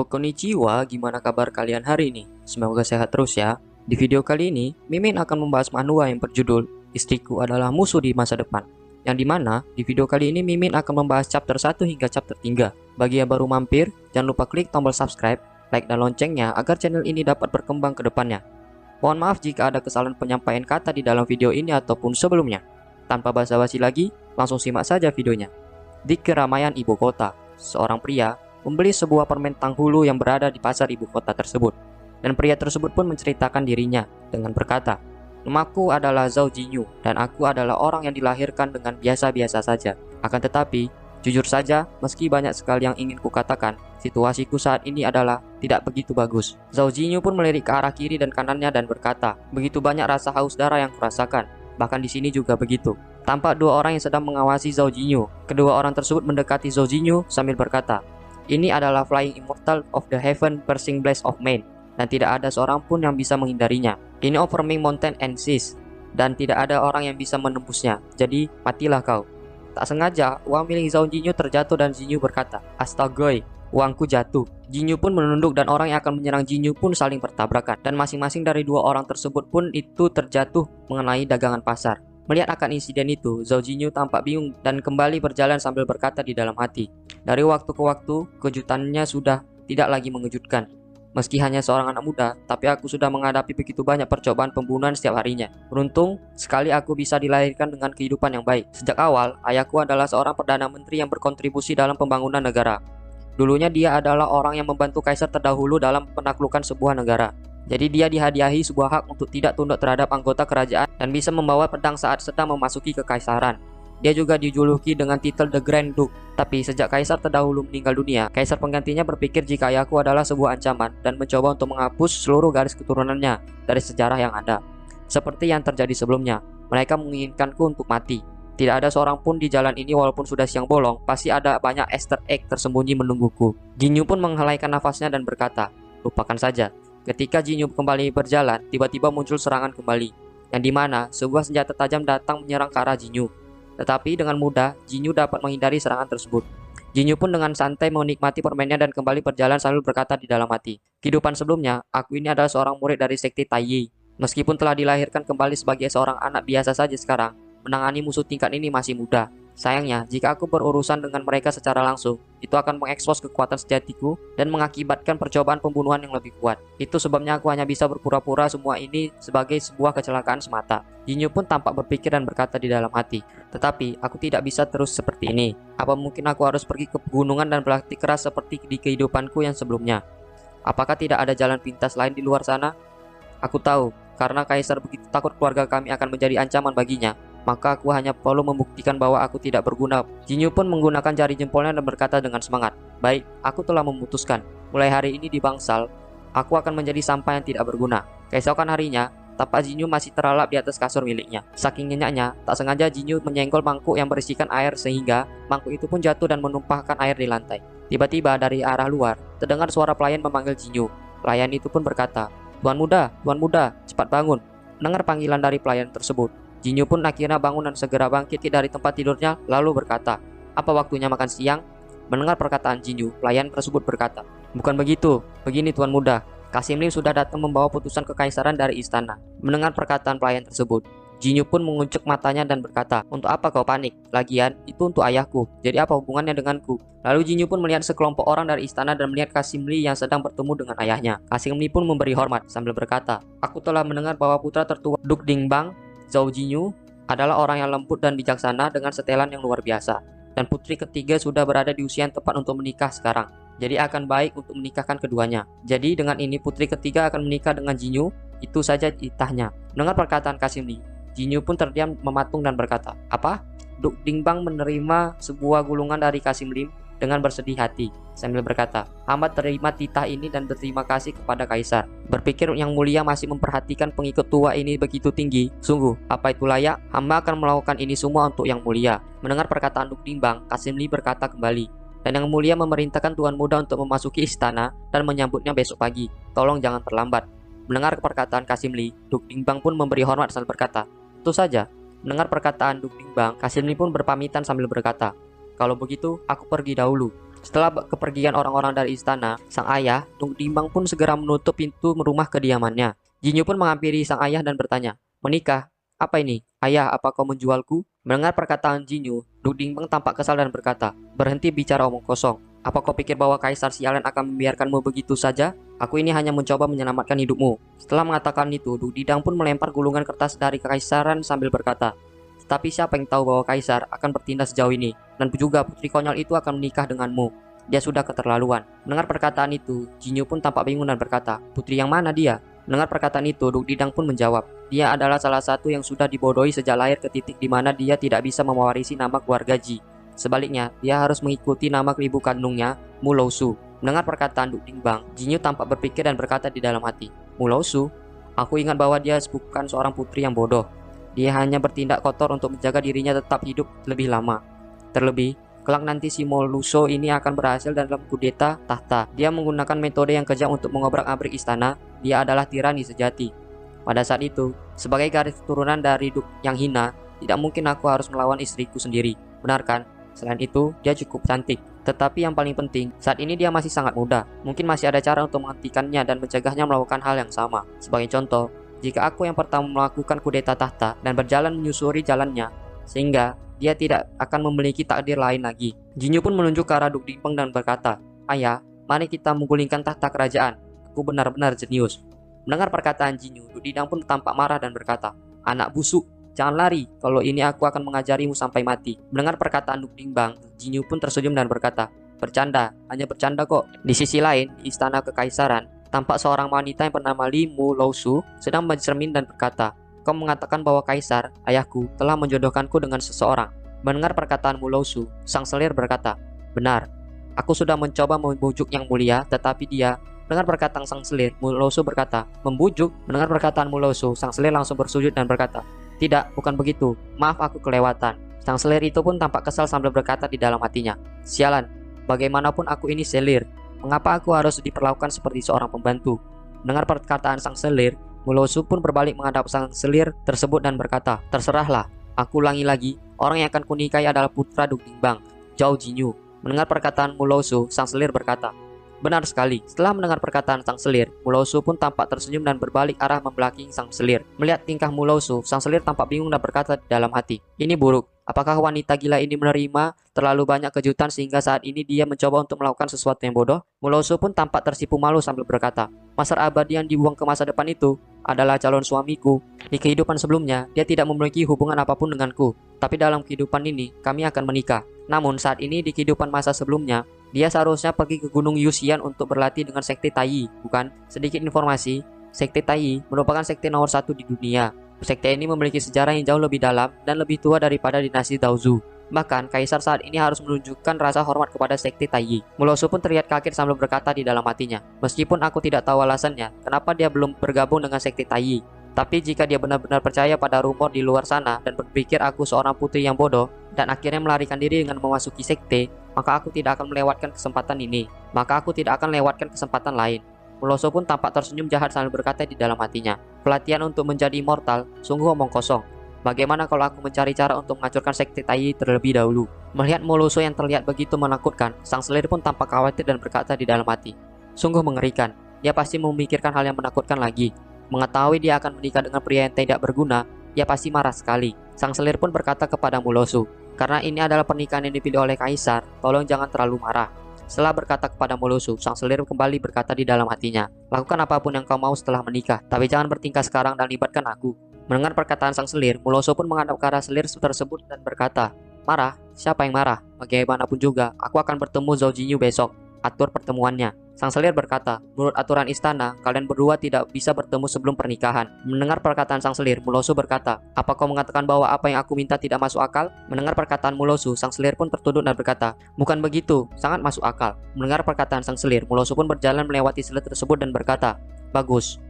Konnichiwa, gimana kabar kalian hari ini? Semoga sehat terus ya. Di video kali ini, Mimin akan membahas manhwa yang berjudul Istriku Adalah Musuh di Masa Depan. Yang dimana, di video kali ini Mimin akan membahas chapter 1 hingga chapter 3. Bagi yang baru mampir, jangan lupa klik tombol subscribe, like dan loncengnya agar channel ini dapat berkembang ke depannya. Mohon maaf jika ada kesalahan penyampaian kata di dalam video ini ataupun sebelumnya. Tanpa basa-basi lagi, langsung simak saja videonya. Di keramaian ibu kota, seorang pria membeli sebuah permen tanghulu yang berada di pasar ibu kota tersebut. Dan pria tersebut pun menceritakan dirinya dengan berkata, "Namaku adalah Zhao Jinyu dan aku adalah orang yang dilahirkan dengan biasa-biasa saja. Akan tetapi, jujur saja, meski banyak sekali yang ingin kukatakan, situasiku saat ini adalah tidak begitu bagus." Zhao Jinyu pun melirik ke arah kiri dan kanannya dan berkata, "Begitu banyak rasa haus darah yang kurasakan. Bahkan di sini juga begitu." Tampak dua orang yang sedang mengawasi Zhao Jinyu. Kedua orang tersebut mendekati Zhao Jinyu sambil berkata, "Ini adalah Flying Immortal of the Heaven Piercing Blast of Main, dan tidak ada seorang pun yang bisa menghindarinya. Ini Overming Mountain and Seas, dan tidak ada orang yang bisa menembusnya. Jadi, matilah kau." Tak sengaja, uang milik Zhao Jinyu terjatuh dan Jinyu berkata, "Astagoy, uangku jatuh." Jinyu pun menunduk dan orang yang akan menyerang Jinyu pun saling bertabrakan. Dan masing-masing dari dua orang tersebut pun itu terjatuh mengenai dagangan pasar. Melihat akan insiden itu, Zhao Jinyu tampak bingung dan kembali berjalan sambil berkata di dalam hati, "Dari waktu ke waktu, kejutannya sudah tidak lagi mengejutkan. Meski hanya seorang anak muda, tapi aku sudah menghadapi begitu banyak percobaan pembunuhan setiap harinya. Beruntung sekali aku bisa dilahirkan dengan kehidupan yang baik. Sejak awal, ayahku adalah seorang Perdana Menteri yang berkontribusi dalam pembangunan negara. Dulunya dia adalah orang yang membantu kaisar terdahulu dalam penaklukan sebuah negara. Jadi dia dihadiahi sebuah hak untuk tidak tunduk terhadap anggota kerajaan dan bisa membawa pedang saat sedang memasuki kekaisaran. Dia juga dijuluki dengan titel The Grand Duke. Tapi sejak kaisar terdahulu meninggal dunia, kaisar penggantinya berpikir jika ayahku adalah sebuah ancaman dan mencoba untuk menghapus seluruh garis keturunannya dari sejarah yang ada. Seperti yang terjadi sebelumnya, mereka menginginkanku untuk mati. Tidak ada seorang pun di jalan ini walaupun sudah siang bolong, pasti ada banyak Easter egg tersembunyi menungguku." Jinyu pun menghelaikan nafasnya dan berkata, "Lupakan saja." Ketika Jinyu kembali berjalan, tiba-tiba muncul serangan kembali, yang dimana sebuah senjata tajam datang menyerang ke arah Jinyu. Tetapi dengan mudah, Jinyu dapat menghindari serangan tersebut. Jinyu pun dengan santai menikmati permennya dan kembali berjalan sambil berkata di dalam hati, "Kehidupan sebelumnya, aku ini adalah seorang murid dari sekte Taiyi. Meskipun telah dilahirkan kembali sebagai seorang anak biasa saja sekarang, menangani musuh tingkat ini masih mudah. Sayangnya, jika aku berurusan dengan mereka secara langsung, itu akan mengekspos kekuatan sejatiku dan mengakibatkan percobaan pembunuhan yang lebih kuat. Itu sebabnya aku hanya bisa berpura-pura semua ini sebagai sebuah kecelakaan semata." Jinyu pun tampak berpikir dan berkata di dalam hati, "Tetapi aku tidak bisa terus seperti ini. Apa mungkin aku harus pergi ke pegunungan dan berlatih keras seperti di kehidupanku yang sebelumnya? Apakah tidak ada jalan pintas lain di luar sana? Aku tahu, karena kaisar begitu takut keluarga kami akan menjadi ancaman baginya, maka aku hanya perlu membuktikan bahwa aku tidak berguna." Jinyu pun menggunakan jari jempolnya dan berkata dengan semangat, "Baik, aku telah memutuskan. Mulai hari ini di Bangsal, aku akan menjadi sampah yang tidak berguna." Keesokan harinya, tapak Jinyu masih terlelap di atas kasur miliknya. Saking nyenyaknya, tak sengaja Jinyu menyenggol mangkuk yang berisikan air sehingga mangkuk itu pun jatuh dan menumpahkan air di lantai. Tiba-tiba dari arah luar, terdengar suara pelayan memanggil Jinyu. Pelayan itu pun berkata, Tuan muda, cepat bangun." Mendengar panggilan dari pelayan tersebut, Jinyu pun akhirnya bangun dan segera bangkit dari tempat tidurnya lalu berkata, "Apa waktunya makan siang?" Mendengar perkataan Jinyu, pelayan tersebut berkata, "Bukan begitu, begini Tuan muda. Qasim Lim sudah datang membawa putusan kekaisaran dari istana." Mendengar perkataan pelayan tersebut, Jinyu pun menguncuk matanya dan berkata, "Untuk apa kau panik? Lagian, itu untuk ayahku. Jadi apa hubungannya denganku?" Lalu Jinyu pun melihat sekelompok orang dari istana dan melihat Qasim Lim yang sedang bertemu dengan ayahnya. Qasim Lim pun memberi hormat sambil berkata, "Aku telah mendengar bahwa putra tertua Duke Dingbang, Zhao Jinyu, adalah orang yang lembut dan bijaksana dengan setelan yang luar biasa. Dan putri ketiga sudah berada di usia yang tepat untuk menikah sekarang. Jadi akan baik untuk menikahkan keduanya. Jadi dengan ini putri ketiga akan menikah dengan Jinyu, itu saja titahnya." Mendengar perkataan Qasim Lim, Jinyu pun terdiam mematung dan berkata, "Apa?" Duke Dingbang menerima sebuah gulungan dari Qasim Lim dengan bersedih hati sambil berkata, "Hamba terima titah ini dan berterima kasih kepada kaisar. Berpikir yang mulia masih memperhatikan pengikut tua ini begitu tinggi. Sungguh, apa itu layak? Hamba akan melakukan ini semua untuk yang mulia." Mendengar perkataan Duke Dingbang, Qasim Lim berkata kembali, "Dan yang mulia memerintahkan tuan muda untuk memasuki istana dan menyambutnya besok pagi. Tolong jangan terlambat." Mendengar perkataan Qasim Lim, Duke Dingbang pun memberi hormat sambil berkata, "Tentu saja." Mendengar perkataan Duke Dingbang, Qasim Lim pun berpamitan sambil berkata, "Kalau begitu, aku pergi dahulu." Setelah kepergian orang-orang dari istana, sang ayah, Dung Dingbang pun segera menutup pintu rumah kediamannya. Jinyu pun menghampiri sang ayah dan bertanya, "Menikah? Apa ini? Ayah, apa kau menjualku?" Mendengar perkataan Jinyu, Dung Dingbang tampak kesal dan berkata, "Berhenti bicara omong kosong. Apa kau pikir bahwa kaisar sialan akan membiarkanmu begitu saja? Aku ini hanya mencoba menyelamatkan hidupmu." Setelah mengatakan itu, Dung Dingbang pun melempar gulungan kertas dari kekaisaran sambil berkata, "Tetapi siapa yang tahu bahwa kaisar akan bertindak sejauh ini? Dan juga putri konyol itu akan menikah denganmu. Dia sudah keterlaluan." Mendengar perkataan itu, Jinyu pun tampak bingung dan berkata, "Putri yang mana dia?" Mendengar perkataan itu, Dung Dingbang pun menjawab, "Dia adalah salah satu yang sudah dibodohi sejak lahir ke titik di mana dia tidak bisa mewarisi nama keluarga Ji. Sebaliknya, dia harus mengikuti nama ibu kandungnya, Mu Laosu." Mendengar perkataan Dung Dingbang, Jinyu tampak berpikir dan berkata di dalam hati, "Mu Laosu? Aku ingat bahwa dia bukan seorang putri yang bodoh. Dia hanya bertindak kotor untuk menjaga dirinya tetap hidup lebih lama. Terlebih, kelak nanti si Moluso ini akan berhasil dalam kudeta tahta. Dia menggunakan metode yang kejam untuk mengobrak-abrik istana. Dia adalah tirani sejati. Pada saat itu, sebagai garis keturunan dari Duk yang hina, tidak mungkin aku harus melawan istriku sendiri. Benar kan? Selain itu, dia cukup cantik. Tetapi yang paling penting, saat ini dia masih sangat muda. Mungkin masih ada cara untuk menghentikannya dan mencegahnya melakukan hal yang sama. Sebagai contoh, jika aku yang pertama melakukan kudeta tahta dan berjalan menyusuri jalannya, sehingga dia tidak akan memiliki takdir lain lagi." Jinyu pun menunjuk ke arah Dung Dingbang dan berkata, "Ayah, mari kita menggulingkan tahta kerajaan. Aku benar-benar jenius." Mendengar perkataan Jinyu, Dung Dingbang pun tampak marah dan berkata, "Anak busuk, jangan lari. Kalau ini aku akan mengajarimu sampai mati." Mendengar perkataan Dung Dingbang, Jinyu pun tersenyum dan berkata, "Bercanda, hanya bercanda kok." Di sisi lain, di istana kekaisaran, tampak seorang wanita yang bernama Li Mu Laosu sedang bercermin dan berkata, "Kau mengatakan bahwa kaisar, ayahku, telah menjodohkanku dengan seseorang." Mendengar perkataan Mu Laosu, sang selir berkata, "Benar, aku sudah mencoba membujuk yang mulia, tetapi dia..." Mendengar perkataan sang selir, Mu Laosu berkata, "Membujuk?" Mendengar perkataan Mu Laosu, sang selir langsung bersujud dan berkata, "Tidak, bukan begitu. Maaf, aku kelewatan." Sang selir itu pun tampak kesal sambil berkata di dalam hatinya, "Sialan, bagaimanapun aku ini selir. Mengapa aku harus diperlakukan seperti seorang pembantu?" Mendengar perkataan sang selir, Mu Laosu pun berbalik menghadap sang selir tersebut dan berkata, "Terserahlah, aku ulangi lagi, orang yang akan kunikahi adalah putra Dung Dingbang, Zhao Jinyu." Mendengar perkataan Mu Laosu, sang selir berkata, "Benar sekali." Setelah mendengar perkataan sang selir, Mu Laosu pun tampak tersenyum dan berbalik arah membelakangi sang selir. Melihat tingkah Mu Laosu, sang selir tampak bingung dan berkata di dalam hati, "Ini buruk. Apakah wanita gila ini menerima terlalu banyak kejutan sehingga saat ini dia mencoba untuk melakukan sesuatu yang bodoh?" Mu Laosu pun tampak tersipu malu sambil berkata, "Masar abadi yang dibuang ke masa depan itu adalah calon suamiku. Di kehidupan sebelumnya, dia tidak memiliki hubungan apapun denganku. Tapi dalam kehidupan ini, kami akan menikah. Namun saat ini di kehidupan masa sebelumnya, dia seharusnya pergi ke Gunung Yuxian untuk berlatih dengan sekte Taiyi, bukan?" Sedikit informasi, sekte Taiyi merupakan sekte nomor 1 di dunia. Sekte ini memiliki sejarah yang jauh lebih dalam dan lebih tua daripada dinasti Daozu. Bahkan, kaisar saat ini harus menunjukkan rasa hormat kepada sekte Taiyi. Mu Laosu pun terlihat kaget sambil berkata di dalam hatinya, "Meskipun aku tidak tahu alasannya, kenapa dia belum bergabung dengan sekte Taiyi. Tapi jika dia benar-benar percaya pada rumor di luar sana dan berpikir aku seorang putri yang bodoh dan akhirnya melarikan diri dengan memasuki sekte, maka aku tidak akan melewatkan kesempatan ini. Maka aku tidak akan lewatkan kesempatan lain." Mu Laosu pun tampak tersenyum jahat sambil berkata di dalam hatinya, "Pelatihan untuk menjadi immortal sungguh omong kosong. Bagaimana kalau aku mencari cara untuk menghancurkan sekte Taiyi terlebih dahulu?" Melihat Mu Laosu yang terlihat begitu menakutkan, sang selir pun tampak khawatir dan berkata di dalam hati, "Sungguh mengerikan. Dia pasti memikirkan hal yang menakutkan lagi. Mengetahui dia akan menikah dengan pria yang tidak berguna, dia pasti marah sekali." Sang selir pun berkata kepada Mu Laosu, "Karena ini adalah pernikahan yang dipilih oleh kaisar, tolong jangan terlalu marah." Setelah berkata kepada Mu Laosu, sang selir kembali berkata di dalam hatinya, "Lakukan apapun yang kau mau setelah menikah, tapi jangan bertingkah sekarang dan libatkan aku." Mendengar perkataan sang selir, Mu Laosu pun menghadap ke arah selir tersebut dan berkata, "Marah? Siapa yang marah? Bagaimanapun juga, aku akan bertemu Zhao Jinyu besok. Atur pertemuannya." Sang selir berkata, "Menurut aturan istana, kalian berdua tidak bisa bertemu sebelum pernikahan." Mendengar perkataan sang selir, Mu Laosu berkata, "Apa kau mengatakan bahwa apa yang aku minta tidak masuk akal?" Mendengar perkataan Mu Laosu, sang selir pun tertunduk dan berkata, "Bukan begitu, sangat masuk akal." Mendengar perkataan sang selir, Mu Laosu pun berjalan melewati selir tersebut dan berkata, "Bagus."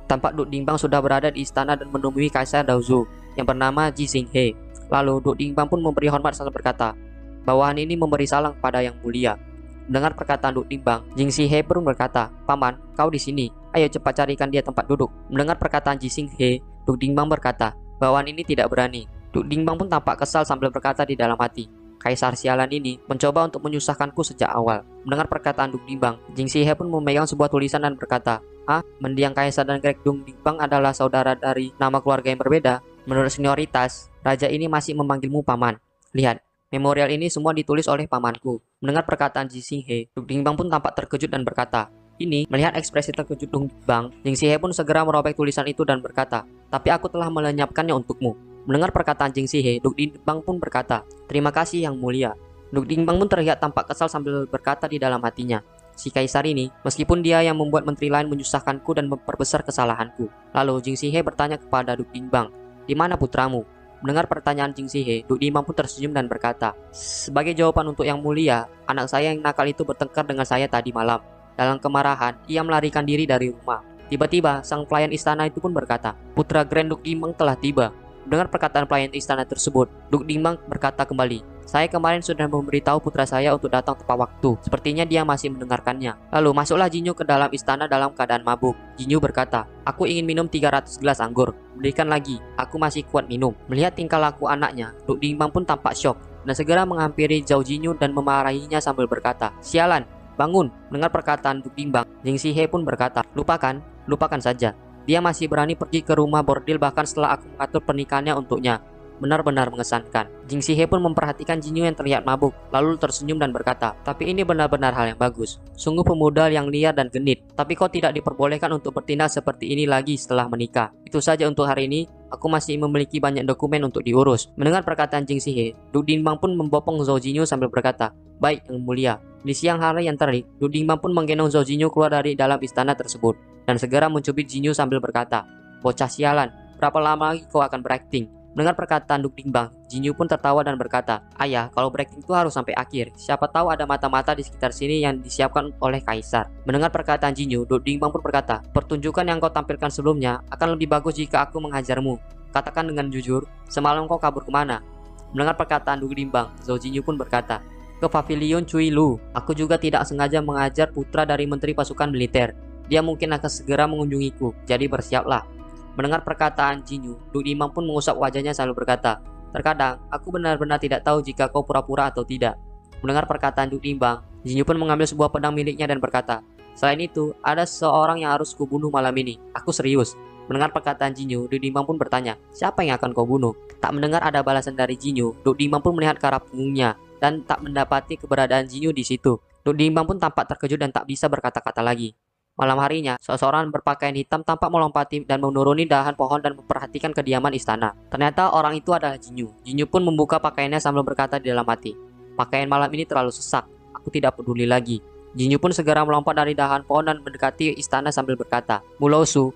Tampak Dung Dingbang sudah berada di istana dan menemui Kaisar Daozu yang bernama Ji Xinghe. Lalu Dung Dingbang pun memberi hormat sambil berkata, "Bawahan ini memberi salam kepada yang mulia." Mendengar perkataan Dung Dingbang, Ji Xinghe pun berkata, "Paman, kau di sini. Ayo cepat carikan dia tempat duduk." Mendengar perkataan Ji Xinghe, Dung Dingbang berkata, "Bawahan ini tidak berani. Duk Dingbang pun tampak kesal sambil berkata di dalam hati, kaisar sialan ini mencoba untuk menyusahkanku sejak awal. Mendengar perkataan Duk Dingbang, Jing Sihe pun memegang sebuah tulisan dan berkata, mendiang kaisar dan Greg Duk Dingbang adalah saudara dari nama keluarga yang berbeda. Menurut senioritas, raja ini masih memanggilmu paman. Lihat, memorial ini semua ditulis oleh pamanku. Mendengar perkataan Jing Sihe, Duk Dingbang pun tampak terkejut dan berkata, melihat ekspresi terkejut Duk Dingbang, Jing Sihe pun segera merobek tulisan itu dan berkata, tapi aku telah melenyapkannya untukmu. Mendengar perkataan Jing Sihe, Duk Dingbang pun berkata, terima kasih yang mulia. Duk Dingbang pun terlihat tampak kesal sambil berkata di dalam hatinya, si kaisar ini, meskipun dia yang membuat menteri lain menyusahkanku dan memperbesar kesalahanku. Lalu Jing Sihe bertanya kepada Duk Dingbang, di mana putramu? Mendengar pertanyaan Jing Sihe, Duk Dingbang pun tersenyum dan berkata, sebagai jawaban untuk yang mulia, anak saya yang nakal itu bertengkar dengan saya tadi malam. Dalam kemarahan, ia melarikan diri dari rumah. Tiba-tiba, sang pelayan istana itu pun berkata, putra Grand Duk Dingbang telah tiba. Mendengar perkataan pelayan istana tersebut, Duk Dingbang berkata kembali, saya kemarin sudah memberitahu putra saya untuk datang tepat waktu. Sepertinya dia masih mendengarkannya. Lalu masuklah Jinyu ke dalam istana dalam keadaan mabuk. Jinyu berkata, aku ingin minum 300 gelas anggur. Berikan lagi, aku masih kuat minum. Melihat tingkah laku anaknya, Duk Dingbang pun tampak syok dan segera menghampiri Zhao Jinyu dan memarahinya sambil berkata, sialan, bangun. Mendengar perkataan Duk Dingbang, Jing Sihe pun berkata, lupakan saja. Dia masih berani pergi ke rumah bordil bahkan setelah aku mengatur pernikahannya untuknya. Benar-benar mengesankan. Jing Sihe pun memperhatikan Jinyu yang terlihat mabuk, lalu tersenyum dan berkata, tapi ini benar-benar hal yang bagus. Sungguh pemuda yang liar dan genit, tapi kau tidak diperbolehkan untuk bertindak seperti ini lagi setelah menikah. Itu saja untuk hari ini, aku masih memiliki banyak dokumen untuk diurus. Mendengar perkataan Jing Sihe, Duk Dingbang pun membopong Zhao Jinyu sambil berkata, baik yang mulia. Di siang hari yang terik, Duk Dingbang pun menggendong Zhao Jinyu keluar dari dalam istana tersebut dan segera mencubit Jinyu sambil berkata, bocah sialan, berapa lama lagi kau akan berakting? Mendengar perkataan Duk Dingbang, Jinyu pun tertawa dan berkata, ayah, kalau berakting itu harus sampai akhir. Siapa tahu ada mata-mata di sekitar sini yang disiapkan oleh kaisar. Mendengar perkataan Jinyu, Duk Dingbang pun berkata, pertunjukan yang kau tampilkan sebelumnya akan lebih bagus jika aku menghajarmu. Katakan dengan jujur, semalam kau kabur kemana? Mendengar perkataan Duk Dingbang, Zhao Jinyu pun berkata, ke pavilion Cui Lu. Aku juga tidak sengaja mengajar putra dari menteri pasukan militer. Dia mungkin akan segera mengunjungiku, jadi bersiaplah. Mendengar perkataan Jinyu, Duk Dingbang pun mengusap wajahnya sambil berkata, terkadang aku benar-benar tidak tahu jika kau pura-pura atau tidak. Mendengar perkataan Duk Dingbang, Jinyu pun mengambil sebuah pedang miliknya dan berkata, selain itu, ada seseorang yang harus kubunuh malam ini. Aku serius. Mendengar perkataan Jinyu, Duk Dingbang pun bertanya, siapa yang akan kau bunuh? Tak mendengar ada balasan dari Jinyu, Duk Dingbang pun melihat ke arah punggungnya dan tak mendapati keberadaan Jinyu di situ. Duk Dingbang pun tampak terkejut dan tak bisa berkata-kata lagi. Malam harinya, seseorang berpakaian hitam tampak melompati dan menuruni dahan pohon dan memperhatikan kediaman istana. Ternyata orang itu adalah Jinyu. Jinyu pun membuka pakaiannya sambil berkata di dalam hati, pakaian malam ini terlalu sesak, aku tidak peduli lagi. Jinyu pun segera melompat dari dahan pohon dan mendekati istana sambil berkata, Mulosu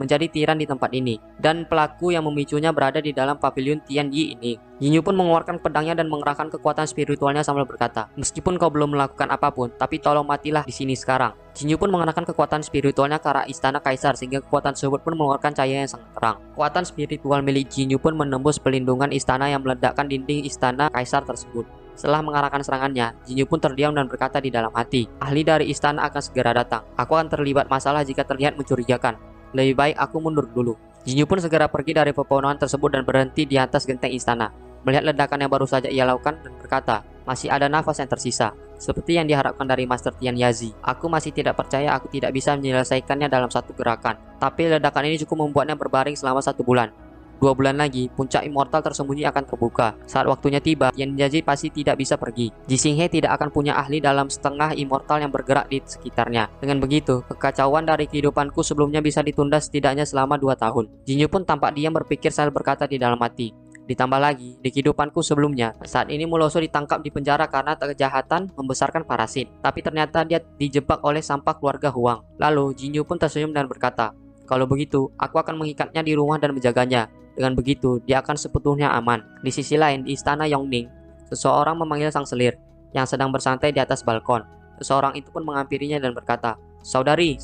menjadi tiran di tempat ini, dan pelaku yang memicunya berada di dalam pavilion Tian Yi ini. Jinyu pun mengeluarkan pedangnya dan mengerahkan kekuatan spiritualnya sambil berkata, meskipun kau belum melakukan apapun, tapi tolong matilah di sini sekarang. Jinyu pun mengerahkan kekuatan spiritualnya ke arah istana kaisar sehingga kekuatan tersebut pun mengeluarkan cahaya yang sangat terang. Kekuatan spiritual milik Jinyu pun menembus pelindungan istana yang meledakkan dinding istana kaisar tersebut. Setelah mengarahkan serangannya, Jinyu pun terdiam dan berkata di dalam hati, ahli dari istana akan segera datang. Aku akan terlibat masalah jika terlihat mencurigakan. Lebih baik aku mundur dulu. Jinyu pun segera pergi dari pepohonan tersebut dan berhenti di atas genteng istana. Melihat ledakan yang baru saja ia lakukan dan berkata, masih ada nafas yang tersisa. Seperti yang diharapkan dari Master Tian Yazi. Aku masih tidak percaya aku tidak bisa menyelesaikannya dalam satu gerakan. Tapi ledakan ini cukup membuatnya berbaring selama 1 bulan. 2 bulan lagi, puncak immortal tersembunyi akan terbuka. Saat waktunya tiba, Tian Yazi pasti tidak bisa pergi. Ji Xinghe tidak akan punya ahli dalam setengah immortal yang bergerak di sekitarnya. Dengan begitu, kekacauan dari kehidupanku sebelumnya bisa ditunda setidaknya selama 2 tahun. Jinyu pun tampak diam berpikir sambil berkata di dalam hati. Ditambah lagi, di kehidupanku sebelumnya, saat ini Mulosu ditangkap di penjara karena kejahatan membesarkan parasit. Tapi ternyata dia dijebak oleh sampah keluarga Huang. Lalu, Jinyu pun tersenyum dan berkata, kalau begitu, aku akan mengikatnya di rumah dan menjaganya. Dengan begitu, dia akan sepenuhnya aman. Di sisi lain, di istana Yongning, seseorang memanggil sang selir yang sedang bersantai di atas balkon. Seseorang itu pun menghampirinya dan berkata, saudari,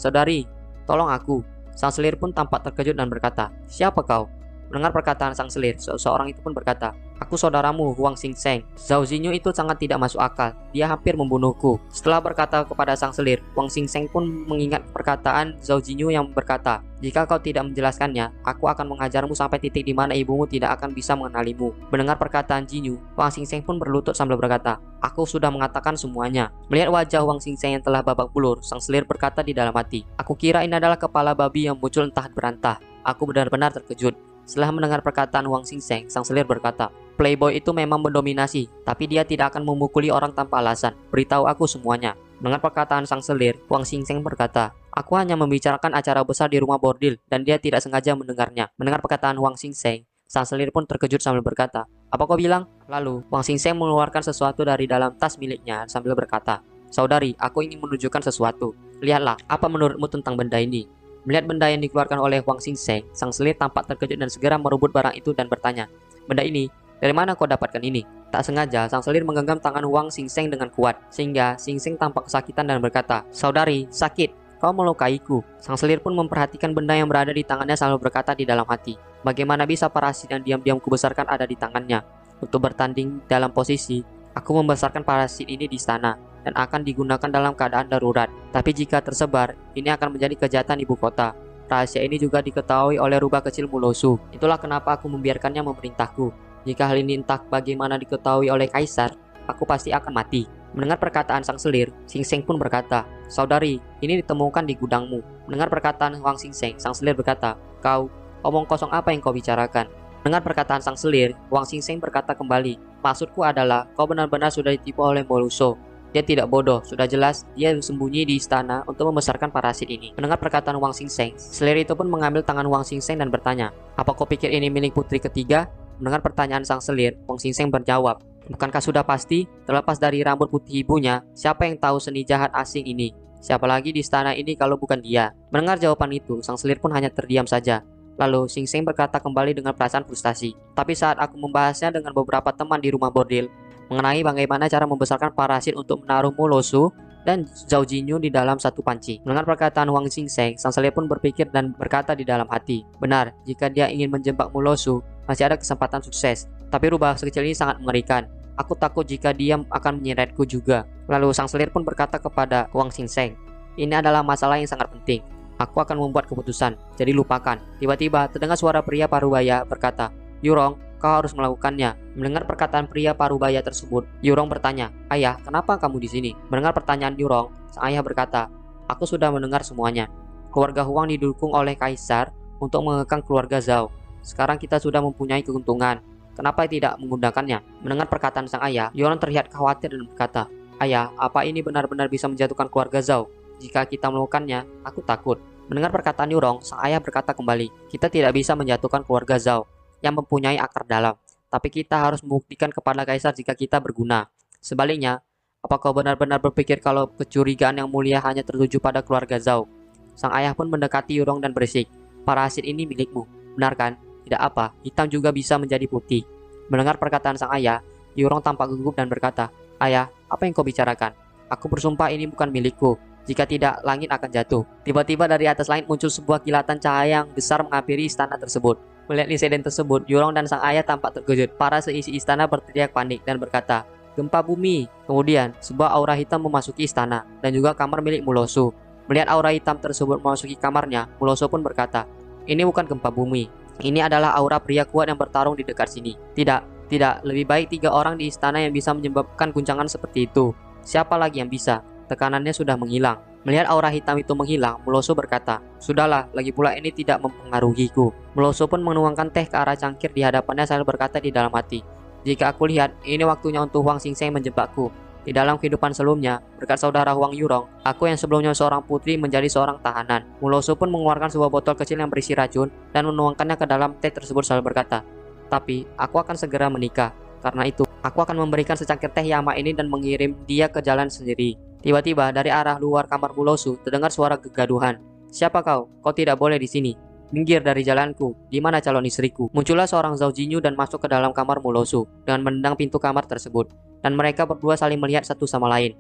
tolong aku. Sang selir pun tampak terkejut dan berkata, siapa kau? Mendengar perkataan sang selir, seseorang itu pun berkata, "Aku saudaramu, Huang Xingsheng." Zhao Jinyu itu sangat tidak masuk akal. Dia hampir membunuhku. Setelah berkata kepada sang selir, Huang Xingsheng pun mengingat perkataan Zhao Jinyu yang berkata, "Jika kau tidak menjelaskannya, aku akan mengajarmu sampai titik di mana ibumu tidak akan bisa mengenalimu." Mendengar perkataan Jinyu, Huang Xingsheng pun berlutut sambil berkata, "Aku sudah mengatakan semuanya." Melihat wajah Huang Xingsheng yang telah babak belur, sang selir berkata di dalam hati, "Aku kira ini adalah kepala babi yang muncul entah berantah." Aku benar-benar terkejut. Setelah mendengar perkataan Huang Xingsheng, sang selir berkata, "Playboy itu memang mendominasi, tapi dia tidak akan memukuli orang tanpa alasan. Beritahu aku semuanya." Mendengar perkataan sang selir, Huang Xingsheng berkata, "Aku hanya membicarakan acara besar di rumah bordil dan dia tidak sengaja mendengarnya." Mendengar perkataan Huang Xingsheng, sang selir pun terkejut sambil berkata, "Apa kau bilang?" Lalu, Huang Xingsheng mengeluarkan sesuatu dari dalam tas miliknya sambil berkata, "Saudari, aku ingin menunjukkan sesuatu. Lihatlah, apa menurutmu tentang benda ini?" Melihat benda yang dikeluarkan oleh Huang Xingsheng, sang selir tampak terkejut dan segera merebut barang itu dan bertanya, "Benda ini, dari mana kau dapatkan ini?" Tak sengaja, sang selir menggenggam tangan Huang Xingsheng dengan kuat, sehingga Xingsheng tampak kesakitan dan berkata, "Saudari, sakit, kau melukaiku." Sang selir pun memperhatikan benda yang berada di tangannya sambil berkata di dalam hati, "Bagaimana bisa parasit yang diam-diam kubesarkan ada di tangannya?" Untuk bertanding dalam posisi, aku membesarkan parasit ini di istana dan akan digunakan dalam keadaan darurat. Tapi jika tersebar, ini akan menjadi kejahatan ibu kota. Rahasia ini juga diketahui oleh rubah kecil Mulosu. Itulah kenapa aku membiarkannya memerintahku. Jika hal ini entah bagaimana diketahui oleh kaisar, aku pasti akan mati." Mendengar perkataan sang selir, Xingsheng pun berkata, "Saudari, ini ditemukan di gudangmu." Mendengar perkataan Huang Xingsheng, sang selir berkata, "Kau, omong kosong apa yang kau bicarakan?" Mendengar perkataan sang selir, Huang Xingsheng berkata kembali, "Maksudku adalah kau benar-benar sudah ditipu oleh Moluso. Dia tidak bodoh, sudah jelas dia sembunyi di istana untuk membesarkan parasit ini." Mendengar perkataan Huang Xingsheng, selir itu pun mengambil tangan Huang Xingsheng dan bertanya, "Apa kau pikir ini milik putri ketiga?" Mendengar pertanyaan sang selir, Huang Xingsheng berjawab, "Bukankah sudah pasti, terlepas dari rambut putih ibunya, siapa yang tahu seni jahat asing ini? Siapa lagi di istana ini kalau bukan dia?" Mendengar jawaban itu, sang selir pun hanya terdiam saja. Lalu Xingsheng berkata kembali dengan perasaan frustasi, "Tapi saat aku membahasnya dengan beberapa teman di rumah bordil, mengenai bagaimana cara membesarkan parasit untuk menaruh Mulosu dan Zhao Jinyu di dalam satu panci." Mendengar perkataan Huang Xingsheng, sang selir pun berpikir dan berkata di dalam hati, "Benar, jika dia ingin menjebak Mulosu, masih ada kesempatan sukses. Tapi rubah sekecil ini sangat mengerikan. Aku takut jika dia akan menyeretku juga." Lalu sang selir pun berkata kepada Huang Xingsheng, "Ini adalah masalah yang sangat penting. Aku akan membuat keputusan, jadi lupakan." Tiba-tiba terdengar suara pria parubaya berkata, "Yurong, kau harus melakukannya." Mendengar perkataan pria parubaya tersebut, Yurong bertanya, "Ayah, kenapa kamu di sini?" Mendengar pertanyaan Yurong, sang ayah berkata, "Aku sudah mendengar semuanya. Keluarga Huang didukung oleh kaisar untuk mengekang keluarga Zhao. Sekarang kita sudah mempunyai keuntungan. Kenapa tidak menggunakannya?" Mendengar perkataan sang ayah, Yurong terlihat khawatir dan berkata, "Ayah, apa ini benar-benar bisa menjatuhkan keluarga Zhao? Jika kita melakukannya, aku takut." Mendengar perkataan Yurong, sang ayah berkata kembali, "Kita tidak bisa menjatuhkan keluarga Zhao yang mempunyai akar dalam, tapi kita harus membuktikan kepada kaisar jika kita berguna. Sebaliknya, apa kau benar-benar berpikir kalau kecurigaan yang mulia hanya tertuju pada keluarga Zhao?" Sang ayah pun mendekati Yurong dan berisik, "Parasit ini milikmu, benar kan? Tidak apa, hitam juga bisa menjadi putih." Mendengar perkataan sang ayah, Yurong tampak gugup dan berkata, "Ayah, apa yang kau bicarakan? Aku bersumpah ini bukan milikku. Jika tidak, langit akan jatuh." Tiba-tiba dari atas langit muncul sebuah kilatan cahaya yang besar menghampiri istana tersebut. Melihat insiden tersebut, Yurong dan sang ayah tampak terkejut. Para seisi istana berteriak panik dan berkata, "Gempa bumi!" Kemudian, sebuah aura hitam memasuki istana dan juga kamar milik Mulosu. Melihat aura hitam tersebut memasuki kamarnya, Mulosu pun berkata, "Ini bukan gempa bumi. Ini adalah aura pria kuat yang bertarung di dekat sini." Tidak, lebih baik 3 orang di istana yang bisa menyebabkan guncangan seperti itu. Siapa lagi yang bisa? Tekanannya sudah menghilang. Melihat aura hitam itu menghilang, Mulosu berkata, "Sudahlah, lagi pula ini tidak mempengaruhiku." Mulosu pun menuangkan teh ke arah cangkir di hadapannya sambil berkata di dalam hati, "Jika aku lihat, ini waktunya untuk Huang Xingsheng menjebakku. Di dalam kehidupan sebelumnya, berkat saudara Huang Yurong, aku yang sebelumnya seorang putri menjadi seorang tahanan." Mulosu pun mengeluarkan sebuah botol kecil yang berisi racun dan menuangkannya ke dalam teh tersebut sambil berkata, "Tapi, aku akan segera menikah. Karena itu, aku akan memberikan secangkir teh Yama ini dan mengirim dia ke jalan sendiri." Tiba-tiba dari arah luar kamar Mulosu terdengar suara kegaduhan. "Siapa kau? Kau tidak boleh di sini. Minggir dari jalanku. Di mana calon istriku?" Muncullah seorang Zhao Jinyu dan masuk ke dalam kamar Mulosu dengan menendang pintu kamar tersebut. Dan mereka berdua saling melihat satu sama lain.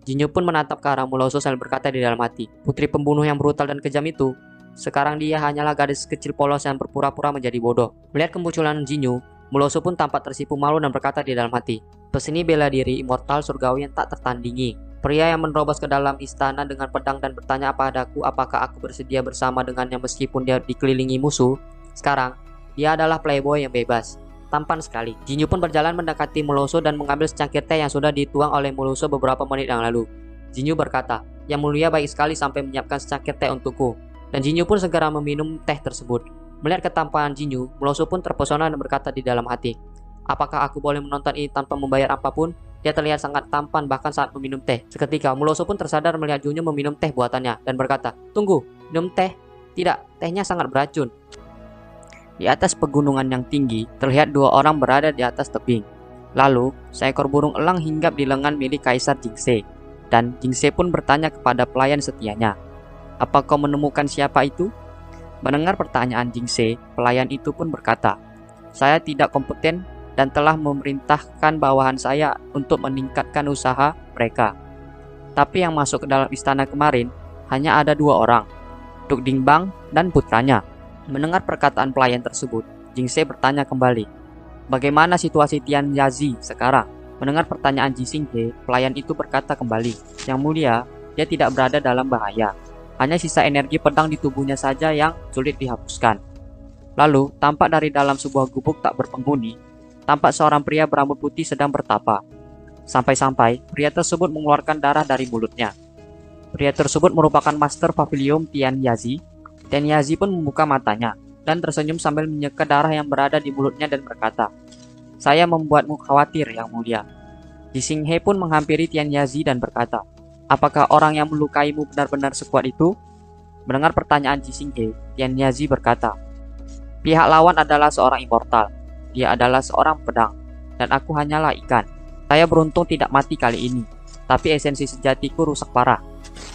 Jinyu pun menatap ke arah Mulosu sambil berkata di dalam hati, "Putri pembunuh yang brutal dan kejam itu, Sekarang dia hanyalah gadis kecil polos yang berpura-pura menjadi bodoh. Melihat kemunculan Jinyu, Muloso pun tampak tersipu malu dan berkata di dalam hati, "Peseni bela diri immortal surgawi yang tak tertandingi. Pria yang menerobos ke dalam istana dengan pedang dan bertanya padaku apakah aku bersedia bersama dengannya meskipun dia dikelilingi musuh. Sekarang, dia adalah playboy yang bebas. Tampan sekali." Jinyu pun berjalan mendekati Muloso dan mengambil secangkir teh yang sudah dituang oleh Muloso beberapa menit yang lalu. Jinyu berkata, "Yang mulia baik sekali sampai menyiapkan secangkir teh untukku." Dan Jinyu pun segera meminum teh tersebut. Melihat ketampanan Jinyu, Muloso pun terpesona dan berkata di dalam hati, "Apakah aku boleh menonton ini tanpa membayar apapun?" Dia terlihat sangat tampan bahkan saat meminum teh. Seketika, Muloso pun tersadar melihat Jinyu meminum teh buatannya dan berkata, "Tunggu, minum teh? Tidak, tehnya sangat beracun." Di atas pegunungan yang tinggi, terlihat dua orang berada di atas tebing. Lalu, seekor burung elang hinggap di lengan milik Kaisar Jingse. Dan Jingse pun bertanya kepada pelayan setianya, "Apa kau menemukan siapa itu?" Mendengar pertanyaan Jingse, pelayan itu pun berkata, "Saya tidak kompeten dan telah memerintahkan bawahan saya untuk meningkatkan usaha mereka. Tapi yang masuk ke dalam istana kemarin hanya ada dua orang, Duk Dingbang dan putranya." Mendengar perkataan pelayan tersebut, Jingse bertanya kembali, "Bagaimana situasi Tian Yazi sekarang?" Mendengar pertanyaan Jisinghe, pelayan itu berkata kembali, "Yang mulia, dia tidak berada dalam bahaya. Hanya sisa energi pedang di tubuhnya saja yang sulit dihapuskan." Lalu, tampak dari dalam sebuah gubuk tak berpenghuni, tampak seorang pria berambut putih sedang bertapa. Sampai-sampai, pria tersebut mengeluarkan darah dari mulutnya. Pria tersebut merupakan Master Pavilion Tian Yazi. Tian Yazi pun membuka matanya, dan tersenyum sambil menyeka darah yang berada di mulutnya dan berkata, "Saya membuatmu khawatir, Yang Mulia." Jisinghe pun menghampiri Tian Yazi dan berkata, "Apakah orang yang melukaimu benar-benar sekuat itu?" Mendengar pertanyaan Jisinghe, Tian Yazi berkata, "Pihak lawan adalah seorang immortal. Dia adalah seorang pedang, dan aku hanyalah ikan. Saya beruntung tidak mati kali ini, tapi esensi sejatiku rusak parah.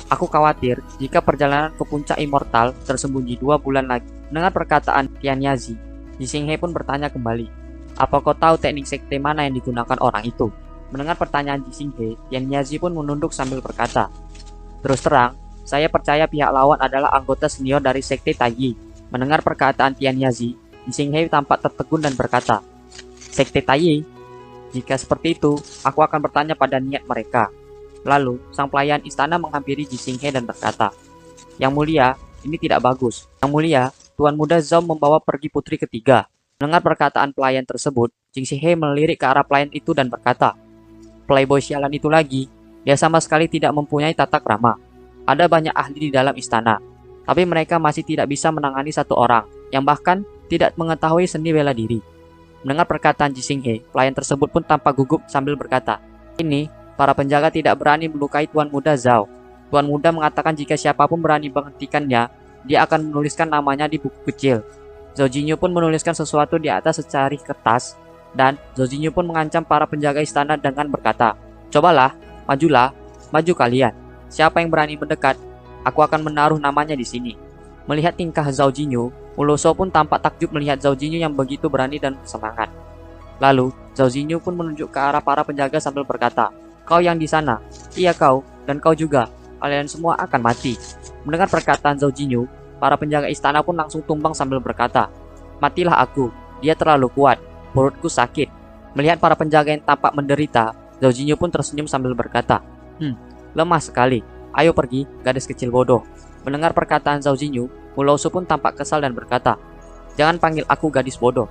Aku khawatir jika perjalanan ke puncak immortal tersembunyi 2 bulan lagi." Mendengar perkataan Tian Yazi, Jisinghe pun bertanya kembali, "Apa kau tahu teknik sekte mana yang digunakan orang itu?" Mendengar pertanyaan Jisinghe, Tian Yazi pun menunduk sambil berkata, "Terus terang, saya percaya pihak lawan adalah anggota senior dari sekte Taiyi." Mendengar perkataan Tian Yazi, Jisinghe tampak tertegun dan berkata, "Sekte Taiyi? Jika seperti itu, aku akan bertanya pada niat mereka." Lalu, sang pelayan istana menghampiri Jisinghe dan berkata, "Yang mulia, ini tidak bagus. Yang mulia, Tuan Muda Zhao membawa pergi putri ketiga." Mendengar perkataan pelayan tersebut, Jisinghe melirik ke arah pelayan itu dan berkata, "Playboy sialan itu lagi, dia sama sekali tidak mempunyai tata krama. Ada banyak ahli di dalam istana, tapi mereka masih tidak bisa menangani satu orang, yang bahkan tidak mengetahui seni bela diri." Mendengar perkataan Jisinghe, pelayan tersebut pun tampak gugup sambil berkata, "Ini, para penjaga tidak berani melukai Tuan Muda Zhao. Tuan Muda mengatakan jika siapapun berani menghentikannya, dia akan menuliskan namanya di buku kecil." Zhao Jinyu pun menuliskan sesuatu di atas secari kertas, dan Zhao Jinyu pun mengancam para penjaga istana dengan berkata, "Cobalah, majulah, maju kalian. Siapa yang berani mendekat, aku akan menaruh namanya di sini." Melihat tingkah Zhao Jinyu, Muloso pun tampak takjub melihat Zhao Jinyu yang begitu berani dan semangat. Lalu, Zhao Jinyu pun menunjuk ke arah para penjaga sambil berkata, "Kau yang di sana, iya kau, dan kau juga, kalian semua akan mati." Mendengar perkataan Zhao Jinyu, para penjaga istana pun langsung tumbang sambil berkata, "Matilah aku, dia terlalu kuat, perutku sakit." Melihat para penjaga yang tampak menderita, Zhao Jinyu pun tersenyum sambil berkata, "Lemah sekali, ayo pergi, gadis kecil bodoh." Mendengar perkataan Zhao Jinyu, Muloso pun tampak kesal dan berkata, "Jangan panggil aku gadis bodoh."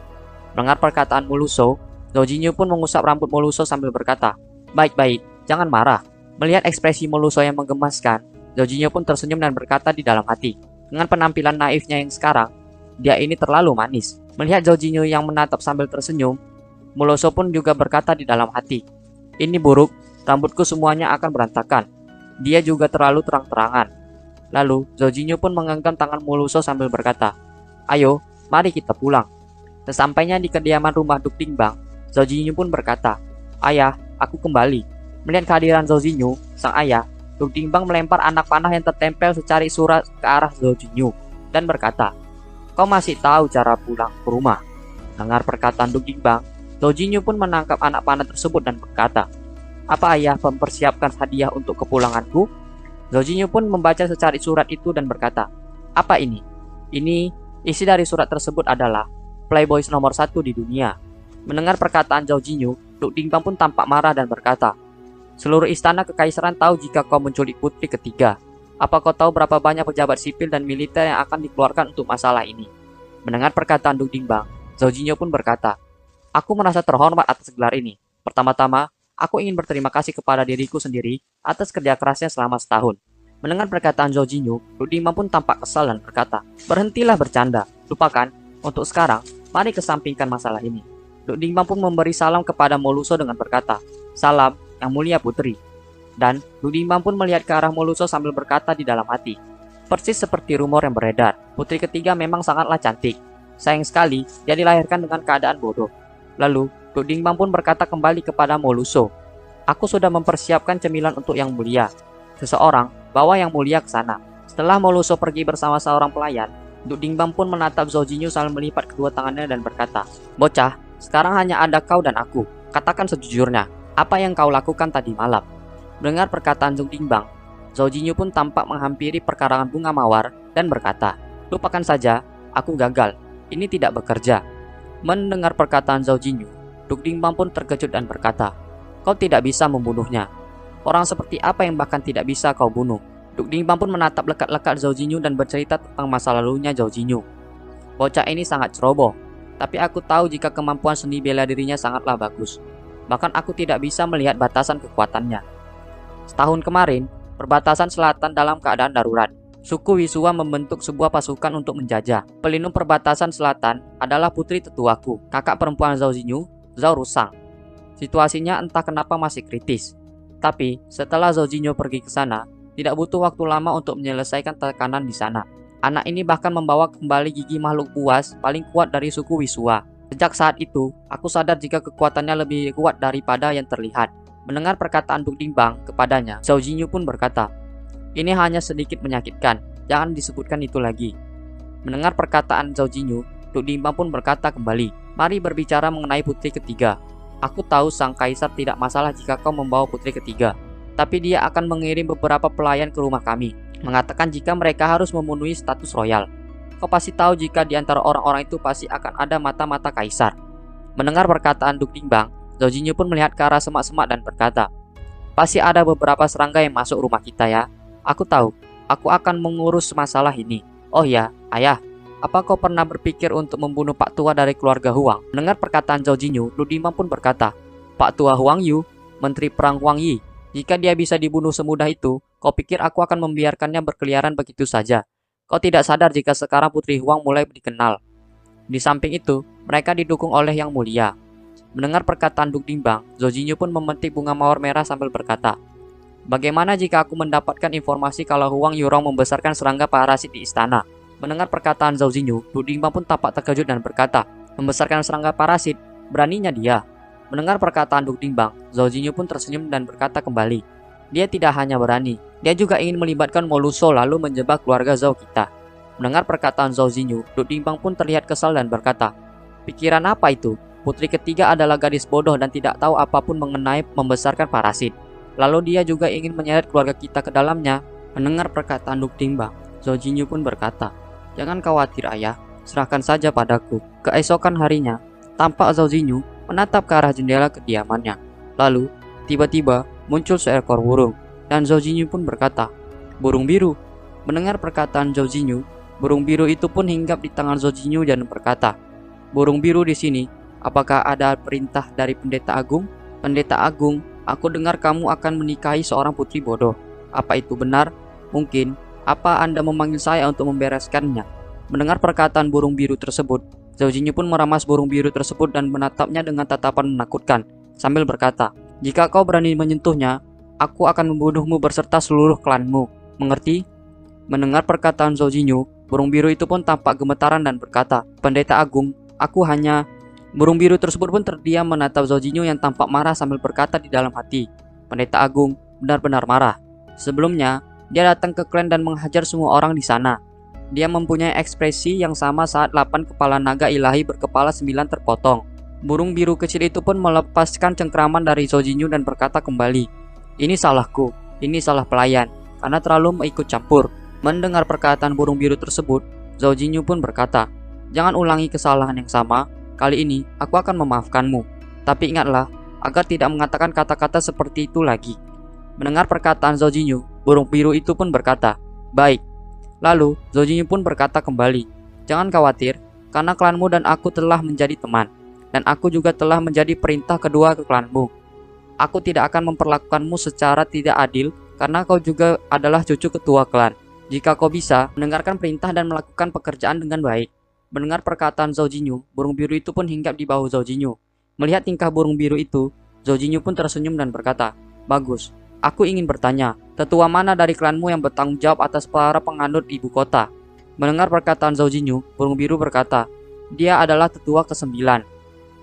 Mendengar perkataan Muloso, Zhao Jinyu pun mengusap rambut Muloso sambil berkata, "Baik-baik, jangan marah." Melihat ekspresi Muloso yang menggemaskan, Zhao Jinyu pun tersenyum dan berkata di dalam hati, dengan penampilan naifnya yang sekarang, dia ini terlalu manis. Melihat Zhao Jinyu yang menatap sambil tersenyum, Muloso pun juga berkata di dalam hati, "Ini buruk, rambutku semuanya akan berantakan. Dia juga terlalu terang-terangan." Lalu, Zhao Jinyu pun menggenggam tangan Muloso sambil berkata, "Ayo, mari kita pulang." Sesampainya di kediaman rumah Duk Dingbang, Zhao Jinyu pun berkata, "Ayah, aku kembali." Melihat kehadiran Zhao Jinyu, sang ayah, Duk Dingbang melempar anak panah yang tertempel secari surat ke arah Zhao Jinyu dan berkata, "Kau masih tahu cara pulang ke rumah?" Dengar perkataan Duk Dingbang, Zhao Jinyu pun menangkap anak panah tersebut dan berkata, "Apa ayah mempersiapkan hadiah untuk kepulanganku?" Zhao Jinyu pun membaca secari surat itu dan berkata, "Apa ini?" Isi dari surat tersebut adalah Playboy nomor 1 di dunia. Mendengar perkataan Zhao Jinyu, Duk Dingbang pun tampak marah dan berkata, "Seluruh istana kekaisaran tahu jika kau menculik putri ketiga. Apa kau tahu berapa banyak pejabat sipil dan militer yang akan dikeluarkan untuk masalah ini?" Mendengar perkataan Duk Dingbang, Zhao Jinyu pun berkata, "Aku merasa terhormat atas gelar ini. Pertama-tama, aku ingin berterima kasih kepada diriku sendiri atas kerja kerasnya selama setahun." Mendengar perkataan Zhao Jinyu, Duk Dingbang pun tampak kesal dan berkata, "Berhentilah bercanda. Lupakan. Untuk sekarang, mari kesampingkan masalah ini." Duk Dingbang pun memberi salam kepada Moluso dengan berkata, "Salam, Yang Mulia Putri." Dan Duk Dingbang pun melihat ke arah Moluso sambil berkata di dalam hati, "Persis seperti rumor yang beredar, putri ketiga memang sangatlah cantik. Sayang sekali, dia dilahirkan dengan keadaan bodoh." Lalu, Duk Dingbang pun berkata kembali kepada Moluso, "Aku sudah mempersiapkan cemilan untuk Yang Mulia. Seseorang, bawa Yang Mulia ke sana." Setelah Moluso pergi bersama seorang pelayan, Duk Dingbang pun menatap Zhao Jinyu sambil melipat kedua tangannya dan berkata, "Bocah, sekarang hanya ada kau dan aku. Katakan sejujurnya, apa yang kau lakukan tadi malam?" Mendengar perkataan Duk Dingbang, Zhao Jinyu pun tampak menghampiri perkarangan bunga mawar dan berkata, "Lupakan saja, aku gagal. Ini tidak bekerja." Mendengar perkataan Zhao Jinyu, Duk Dingbang pun terkejut dan berkata, "Kau tidak bisa membunuhnya. Orang seperti apa yang bahkan tidak bisa kau bunuh?" Duk Dingbang pun menatap lekat-lekat Zhao Jinyu dan bercerita tentang masa lalunya Zhao Jinyu. "Bocah ini sangat ceroboh. Tapi aku tahu jika kemampuan seni bela dirinya sangatlah bagus. Bahkan aku tidak bisa melihat batasan kekuatannya. Setahun kemarin, perbatasan selatan dalam keadaan darurat. Suku Wisua membentuk sebuah pasukan untuk menjajah. Pelindung perbatasan selatan adalah putri tetuaku, kakak perempuan Zhao Jinyu, Zhao Rusang. Situasinya entah kenapa masih kritis. Tapi setelah Zhao Jinyu pergi ke sana, tidak butuh waktu lama untuk menyelesaikan tekanan di sana. Anak ini bahkan membawa kembali gigi makhluk buas paling kuat dari suku Wisua. Sejak saat itu, aku sadar jika kekuatannya lebih kuat daripada yang terlihat." Mendengar perkataan Duk Dingbang kepadanya, Zhao Jinyu pun berkata, "Ini hanya sedikit menyakitkan, jangan disebutkan itu lagi." Mendengar perkataan Zhao Jinyu, Duk Dingbang pun berkata kembali, "Mari berbicara mengenai putri ketiga. Aku tahu sang kaisar tidak masalah jika kau membawa putri ketiga. Tapi dia akan mengirim beberapa pelayan ke rumah kami, mengatakan jika mereka harus memenuhi status royal. Kau pasti tahu jika di antara orang-orang itu pasti akan ada mata-mata kaisar." Mendengar perkataan Duk Dingbang, Zhao Jinyu pun melihat ke arah semak-semak dan berkata, "Pasti ada beberapa serangga yang masuk rumah kita ya. Aku tahu, aku akan mengurus masalah ini. Oh ya, ayah, apa kau pernah berpikir untuk membunuh Pak Tua dari keluarga Huang?" Mendengar perkataan Zhao Jinyu, Duk Dingbang pun berkata, "Pak Tua Huang Yu, Menteri Perang Huang Yi. Jika dia bisa dibunuh semudah itu, kau pikir aku akan membiarkannya berkeliaran begitu saja? Kau tidak sadar jika sekarang Putri Huang mulai dikenal. Di samping itu, mereka didukung oleh Yang Mulia." Mendengar perkataan Duk Dingbang, Zhao Jinyu pun memetik bunga mawar merah sambil berkata, "Bagaimana jika aku mendapatkan informasi kalau Huang Yurong membesarkan serangga parasit di istana?" Mendengar perkataan Zhao Jinyu, Duk Dingbang pun tampak terkejut dan berkata, "Membesarkan serangga parasit? Beraninya dia." Mendengar perkataan Duk Dingbang, Zhao Jinyu pun tersenyum dan berkata kembali, "Dia tidak hanya berani, dia juga ingin melibatkan Moluso lalu menjebak keluarga Zhao kita." Mendengar perkataan Zhao Jinyu, Duk Dingbang pun terlihat kesal dan berkata, "Pikiran apa itu? Putri ketiga adalah gadis bodoh dan tidak tahu apapun mengenai membesarkan parasit. Lalu dia juga ingin menyeret keluarga kita ke dalamnya." Mendengar perkataan Duk Dingbang, Zhao Jinyu pun berkata, "Jangan khawatir ayah, serahkan saja padaku." Keesokan harinya, tampak Zhao Jinyu menatap ke arah jendela kediamannya. Lalu, tiba-tiba muncul seekor burung, dan Zhao Jinyu pun berkata, "Burung biru." Mendengar perkataan Zhao Jinyu, burung biru itu pun hinggap di tangan Zhao Jinyu dan berkata, "Burung biru di sini. Apakah ada perintah dari Pendeta Agung?" "Pendeta Agung, aku dengar kamu akan menikahi seorang putri bodoh. Apa itu benar? Mungkin. Apa Anda memanggil saya untuk membereskannya?" Mendengar perkataan burung biru tersebut, Zhao Jinyu pun meramas burung biru tersebut dan menatapnya dengan tatapan menakutkan, sambil berkata, "Jika kau berani menyentuhnya, aku akan membunuhmu berserta seluruh klanmu. Mengerti?" Mendengar perkataan Zhao Jinyu, burung biru itu pun tampak gemetaran dan berkata, "Pendeta Agung, aku hanya..." Burung biru tersebut pun terdiam menatap Zhao Jinyu yang tampak marah sambil berkata di dalam hati, "Pendeta Agung benar-benar marah. Sebelumnya, dia datang ke klan dan menghajar semua orang di sana. Dia mempunyai ekspresi yang sama saat 8 kepala naga ilahi berkepala 9 terpotong." Burung biru kecil itu pun melepaskan cengkraman dari Zhao Jinyu dan berkata kembali, "Ini salahku, ini salah pelayan, karena terlalu ikut campur." Mendengar perkataan burung biru tersebut, Zhao Jinyu pun berkata, "Jangan ulangi kesalahan yang sama. Kali ini aku akan memaafkanmu. Tapi ingatlah, agar tidak mengatakan kata-kata seperti itu lagi." Mendengar perkataan Zhao Jinyu, burung biru itu pun berkata, "Baik." Lalu Zhao Jinyu pun berkata kembali, "Jangan khawatir, karena klanmu dan aku telah menjadi teman. Dan aku juga telah menjadi perintah kedua ke klanmu. Aku tidak akan memperlakukanmu secara tidak adil karena kau juga adalah cucu ketua klan. Jika kau bisa mendengarkan perintah dan melakukan pekerjaan dengan baik." Mendengar perkataan Zhao Jinyu, burung biru itu pun hinggap di bahu Zhao Jinyu. Melihat tingkah burung biru itu, Zhao Jinyu pun tersenyum dan berkata, "Bagus. Aku ingin bertanya, tetua mana dari klanmu yang bertanggung jawab atas para penganut ibu kota?" Mendengar perkataan Zhao Jinyu, burung biru berkata, "Dia adalah tetua ke-9.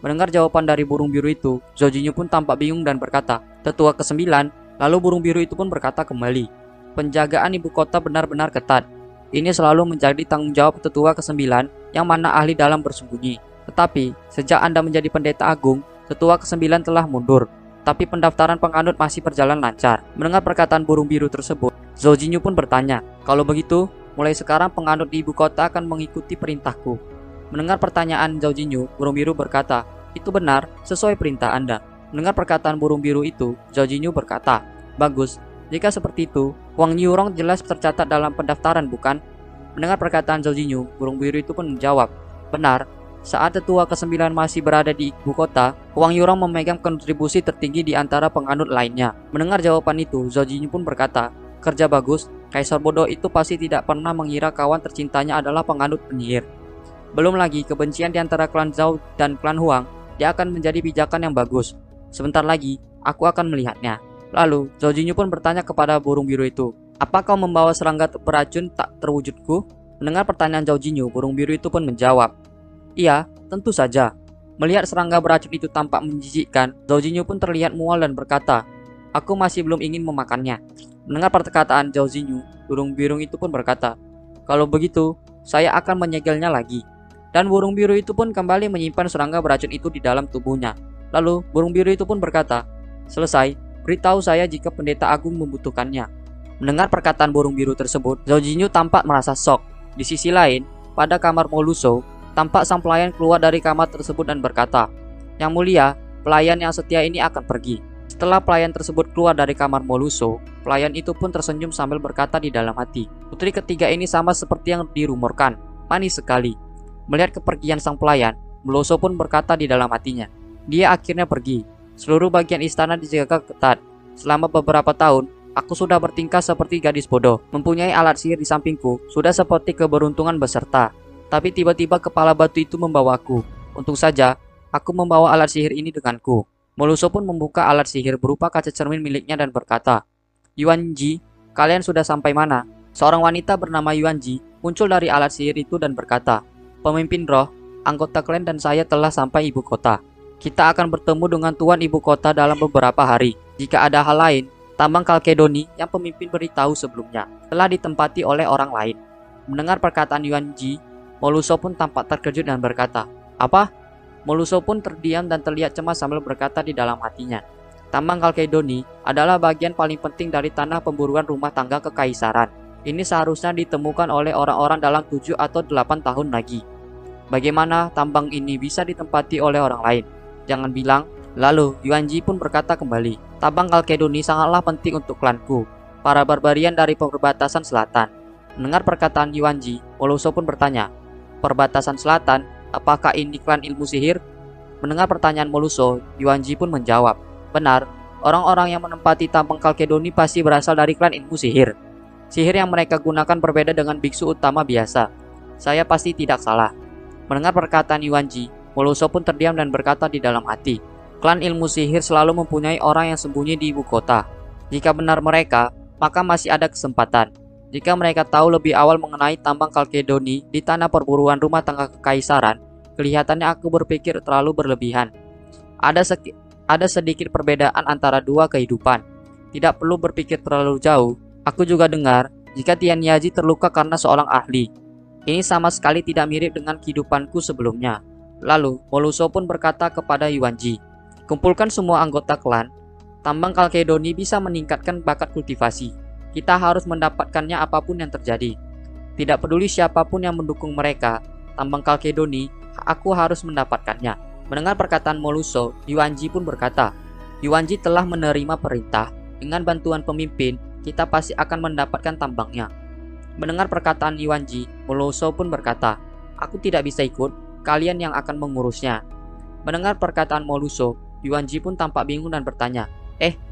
Mendengar jawaban dari burung biru itu, Zhao Jinyu pun tampak bingung dan berkata, "Tetua ke-9?" Lalu burung biru itu pun berkata kembali, "Penjagaan ibu kota benar-benar ketat. Ini selalu menjadi tanggung jawab tetua ke-9 yang mana ahli dalam bersembunyi. Tetapi, sejak Anda menjadi pendeta agung, tetua ke-9 telah mundur. Tapi pendaftaran penganut masih berjalan lancar." Mendengar perkataan burung biru tersebut, Zhao Jinyu pun bertanya, "Kalau begitu, mulai sekarang penganut di ibu kota akan mengikuti perintahku." Mendengar pertanyaan Zhao Jinyu, burung biru berkata, "Itu benar, sesuai perintah Anda." Mendengar perkataan burung biru itu, Zhao Jinyu berkata, "Bagus, jika seperti itu, Wang Yurong jelas tercatat dalam pendaftaran, bukan?" Mendengar perkataan Zhao Jinyu, burung biru itu pun menjawab, "Benar, saat tetua ke-9 masih berada di ibu kota, Wang Yurong memegang kontribusi tertinggi di antara penganut lainnya." Mendengar jawaban itu, Zhao Jinyu pun berkata, "Kerja bagus, Kaisar bodoh itu pasti tidak pernah mengira kawan tercintanya adalah penganut penyihir. Belum lagi kebencian di antara klan Zhao dan klan Huang, dia akan menjadi pijakan yang bagus. Sebentar lagi, aku akan melihatnya." Lalu, Zhao Jinyu pun bertanya kepada burung biru itu, "Apa kau membawa serangga beracun tak terwujudku?" Mendengar pertanyaan Zhao Jinyu, burung biru itu pun menjawab, "Iya, tentu saja." Melihat serangga beracun itu tampak menjijikkan, Zhao Jinyu pun terlihat mual dan berkata, "Aku masih belum ingin memakannya." Mendengar perkataan Zhao Jinyu, burung biru itu pun berkata, "Kalau begitu, saya akan menyegelnya lagi." Dan burung biru itu pun kembali menyimpan serangga beracun itu di dalam tubuhnya. Lalu burung biru itu pun berkata, "Selesai, beritahu saya jika pendeta agung membutuhkannya." Mendengar perkataan burung biru tersebut, Zhao Jinyu tampak merasa shock. Di sisi lain, pada kamar Moluso, tampak sang pelayan keluar dari kamar tersebut dan berkata, "Yang mulia, pelayan yang setia ini akan pergi." Setelah pelayan tersebut keluar dari kamar Moluso, pelayan itu pun tersenyum sambil berkata di dalam hati, "Putri ketiga ini sama seperti yang dirumorkan, manis sekali." Melihat kepergian sang pelayan, Moluso pun berkata di dalam hatinya, "Dia akhirnya pergi. Seluruh bagian istana dijaga ketat. Selama beberapa tahun, aku sudah bertingkah seperti gadis bodoh. Mempunyai alat sihir di sampingku, sudah seperti keberuntungan beserta. Tapi tiba-tiba kepala batu itu membawaku. Untung saja, aku membawa alat sihir ini denganku." Moluso pun membuka alat sihir berupa kaca cermin miliknya dan berkata, "Yuan Ji, kalian sudah sampai mana?" Seorang wanita bernama Yuan Ji muncul dari alat sihir itu dan berkata, "Pemimpin roh, anggota klan dan saya telah sampai ibu kota. Kita akan bertemu dengan tuan ibu kota dalam beberapa hari. Jika ada hal lain, tambang Kalkedoni yang pemimpin beritahu sebelumnya telah ditempati oleh orang lain." Mendengar perkataan Yuan Ji, Moluso pun tampak terkejut dan berkata, "Apa?" Moluso pun terdiam dan terlihat cemas sambil berkata di dalam hatinya, "Tambang Kalkedoni adalah bagian paling penting dari tanah pemburuan rumah tangga kekaisaran. Ini seharusnya ditemukan oleh orang-orang dalam 7 atau 8 tahun lagi. Bagaimana tambang ini bisa ditempati oleh orang lain? Jangan bilang." Lalu Yuan Ji pun berkata kembali, "Tambang Kalkedoni sangatlah penting untuk klanku, para barbarian dari perbatasan selatan." Mendengar perkataan Yuan Ji, Moluso pun bertanya, "Perbatasan selatan? Apakah ini klan ilmu sihir?" Mendengar pertanyaan Moluso, Yuan Ji pun menjawab, "Benar, orang-orang yang menempati tambang Kalkedoni pasti berasal dari klan ilmu sihir. Sihir yang mereka gunakan berbeda dengan biksu utama biasa. Saya pasti tidak salah." Mendengar perkataan Yuan Ji, Moluso pun terdiam dan berkata di dalam hati, "Klan ilmu sihir selalu mempunyai orang yang sembunyi di ibu kota. Jika benar mereka, maka masih ada kesempatan. Jika mereka tahu lebih awal mengenai tambang Kalkedoni di tanah perburuan rumah tangga kekaisaran, kelihatannya aku berpikir terlalu berlebihan. Ada sedikit perbedaan antara dua kehidupan. Tidak perlu berpikir terlalu jauh. Aku juga dengar jika Tian Yaji terluka karena seorang ahli. Ini sama sekali tidak mirip dengan kehidupanku sebelumnya." Lalu, Moluso pun berkata kepada Yuan Ji, "Kumpulkan semua anggota klan. Tambang Kalkedoni bisa meningkatkan bakat kultivasi. Kita harus mendapatkannya apapun yang terjadi." Tidak peduli siapapun yang mendukung mereka, tambang Kalkedoni, aku harus mendapatkannya. Mendengar perkataan Moluso, Yuanji pun berkata, Yuanji telah menerima perintah. Dengan bantuan pemimpin, kita pasti akan mendapatkan tambangnya. Mendengar perkataan Yuanji, Moluso pun berkata, aku tidak bisa ikut, kalian yang akan mengurusnya. Mendengar perkataan Moluso, Yuanji pun tampak bingung dan bertanya,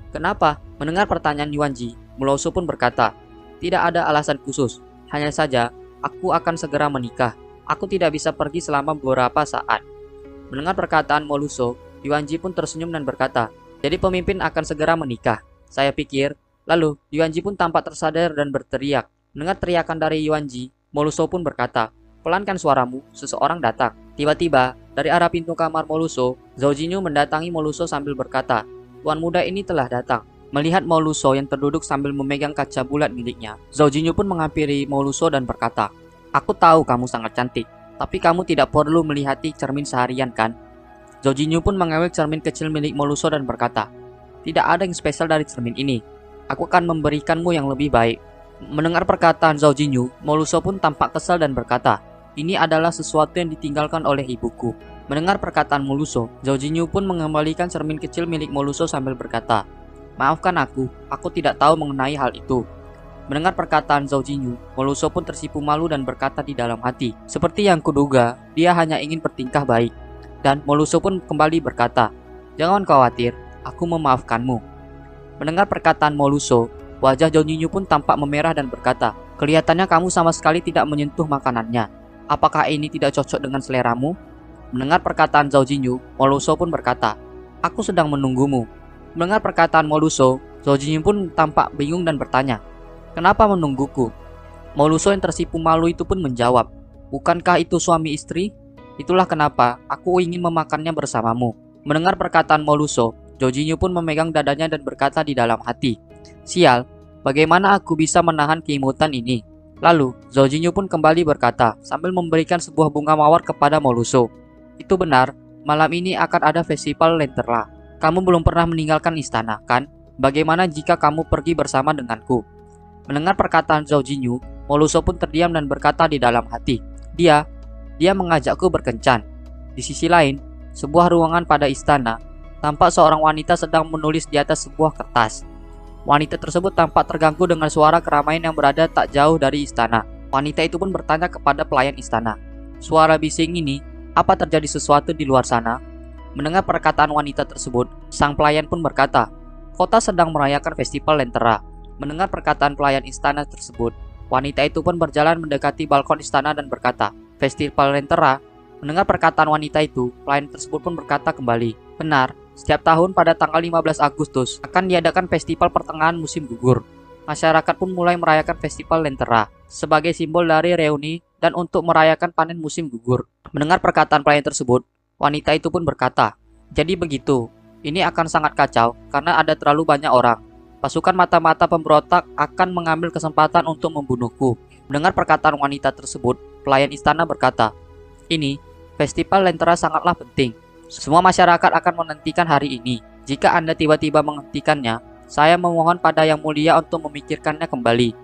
kenapa? Mendengar pertanyaan Yuanji, Moluso pun berkata, tidak ada alasan khusus, hanya saja aku akan segera menikah. Aku tidak bisa pergi selama beberapa saat. Mendengar perkataan Moluso, Yuanji pun tersenyum dan berkata, jadi pemimpin akan segera menikah. Saya pikir. Lalu, Yuanji pun tampak tersadar dan berteriak. Mendengar teriakan dari Yuanji, Moluso pun berkata, pelankan suaramu, seseorang datang. Tiba-tiba, dari arah pintu kamar Moluso, Zhao Jinyu mendatangi Moluso sambil berkata, tuan muda ini telah datang. Melihat Moluso yang terduduk sambil memegang kaca bulat miliknya, Zhao Jinyu pun menghampiri Moluso dan berkata, aku tahu kamu sangat cantik, tapi kamu tidak perlu melihati cermin seharian kan? Zhao Jinyu pun mengambil cermin kecil milik Moluso dan berkata, tidak ada yang spesial dari cermin ini. Aku akan memberikanmu yang lebih baik. Mendengar perkataan Zhao Jinyu, Moluso pun tampak kesal dan berkata, ini adalah sesuatu yang ditinggalkan oleh ibuku. Mendengar perkataan Moluso, Zhao Jinyu pun mengembalikan cermin kecil milik Moluso sambil berkata, maafkan aku tidak tahu mengenai hal itu. Mendengar perkataan Zhao Jinyu, Moluso pun tersipu malu dan berkata di dalam hati, seperti yang kuduga, dia hanya ingin bertingkah baik. Dan Moluso pun kembali berkata, jangan khawatir, aku memaafkanmu. Mendengar perkataan Moluso, wajah Zhao Jinyu pun tampak memerah dan berkata, kelihatannya kamu sama sekali tidak menyentuh makanannya. Apakah ini tidak cocok dengan seleramu? Mendengar perkataan Zhao Jinyu, Moluso pun berkata, aku sedang menunggumu. Mendengar perkataan Moluso, Zhao Jinyu pun tampak bingung dan bertanya, kenapa menungguku? Moluso yang tersipu malu itu pun menjawab, bukankah itu suami istri? Itulah kenapa aku ingin memakannya bersamamu. Mendengar perkataan Moluso, Zhao Jinyu pun memegang dadanya dan berkata di dalam hati, sial, bagaimana aku bisa menahan keimutan ini? Lalu, Zhao Jinyu pun kembali berkata sambil memberikan sebuah bunga mawar kepada Moluso. Itu benar, malam ini akan ada festival Lentera. Kamu belum pernah meninggalkan istana, kan? Bagaimana jika kamu pergi bersama denganku? Mendengar perkataan Zhao Jinyu, Moluso pun terdiam dan berkata di dalam hati, dia mengajakku berkencan. Di sisi lain, sebuah ruangan pada istana, tampak seorang wanita sedang menulis di atas sebuah kertas. Wanita tersebut tampak terganggu dengan suara keramaian yang berada tak jauh dari istana. Wanita itu pun bertanya kepada pelayan istana, suara bising ini, apa terjadi sesuatu di luar sana? Mendengar perkataan wanita tersebut, sang pelayan pun berkata, kota sedang merayakan festival Lentera. Mendengar perkataan pelayan istana tersebut, wanita itu pun berjalan mendekati balkon istana dan berkata, festival Lentera? Mendengar perkataan wanita itu, pelayan tersebut pun berkata kembali, benar, setiap tahun pada tanggal 15 Agustus akan diadakan festival pertengahan musim gugur. Masyarakat pun mulai merayakan festival Lentera sebagai simbol dari reuni dan untuk merayakan panen musim gugur. Mendengar perkataan pelayan tersebut, wanita itu pun berkata, jadi begitu, ini akan sangat kacau karena ada terlalu banyak orang. Pasukan mata-mata pemberontak akan mengambil kesempatan untuk membunuhku. Mendengar perkataan wanita tersebut, pelayan istana berkata, ini, festival Lentera sangatlah penting. Semua masyarakat akan menantikan hari ini. Jika Anda tiba-tiba menghentikannya, saya memohon pada Yang Mulia untuk memikirkannya kembali.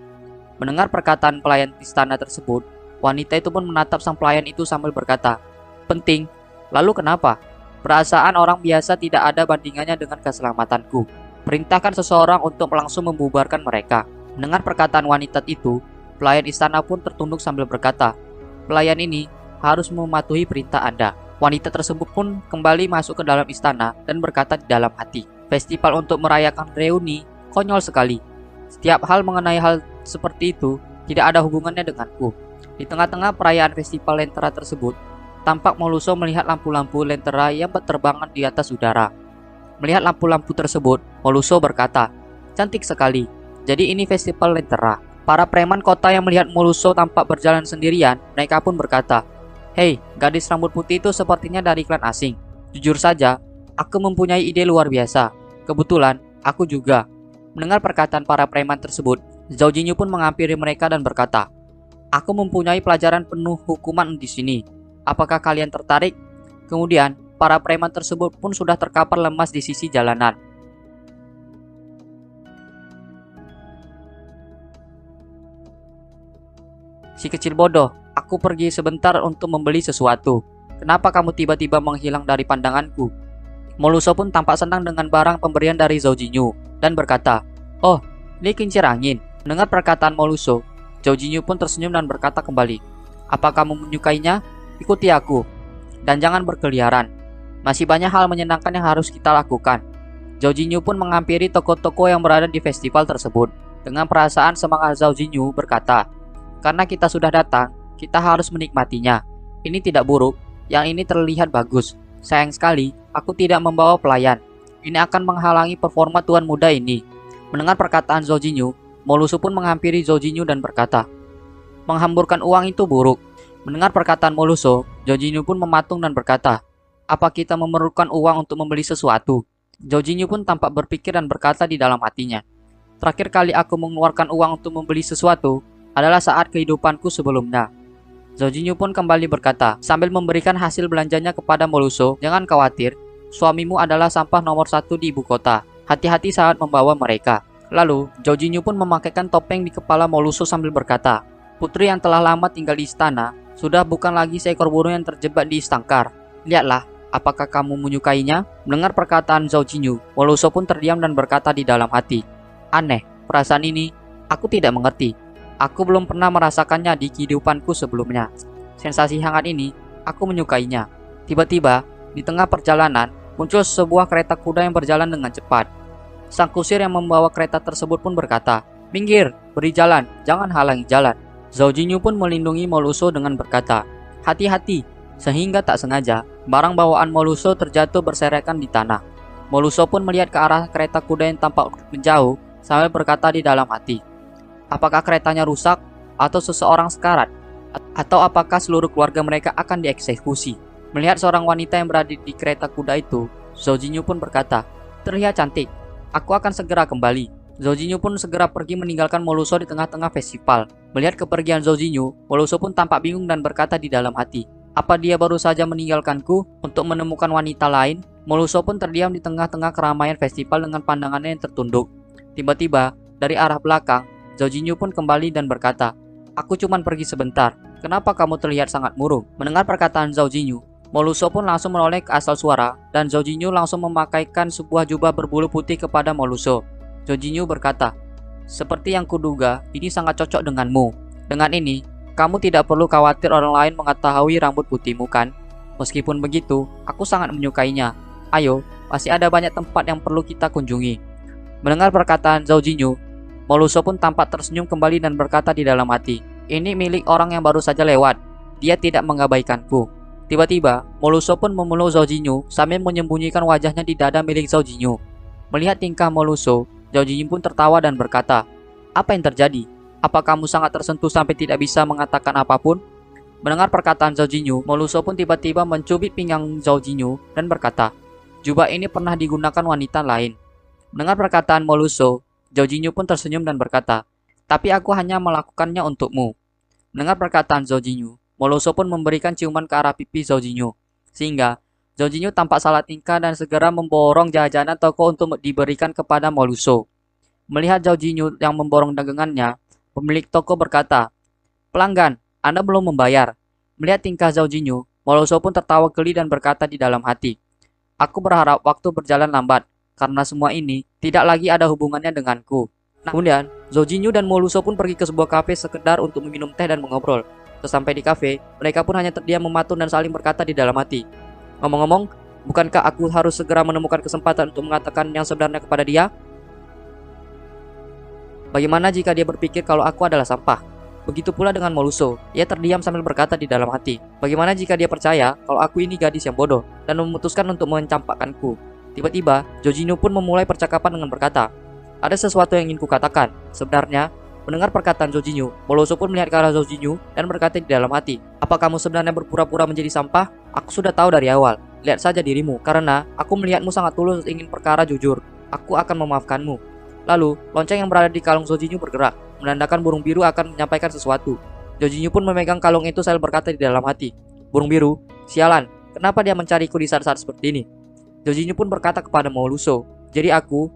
Mendengar perkataan pelayan istana tersebut, wanita itu pun menatap sang pelayan itu sambil berkata, penting. Lalu kenapa? Perasaan orang biasa tidak ada bandingannya dengan keselamatanku. Perintahkan seseorang untuk langsung membubarkan mereka. Mendengar perkataan wanita itu, pelayan istana pun tertunduk sambil berkata, pelayan ini harus mematuhi perintah Anda. Wanita tersebut pun kembali masuk ke dalam istana dan berkata di dalam hati, festival untuk merayakan reuni, konyol sekali. Setiap hal mengenai hal seperti itu tidak ada hubungannya denganku. Di tengah-tengah perayaan festival Lentera tersebut, tampak Moluso melihat lampu-lampu Lentera yang berterbangan di atas udara. Melihat lampu-lampu tersebut, Moluso berkata, cantik sekali. Jadi ini festival Lentera. Para preman kota yang melihat Moluso tampak berjalan sendirian, mereka pun berkata, hei, gadis rambut putih itu sepertinya dari klan asing. Jujur saja, aku mempunyai ide luar biasa. Kebetulan, aku juga. Mendengar perkataan para preman tersebut, Zhao Jinyu pun menghampiri mereka dan berkata, aku mempunyai pelajaran penuh hukuman di sini. Apakah kalian tertarik? Kemudian, para preman tersebut pun sudah terkapar lemas di sisi jalanan. Si kecil bodoh, aku pergi sebentar untuk membeli sesuatu. Kenapa kamu tiba-tiba menghilang dari pandanganku? Moluso pun tampak senang dengan barang pemberian dari Zhao Jinyu dan berkata, "Oh, ini kincir angin." Mendengar perkataan Moluso, Zhao Jinyu pun tersenyum dan berkata kembali, "Apa kamu menyukainya? Ikuti aku, dan jangan berkeliaran. Masih banyak hal menyenangkan yang harus kita lakukan." Zhao Jinyu pun menghampiri toko-toko yang berada di festival tersebut. Dengan perasaan semangat, Zhao Jinyu berkata, "Karena kita sudah datang, kita harus menikmatinya. Ini tidak buruk, yang ini terlihat bagus. Sayang sekali, aku tidak membawa pelayan. Ini akan menghalangi performa tuan muda ini." Mendengar perkataan Zhao Jinyu, Moluso pun menghampiri Zhao Jinyu dan berkata, "Menghamburkan uang itu buruk." Mendengar perkataan Moluso, Zhao Jinyu pun mematung dan berkata, "Apa kita memerlukan uang untuk membeli sesuatu?" Zhao Jinyu pun tampak berpikir dan berkata di dalam hatinya, "Terakhir kali aku mengeluarkan uang untuk membeli sesuatu adalah saat kehidupanku sebelumnya." Zhao Jinyu pun kembali berkata sambil memberikan hasil belanjanya kepada Moluso, "Jangan khawatir, suamimu adalah sampah nomor 1 di ibu kota. Hati-hati saat membawa mereka." Lalu, Zhao Jinyu pun memakaikan topeng di kepala Moluso sambil berkata, "Putri yang telah lama tinggal di istana sudah bukan lagi seekor burung yang terjebak di istangkar. Lihatlah, apakah kamu menyukainya?" Mendengar perkataan Zhao Jinyu, Moluso pun terdiam dan berkata di dalam hati, "Aneh, perasaan ini aku tidak mengerti. Aku belum pernah merasakannya di kehidupanku sebelumnya. Sensasi hangat ini, aku menyukainya." Tiba-tiba, di tengah perjalanan, muncul sebuah kereta kuda yang berjalan dengan cepat. Sang kusir yang membawa kereta tersebut pun berkata, "Minggir, beri jalan, jangan halangi jalan." Zhao Jinyu pun melindungi Moluso dengan berkata, "Hati-hati," sehingga tak sengaja, barang bawaan Moluso terjatuh berserakan di tanah. Moluso pun melihat ke arah kereta kuda yang tampak menjauh sambil berkata di dalam hati, "Apakah keretanya rusak? Atau seseorang sekarat? Atau apakah seluruh keluarga mereka akan dieksekusi?" Melihat seorang wanita yang berada di kereta kuda itu, Zhao Jinyu pun berkata, "Terlihat cantik. Aku akan segera kembali." Zhao Jinyu pun segera pergi meninggalkan Moluso di tengah-tengah festival. Melihat kepergian Zhao Jinyu, Moluso pun tampak bingung dan berkata di dalam hati, "Apa dia baru saja meninggalkanku untuk menemukan wanita lain?" Moluso pun terdiam di tengah-tengah keramaian festival dengan pandangannya yang tertunduk. Tiba-tiba, dari arah belakang, Zhao Jinyu pun kembali dan berkata, "Aku cuman pergi sebentar. Kenapa kamu terlihat sangat murung?" Mendengar perkataan Zhao Jinyu, Moluso pun langsung menoleh ke asal suara dan Zhao Jinyu langsung memakaikan sebuah jubah berbulu putih kepada Moluso. Zhao Jinyu berkata, "Seperti yang kuduga, ini sangat cocok denganmu. Dengan ini, kamu tidak perlu khawatir orang lain mengetahui rambut putihmu, kan? Meskipun begitu, aku sangat menyukainya. Ayo, masih ada banyak tempat yang perlu kita kunjungi." Mendengar perkataan Zhao Jinyu, Moluso pun tampak tersenyum kembali dan berkata di dalam hati, "Ini milik orang yang baru saja lewat. Dia tidak mengabaikanku." Tiba-tiba, Moluso pun memeluk Zhao Jinyu sambil menyembunyikan wajahnya di dada milik Zhao Jinyu. Melihat tingkah Moluso, Zhao Jinyu pun tertawa dan berkata, "Apa yang terjadi? Apa kamu sangat tersentuh sampai tidak bisa mengatakan apapun?" Mendengar perkataan Zhao Jinyu, Moluso pun tiba-tiba mencubit pinggang Zhao Jinyu dan berkata, "Jubah ini pernah digunakan wanita lain." Mendengar perkataan Moluso, Zhao Jinyu pun tersenyum dan berkata, "Tapi aku hanya melakukannya untukmu." Mendengar perkataan Zhao Jinyu, Moluso pun memberikan ciuman ke arah pipi Zhao Jinyu, sehingga Zhao Jinyu tampak salah tingkah dan segera memborong jajanan toko untuk diberikan kepada Moluso. Melihat Zhao Jinyu yang memborong dagangannya, pemilik toko berkata, "Pelanggan, Anda belum membayar." Melihat tingkah Zhao Jinyu, Moluso pun tertawa geli dan berkata di dalam hati, "Aku berharap waktu berjalan lambat, karena semua ini tidak lagi ada hubungannya denganku." Kemudian, Zhao Jinyu dan Moluso pun pergi ke sebuah kafe sekedar untuk meminum teh dan mengobrol. Sesampai di kafe, mereka pun hanya terdiam mematung dan saling berkata di dalam hati, "Ngomong-ngomong, bukankah aku harus segera menemukan kesempatan untuk mengatakan yang sebenarnya kepada dia? Bagaimana jika dia berpikir kalau aku adalah sampah?" Begitu pula dengan Moluso, ia terdiam sambil berkata di dalam hati, "Bagaimana jika dia percaya kalau aku ini gadis yang bodoh dan memutuskan untuk mencampakkanku?" Tiba-tiba, Zhao Jinyu pun memulai percakapan dengan berkata, "Ada sesuatu yang ingin kukatakan. Sebenarnya," mendengar perkataan Zhao Jinyu, Moluso pun melihat ke arah Zhao Jinyu dan berkata di dalam hati, "Apa kamu sebenarnya berpura-pura menjadi sampah? Aku sudah tahu dari awal. Lihat saja dirimu, karena aku melihatmu sangat tulus ingin perkara jujur. Aku akan memaafkanmu." Lalu, lonceng yang berada di kalung Zhao Jinyu bergerak, menandakan burung biru akan menyampaikan sesuatu. Zhao Jinyu pun memegang kalung itu sambil berkata di dalam hati, "Burung biru, sialan, kenapa dia mencariku di saat-saat seperti ini?" Zhao Jinyu pun berkata kepada Moluso, "Jadi aku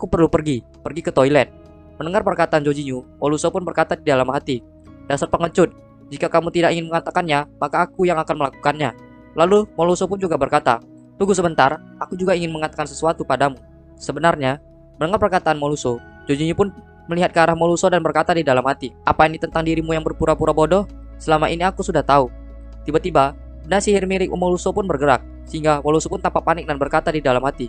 perlu pergi ke toilet." Mendengar perkataan Zhao Jinyu, Moluso pun berkata di dalam hati, "Dasar pengecut, Jika kamu tidak ingin mengatakannya, maka aku yang akan melakukannya. Lalu Moluso pun juga berkata, tunggu sebentar, aku juga ingin mengatakan sesuatu padamu. Sebenarnya, mendengar perkataan Moluso, Jorginho pun melihat ke arah Moluso dan berkata di dalam hati, apa ini tentang dirimu yang berpura-pura bodoh? Selama ini aku sudah tahu. Tiba-tiba, benda sihir milik Moluso pun bergerak, sehingga Moluso pun tampak panik dan berkata di dalam hati,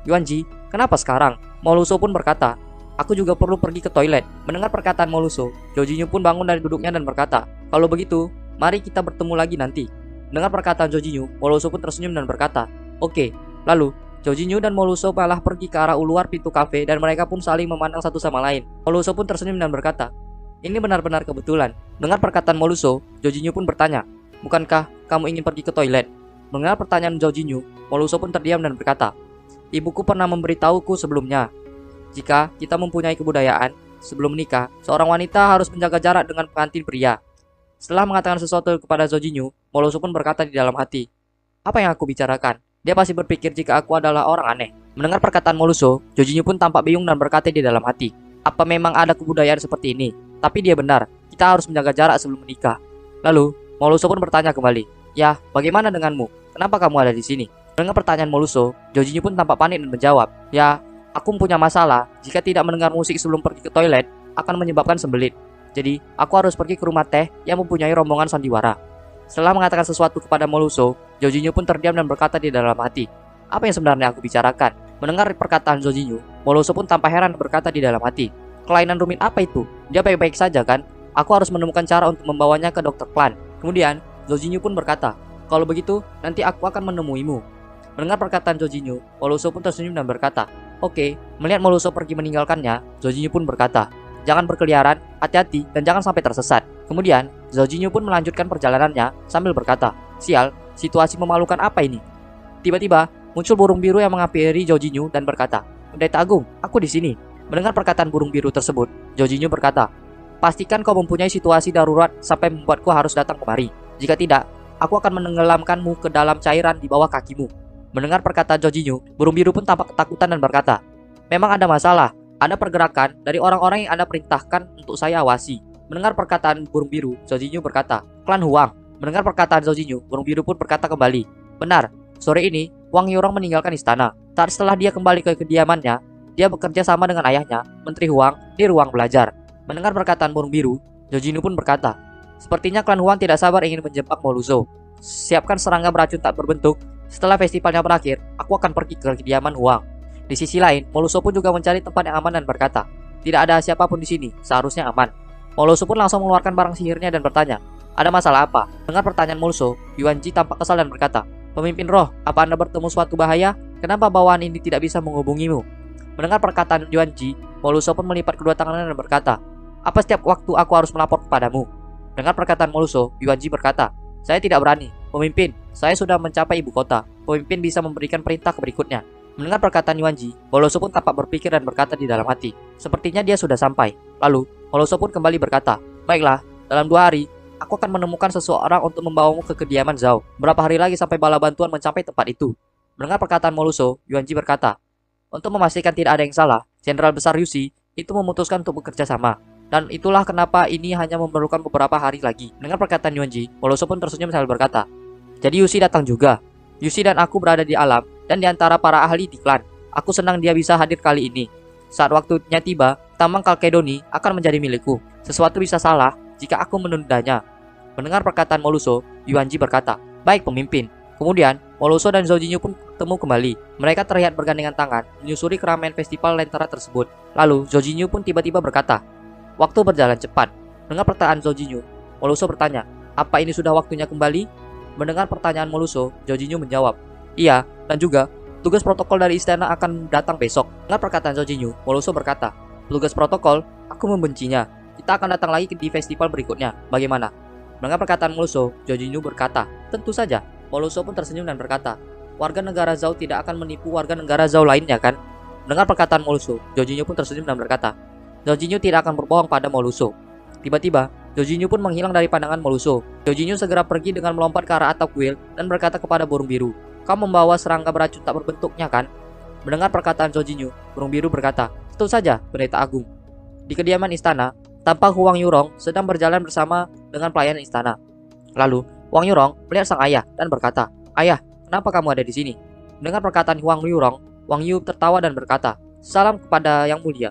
Yuanji, kenapa sekarang? Moluso pun berkata, aku juga perlu pergi ke toilet. Mendengar perkataan Moluso, Jorginho pun bangun dari duduknya dan berkata, kalau begitu, mari kita bertemu lagi nanti. Mendengar perkataan Jorginho, Moluso pun tersenyum dan berkata, oke. Lalu, Jorginho dan Moluso malah pergi ke arah luar pintu kafe dan mereka pun saling memandang satu sama lain. Moluso pun tersenyum dan berkata, ini benar-benar kebetulan. Mendengar perkataan Moluso, Jorginho pun bertanya, bukankah kamu ingin pergi ke toilet? Mendengar pertanyaan Jorginho, Moluso pun terdiam dan berkata, ibuku pernah memberitahuku sebelumnya, jika kita mempunyai kebudayaan, sebelum menikah, seorang wanita harus menjaga jarak dengan pengantin pria. Setelah mengatakan sesuatu kepada Jorginho, Moluso pun berkata di dalam hati, apa yang aku bicarakan? Dia pasti berpikir jika aku adalah orang aneh. Mendengar perkataan Moluso, Jorginho pun tampak bingung dan berkata di dalam hati, apa memang ada kebudayaan seperti ini? Tapi dia benar, kita harus menjaga jarak sebelum menikah. Lalu, Moluso pun bertanya kembali, ya, bagaimana denganmu? Kenapa kamu ada di sini? Mendengar pertanyaan Moluso, Jorginho pun tampak panik dan menjawab, ya, aku punya masalah, jika tidak mendengar musik sebelum pergi ke toilet, akan menyebabkan sembelit. Jadi, aku harus pergi ke rumah teh yang mempunyai rombongan sandiwara. Setelah mengatakan sesuatu kepada Moluso, Jorginho pun terdiam dan berkata di dalam hati, apa yang sebenarnya aku bicarakan? Mendengar perkataan Jorginho, Moluso pun tampak heran dan berkata di dalam hati, kelainan rumit apa itu? Dia baik-baik saja kan? Aku harus menemukan cara untuk membawanya ke Dr. Klan. Kemudian, Jorginho pun berkata, kalau begitu, nanti aku akan menemuimu. Mendengar perkataan Jorginho, Moluso pun tersenyum dan berkata, oke. Melihat Moluso pergi meninggalkannya, Jorginho pun berkata, jangan berkeliaran, hati-hati, dan jangan sampai tersesat. Kemudian, Jorginho pun melanjutkan perjalanannya sambil berkata, sial, situasi memalukan apa ini? Tiba-tiba, muncul burung biru yang menghampiri Jorginho dan berkata, Pendeta Agung, aku di sini. Mendengar perkataan burung biru tersebut, Jorginho berkata, pastikan kau mempunyai situasi darurat sampai membuatku harus datang kemari. Jika tidak, aku akan menenggelamkanmu ke dalam cairan di bawah kakimu. Mendengar perkataan Jorginho, burung biru pun tampak ketakutan dan berkata, memang ada masalah. Ada pergerakan dari orang-orang yang Anda perintahkan untuk saya awasi. Mendengar perkataan burung biru, Jorginho berkata, klan Huang. Mendengar perkataan Jorginho, burung biru pun berkata kembali, benar, sore ini Wang Yurong meninggalkan istana. Saat setelah dia kembali ke kediamannya, dia bekerja sama dengan ayahnya, Menteri Huang, di ruang belajar. Mendengar perkataan burung biru, Jorginho pun berkata, sepertinya klan Huang tidak sabar ingin menjebak Moluso. Siapkan serangga beracun tak berbentuk. Setelah festivalnya berakhir, aku akan pergi ke kediaman Huang. Di sisi lain, Moluso pun juga mencari tempat yang aman dan berkata, tidak ada siapapun di sini, seharusnya aman. Moluso pun langsung mengeluarkan barang sihirnya dan bertanya, ada masalah apa? Dengar pertanyaan Moluso, Yuanji tampak kesal dan berkata, pemimpin roh, apa Anda bertemu suatu bahaya? Kenapa bawaan ini tidak bisa menghubungimu? Mendengar perkataan Yuanji, Moluso pun melipat kedua tangannya dan berkata, apa setiap waktu aku harus melapor kepadamu? Dengar perkataan Moluso, Yuanji berkata, saya tidak berani. Pemimpin, saya sudah mencapai ibu kota. Pemimpin bisa memberikan perintah ke berikutnya. Mendengar perkataan Yuanji, Moluso pun tampak berpikir dan berkata di dalam hati, sepertinya dia sudah sampai. Lalu, Moluso pun kembali berkata, baiklah, dalam 2 hari, aku akan menemukan seseorang untuk membawamu ke kediaman Zhao. Berapa hari lagi sampai bala bantuan mencapai tempat itu? Mendengar perkataan Moluso, Yuanji berkata, untuk memastikan tidak ada yang salah, Jenderal Besar Yushi itu memutuskan untuk bekerja sama. Dan itulah kenapa ini hanya memerlukan beberapa hari lagi. Mendengar perkataan Yuanji, Moluso pun tersenyum sambil berkata, jadi Yushi datang juga. Yushi dan aku berada di alam dan di antara para ahli di klan. Aku senang dia bisa hadir kali ini. Saat waktunya tiba, Tambang Kalkedoni akan menjadi milikku. Sesuatu bisa salah jika aku menundanya. Mendengar perkataan Moluso, Yuanji berkata, baik pemimpin. Kemudian, Moluso dan Jorginho pun bertemu kembali. Mereka terlihat bergandengan tangan, menyusuri keramaian festival lentera tersebut. Lalu, Jorginho pun tiba-tiba berkata, waktu berjalan cepat. Mendengar pertanyaan Jorginho, Moluso bertanya, apa ini sudah waktunya kembali? Mendengar pertanyaan Moluso, Jorginho menjawab, iya, dan juga tugas protokol dari istana akan datang besok. Mendengar perkataan Jorginho, Moluso berkata, tugas protokol, aku membencinya. Kita akan datang lagi di festival berikutnya. Bagaimana? Mendengar perkataan Moluso, Jorginho berkata, tentu saja. Moluso pun tersenyum dan berkata, warga negara Zhao tidak akan menipu warga negara Zhao lainnya kan? Mendengar perkataan Moluso, Jorginho pun tersenyum dan berkata, Jorginho tidak akan berbohong pada Moluso. Tiba-tiba, Jorginho pun menghilang dari pandangan Moluso. Jorginho segera pergi dengan melompat ke arah atap kuil dan berkata kepada burung biru, kau membawa serangga beracun tak berbentuknya kan? Mendengar perkataan Jorginho, burung biru berkata, tentu saja, Pendeta Agung. Di kediaman istana, tampak Huang Yurong sedang berjalan bersama dengan pelayan istana. Lalu, Huang Yurong melihat sang ayah dan berkata, "Ayah, kenapa kamu ada di sini?" Mendengar perkataan Huang Yurong, Wang Yu tertawa dan berkata, "Salam kepada Yang Mulia."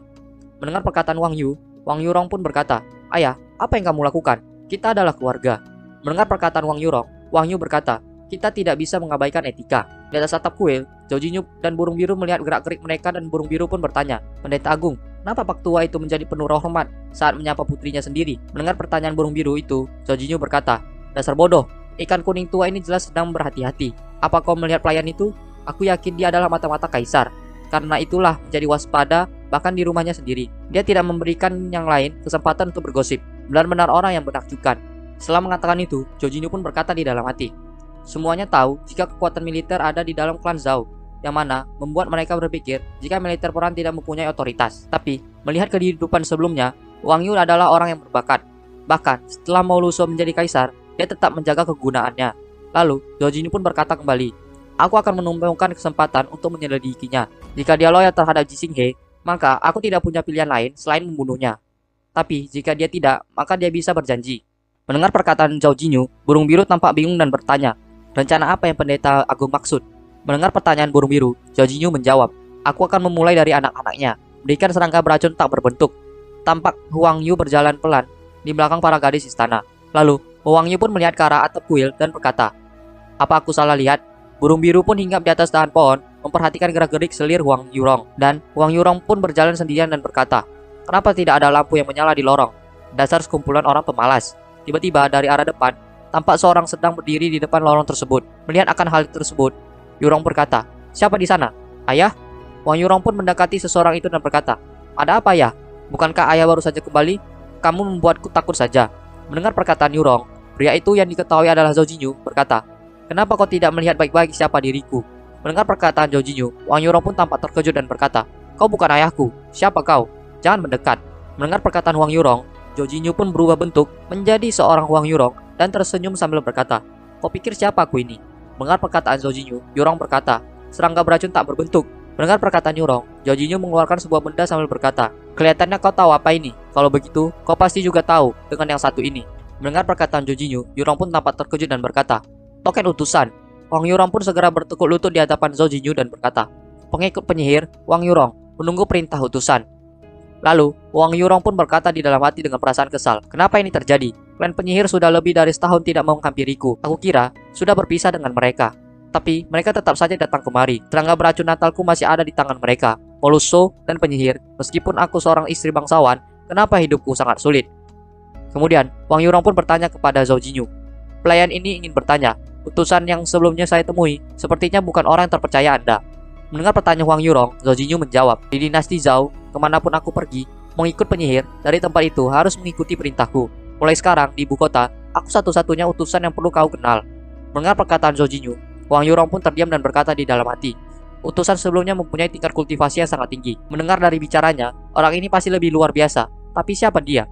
Mendengar perkataan Wang Yu, Wang Yurong pun berkata, "Ayah, apa yang kamu lakukan? Kita adalah keluarga." Mendengar perkataan Wang Yurong, Wang Yu berkata, "Kita tidak bisa mengabaikan etika." Di atas atap kuil, Zhao Jinyu dan burung biru melihat gerak-gerik mereka dan burung biru pun bertanya, "Pendeta Agung, kenapa Pak Tua itu menjadi penuh hormat saat menyapa putrinya sendiri?" Mendengar pertanyaan burung biru itu, Zhao Jinyu berkata, "Dasar bodoh, ikan kuning tua ini jelas sedang berhati-hati. Apa kau melihat pelayan itu? Aku yakin dia adalah mata-mata kaisar. Karena itulah menjadi waspada bahkan di rumahnya sendiri. Dia tidak memberikan yang lain kesempatan untuk bergosip. Benar-benar orang yang menakjubkan." Setelah mengatakan itu, Zhao Jinyu pun berkata di dalam hati, semuanya tahu jika kekuatan militer ada di dalam klan Zhao, yang mana membuat mereka berpikir jika militer perang tidak mempunyai otoritas. Tapi, melihat kehidupan sebelumnya, Wang Yu adalah orang yang berbakat. Bahkan, setelah Mao Luso menjadi kaisar, dia tetap menjaga kegunaannya. Lalu, Zhao Jinyu pun berkata kembali, "Aku akan menemukan kesempatan untuk menyelidikinya. Jika dia loyal terhadap Ji Xinghe, maka aku tidak punya pilihan lain selain membunuhnya. Tapi, jika dia tidak, maka dia bisa berjanji." Mendengar perkataan Zhao Jinyu, burung biru tampak bingung dan bertanya, "Rencana apa yang Pendeta Agung maksud?" Mendengar pertanyaan burung biru, Zhao Jinyu menjawab, "Aku akan memulai dari anak-anaknya, berikan serangga beracun tak berbentuk." Tampak Huang Yu berjalan pelan di belakang para gadis istana. Lalu, Huang Yu pun melihat ke arah atap kuil dan berkata, "Apa aku salah lihat?" Burung biru pun hinggap di atas dahan pohon, memperhatikan gerak-gerik selir Huang Yurong. Dan Huang Yurong pun berjalan sendirian dan berkata, "Kenapa tidak ada lampu yang menyala di lorong? Dasar sekumpulan orang pemalas." Tiba-tiba dari arah depan, tampak seorang sedang berdiri di depan lorong tersebut. Melihat akan hal tersebut, Yurong berkata, "Siapa di sana? Ayah?" Wang Yurong pun mendekati seseorang itu dan berkata, "Ada apa ya? Bukankah ayah baru saja kembali? Kamu membuatku takut saja." Mendengar perkataan Yurong, pria itu yang diketahui adalah Zhao Jinyu berkata, "Kenapa kau tidak melihat baik-baik siapa diriku?" Mendengar perkataan Zhao Jinyu, Wang Yurong pun tampak terkejut dan berkata, "Kau bukan ayahku. Siapa kau? Jangan mendekat." Mendengar perkataan Wang Yurong, Zhao Jinyu pun berubah bentuk menjadi seorang Huang Yurong dan tersenyum sambil berkata, "Kau pikir siapa aku ini?" Mendengar perkataan Zhao Jinyu, Yurong berkata, "Serangga beracun tak berbentuk." Mendengar perkataan Yurong, Zhao Jinyu mengeluarkan sebuah benda sambil berkata, "Kelihatannya kau tahu apa ini. Kalau begitu, kau pasti juga tahu dengan yang satu ini." Mendengar perkataan Zhao Jinyu, Yurong pun tampak terkejut dan berkata, "Token utusan." Wang Yurong pun segera bertekuk lutut di hadapan Zhao Jinyu dan berkata, "Pengikut penyihir, Wang Yurong, menunggu perintah utusan." Lalu, Wang Yurong pun berkata di dalam hati dengan perasaan kesal, "Kenapa ini terjadi? Klan penyihir sudah lebih dari setahun tidak menghampiriku. Aku kira sudah berpisah dengan mereka. Tapi mereka tetap saja datang kemari. Serangga beracun Natalku masih ada di tangan mereka. Mao Luso dan penyihir, meskipun aku seorang istri bangsawan, kenapa hidupku sangat sulit?" Kemudian, Wang Yurong pun bertanya kepada Zhao Jinyu. Pelayan ini ingin bertanya, "Utusan yang sebelumnya saya temui, sepertinya bukan orang yang terpercaya Anda." Mendengar pertanyaan Wang Yurong, Zhao Jinyu menjawab, "Di dinasti Zhao, kemanapun aku pergi, mengikut penyihir dari tempat itu harus mengikuti perintahku. Mulai sekarang, di ibu kota, aku satu-satunya utusan yang perlu kau kenal." Mendengar perkataan Zhao Jinyu, Wang Yurong pun terdiam dan berkata di dalam hati, "Utusan sebelumnya mempunyai tingkat kultivasi yang sangat tinggi. Mendengar dari bicaranya, orang ini pasti lebih luar biasa. Tapi siapa dia?"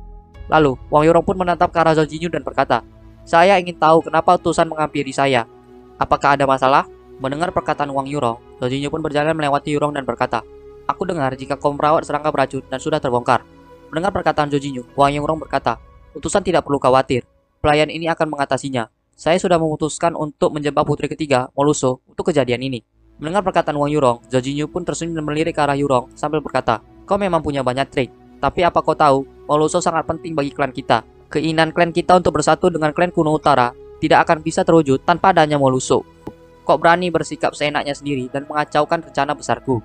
Lalu, Wang Yurong pun menatap ke arah Zhao Jinyu dan berkata, "Saya ingin tahu kenapa utusan menghampiri saya. Apakah ada masalah?" Mendengar perkataan Wang Yurong, Zhao Jinyu pun berjalan melewati Yurong dan berkata, "Aku dengar jika kau merawat serangga beracun dan sudah terbongkar." Mendengar perkataan Zhao Jinyu, Wang Yurong berkata, "Utusan tidak perlu khawatir. Pelayan ini akan mengatasinya. Saya sudah memutuskan untuk menjebak putri ketiga, Mao Luso, untuk kejadian ini." Mendengar perkataan Wang Yurong, Zhao Jinyu pun tersenyum dan melirik ke arah Yurong sambil berkata, "Kau memang punya banyak trik. Tapi apa kau tahu, Mao Luso sangat penting bagi klan kita. Keinginan klan kita untuk bersatu dengan klan kuno utara tidak akan bisa terwujud tanpa adanya Mao Luso. Kok berani bersikap seenaknya sendiri dan mengacaukan rencana besarku?"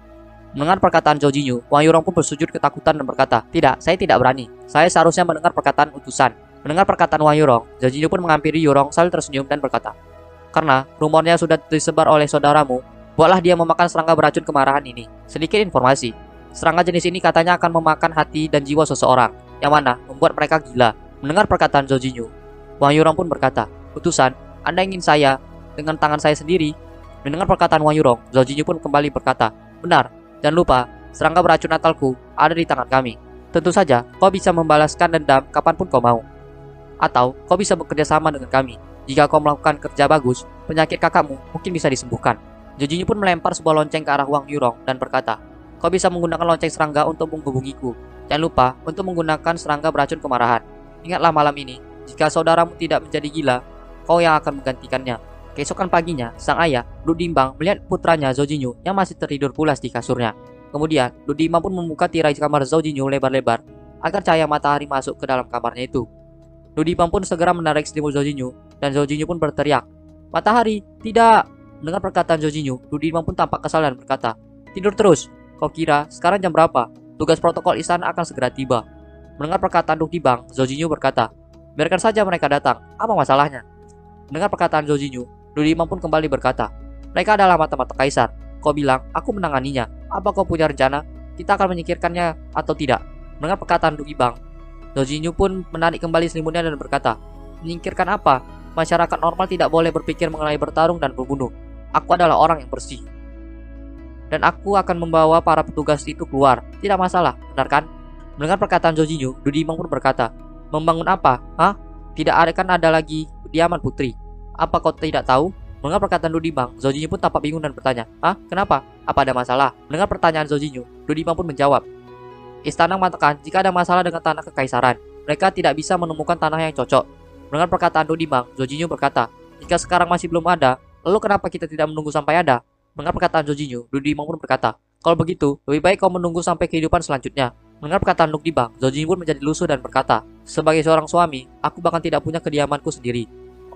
Mendengar perkataan Zhao Jinyu, Wang Yurong pun bersujud ketakutan dan berkata, "Tidak, saya tidak berani. Saya seharusnya mendengar perkataan utusan." Mendengar perkataan Wang Yurong, Zhao Jinyu pun menghampiri Yurong sambil tersenyum dan berkata, "Karena rumornya sudah disebar oleh saudaramu, buatlah dia memakan serangga beracun kemarahan ini. Sedikit informasi, serangga jenis ini katanya akan memakan hati dan jiwa seseorang, yang mana membuat mereka gila." Mendengar perkataan Zhao Jinyu, Wang Yurong pun berkata, "Utusan, Anda ingin saya dengan tangan saya sendiri?" Mendengar perkataan Wang Yurong, Zhao Jinyu pun kembali berkata, "Benar, jangan lupa, serangga beracun Natalku ada di tangan kami. Tentu saja, kau bisa membalaskan dendam kapanpun kau mau. Atau, kau bisa bekerja sama dengan kami. Jika kau melakukan kerja bagus, penyakit kakakmu mungkin bisa disembuhkan." Zhao Jinyu pun melempar sebuah lonceng ke arah Wang Yurong dan berkata, "Kau bisa menggunakan lonceng serangga untuk menghubungiku. Jangan lupa untuk menggunakan serangga beracun kemarahan. Ingatlah malam ini, jika saudaramu tidak menjadi gila, kau yang akan menggantikannya. Keesokan paginya, sang ayah, Lu Dimbang, melihat putranya Zhou Jinyu yang masih tertidur pulas di kasurnya. Kemudian, Lu Dimbang pun membuka tirai kamar Zhou Jinyu lebar-lebar agar cahaya matahari masuk ke dalam kamarnya itu. Lu Dimbang pun segera menarik selimut Zhou Jinyu dan Zhou Jinyu pun berteriak, "Matahari, tidak!" Mendengar perkataan Zhou Jinyu, Lu Dimbang pun tampak kesal dan berkata, "Tidur terus. Kau kira sekarang jam berapa? Tugas protokol istana akan segera tiba." Mendengar perkataan Lu Dimbang, Zhou Jinyu berkata, "Biarkan saja mereka datang. Apa masalahnya?" Mendengar perkataan Zhou Jinyu, Lu Dimbang pun kembali berkata, "Mereka adalah mata-mata kaisar. Kau bilang aku menanganinya. Apa kau punya rencana? Kita akan menyingkirkannya atau tidak?" Mendengar perkataan Lu Dimbang, Zhou Jinyu pun menarik kembali selimutnya dan berkata, "Menyingkirkan apa? Masyarakat normal tidak boleh berpikir mengenai bertarung dan membunuh. Aku adalah orang yang bersih. Dan aku akan membawa para petugas itu keluar. Tidak masalah, benar kan?" Mendengar perkataan Zhou Jinyu, Lu Dimbang pun berkata, "Membangun apa? Hah? Tidak ada lagi kediaman putri. Apa kau tidak tahu?" Mendengar perkataan Lu Dimbang, Zhou Jinyu pun tampak bingung dan bertanya, "Hah? Kenapa? Apa ada masalah?" Mendengar pertanyaan Zhou Jinyu, Lu Dimbang pun menjawab, "Istana mengatakan jika ada masalah dengan tanah kekaisaran, mereka tidak bisa menemukan tanah yang cocok." Mendengar perkataan Lu Dimbang, Zhou Jinyu berkata, "Jika sekarang masih belum ada, lalu kenapa kita tidak menunggu sampai ada?" Mendengar perkataan Zhou Jinyu, Lu Dimbang pun berkata, "Kalau begitu, lebih baik kau menunggu sampai kehidupan selanjutnya." Mendengar perkataan Lu Dimbang, Zhou Jinyu pun menjadi lusuh dan berkata, "Sebagai seorang suami, aku bahkan tidak punya kediamanku sendiri.